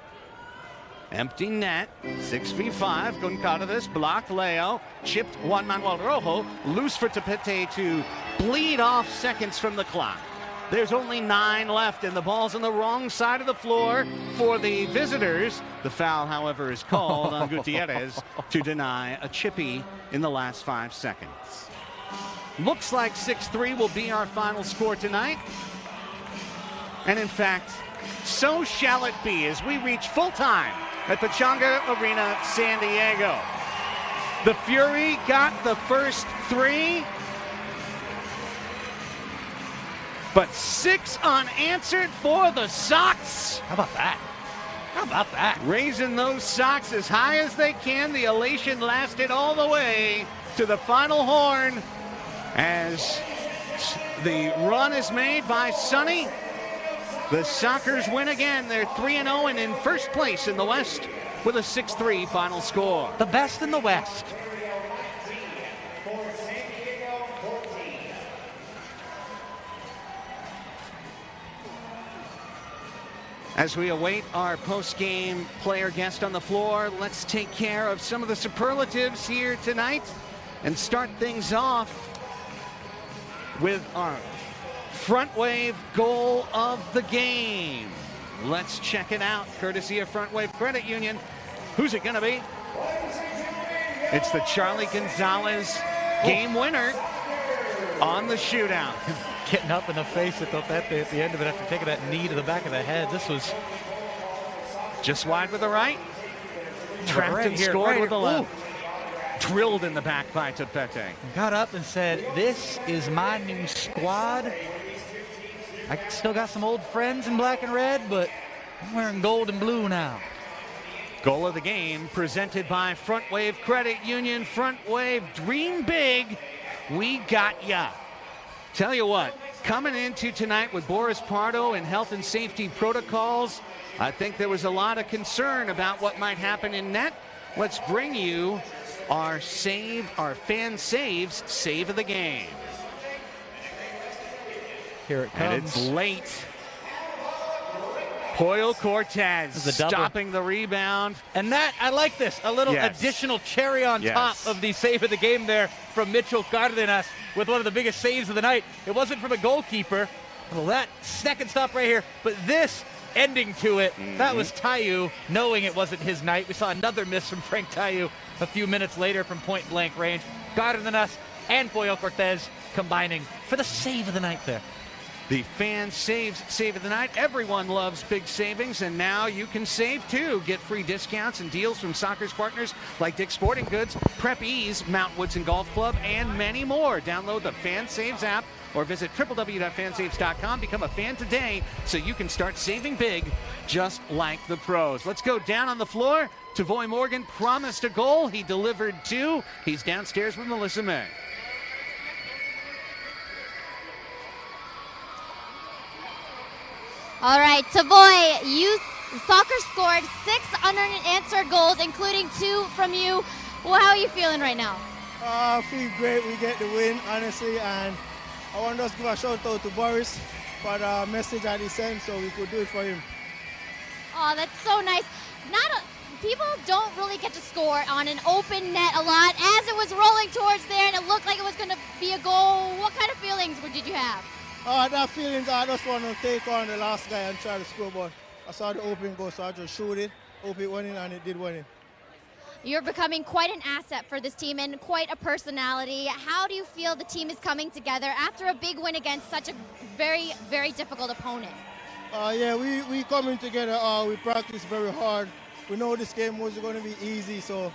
Empty net, 6v5. Goncalves blocked Leo, chipped Juan Manuel Rojo, loose for Tapete to bleed off seconds from the clock. There's only 9 left, and the ball's on the wrong side of the floor for the visitors. The foul, however, is called on Gutierrez to deny a chippy in the last 5 seconds. Looks like 6-3 will be our final score tonight. And in fact, so shall it be as we reach full time at Pechanga Arena, San Diego. The Fury got the first 3, but 6 unanswered for the Sox. How about that? How about that? Raising those Sox as high as they can. The elation lasted all the way to the final horn as the run is made by Sonny. The Sockers win again. They're 3-0 and in first place in the West with a 6-3 final score. The best in the West. As we await our post-game player guest on the floor, let's take care of some of the superlatives here tonight and start things off with our front wave goal of the game. Let's check it out, courtesy of Front Wave Credit Union. Who's it going to be? It's the Charlie Gonzalez game winner on the shootout. Getting up in the face at the end of it after taking that knee to the back of the head. This was just wide with the right. Trapped and scored with the left. Drilled in the back by Tepete. Got up and said, "This is my new squad. I still got some old friends in black and red, but I'm wearing gold and blue now." Goal of the game presented by Front Wave Credit Union. Front Wave, dream big. We got ya. Tell you what, coming into tonight with Boris Pardo and health and safety protocols, I think there was a lot of concern about what might happen in net. Let's bring you our fan saves save of the game. Here it comes. And it's late. Poyle Cortez stopping the rebound. And that, I like this. A little additional cherry on top of the save of the game there from Mitchell Cardenas with one of the biggest saves of the night. It wasn't from a goalkeeper. Well, that second stop right here, but this ending to it, that was Tayu knowing it wasn't his night. We saw another miss from Frank Tayu a few minutes later from point blank range. Cardenas and Poyle Cortez combining for the save of the night there. The fan saves save of the night. Everyone loves big savings, and now you can save too. Get free discounts and deals from Soccer's partners like Dick's Sporting Goods, Prep Ease, Mount Woodson Golf Club, and many more. Download the Fan Saves app or visit www.fansaves.com. Become a fan today so you can start saving big just like the pros. Let's go down on the floor. Tavoy Morgan promised a goal. He delivered two. He's downstairs with Melissa May. All right, Tavoy, Soccer scored 6 unanswered goals, including 2 from you. Well, how are you feeling right now? I feel great. We get the win, honestly, and I want to just give a shout out to Boris for the message that he sent, so we could do it for him. Oh, that's so nice. People don't really get to score on an open net a lot. As it was rolling towards there and it looked like it was going to be a goal, what kind of feelings did you have? That feelings, I just want to take on the last guy and try to score, but I saw the open goal, so I just shoot it, hope it went in, and it did went in. You're becoming quite an asset for this team and quite a personality. How do you feel the team is coming together after a big win against such a very, very difficult opponent? Yeah, we coming together. We practice very hard. We know this game wasn't going to be easy, so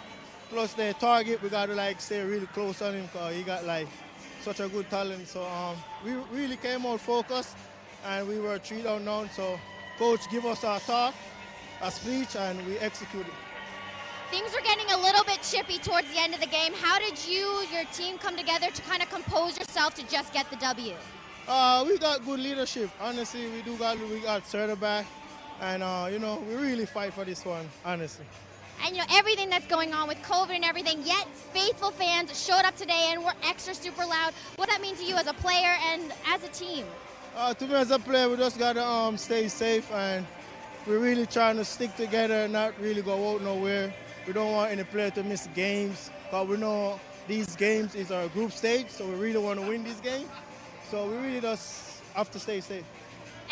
plus the target, we got to stay really close on him because he got such a good talent. So we really came out focused, and we were 3 down, so coach give us our talk, a speech, and we executed. Things were getting a little bit chippy towards the end of the game. How did your team come together to kind of compose yourself to just get the W? We got good leadership. Honestly, we got Serta back, and we really fight for this one, honestly. And everything that's going on with COVID and everything, yet faithful fans showed up today and were extra super loud. What does that mean to you as a player and as a team? To me as a player, we just got to stay safe, and we're really trying to stick together and not really go out nowhere. We don't want any player to miss games, but we know these games is our group stage, so we really want to win this game. So we really just have to stay safe.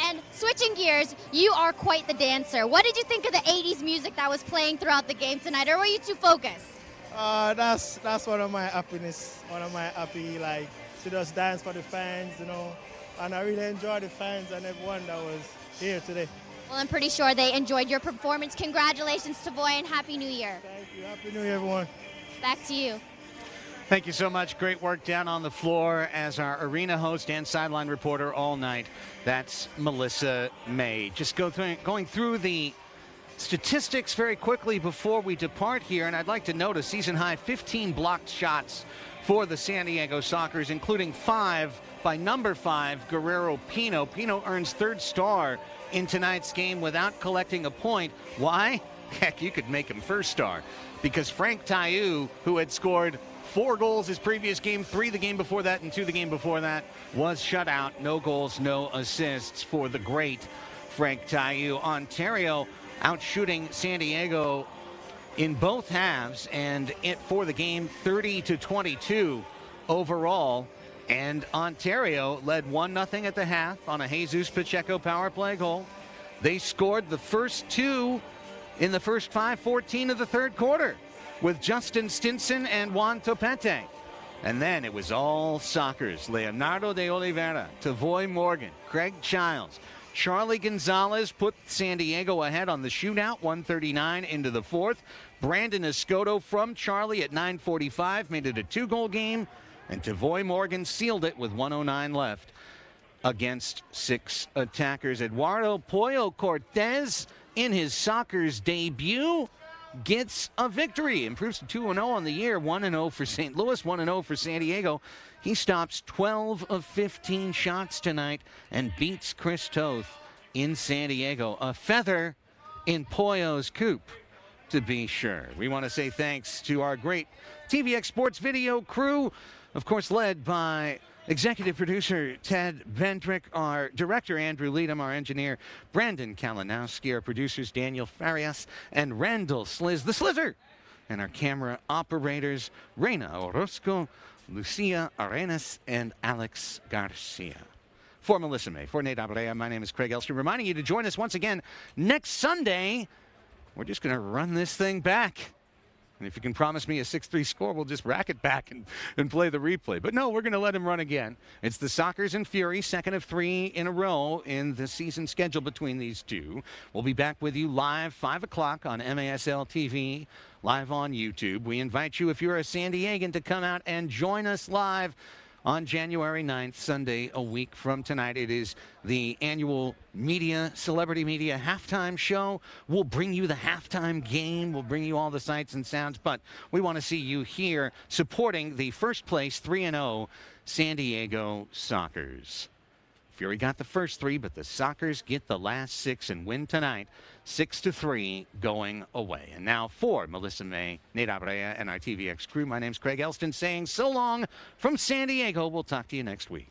And switching gears, you are quite the dancer. What did you think of the 80s music that was playing throughout the game tonight, or were you too focused? That's one of my happiness, to just dance for the fans, and I really enjoy the fans and everyone that was here today. Well, I'm pretty sure they enjoyed your performance. Congratulations, Tavoy, and Happy New Year. Thank you. Happy New Year, everyone. Back to you. Thank you so much. Great work down on the floor as our arena host and sideline reporter all night. That's Melissa May. Just going through the statistics very quickly before we depart here, and I'd like to note a season-high 15 blocked shots for the San Diego Sockers, including 5 by number 5, Guerrero Pino. Pino earns 3rd star in tonight's game without collecting a point. Why? Heck, you could make him 1st star, because Frank Tayu, who had scored 4 goals his previous game, 3 the game before that, and 2 the game before that, was shut out. No goals, no assists for the great Frank Tayu. Ontario out shooting San Diego in both halves, and for the game 30-22 overall. And Ontario led 1-0 at the half on a Jesus Pacheco power play goal. They scored the first two in the first 5:14 of the third quarter with Justin Stinson and Juan Topete. And then it was all Sockers. Leonardo de Oliveira, Tavoy Morgan, Craig Childs, Charlie Gonzalez put San Diego ahead on the shootout, 1:39 into the fourth. Brandon Escoto from Charlie at 9:45 made it a 2-goal game. And Tavoy Morgan sealed it with 1:09 left against 6 attackers. Eduardo Pollo Cortez, in his Sockers debut, gets a victory. Improves to 2-0 on the year, 1-0 for St. Louis, 1-0 for San Diego. He stops 12 of 15 shots tonight and beats Chris Toth in San Diego. A feather in Pollo's coop, to be sure. We want to say thanks to our great TVX Sports Video crew, of course led by executive producer Ted Bendrick, our director Andrew Leadham, our engineer Brandon Kalinowski, our producers Daniel Farias and Randall Sliz, the Slizzer, and our camera operators Reina Orozco, Lucia Arenas, and Alex Garcia. For Melissa May, for Nate Abrea, my name is Craig Elstrom, reminding you to join us once again next Sunday. We're just going to run this thing back. And if you can promise me a 6-3 score, we'll just rack it back and play the replay. But no, we're going to let him run again. It's the Sockers and Fury, second of 3 in a row in the season schedule between these two. We'll be back with you live 5 o'clock on MASL TV, live on YouTube. We invite you, if you're a San Diegan, to come out and join us live on January 9th, Sunday, a week from tonight. It is the annual Celebrity Media halftime show. We'll bring you the halftime game. We'll bring you all the sights and sounds, but we want to see you here supporting the first place 3-0 San Diego Sockers. Fury got the first 3, but the Sockers get the last 6 and win tonight, 6-3 going away. And now for Melissa May, Nate Abrea, and our TVX crew, my name's Craig Elston saying so long from San Diego. We'll talk to you next week.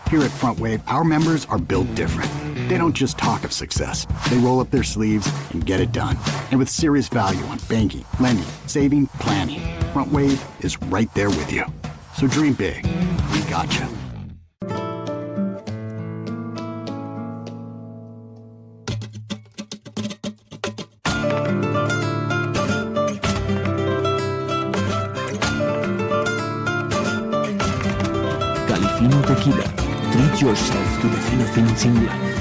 Here at Front Wave, our members are built different. They don't just talk of success. They roll up their sleeves and get it done. And with serious value on banking, lending, saving, planning, Front Wave is right there with you. So dream big. We got you. Califino Tequila. Treat yourself to the fino things in life.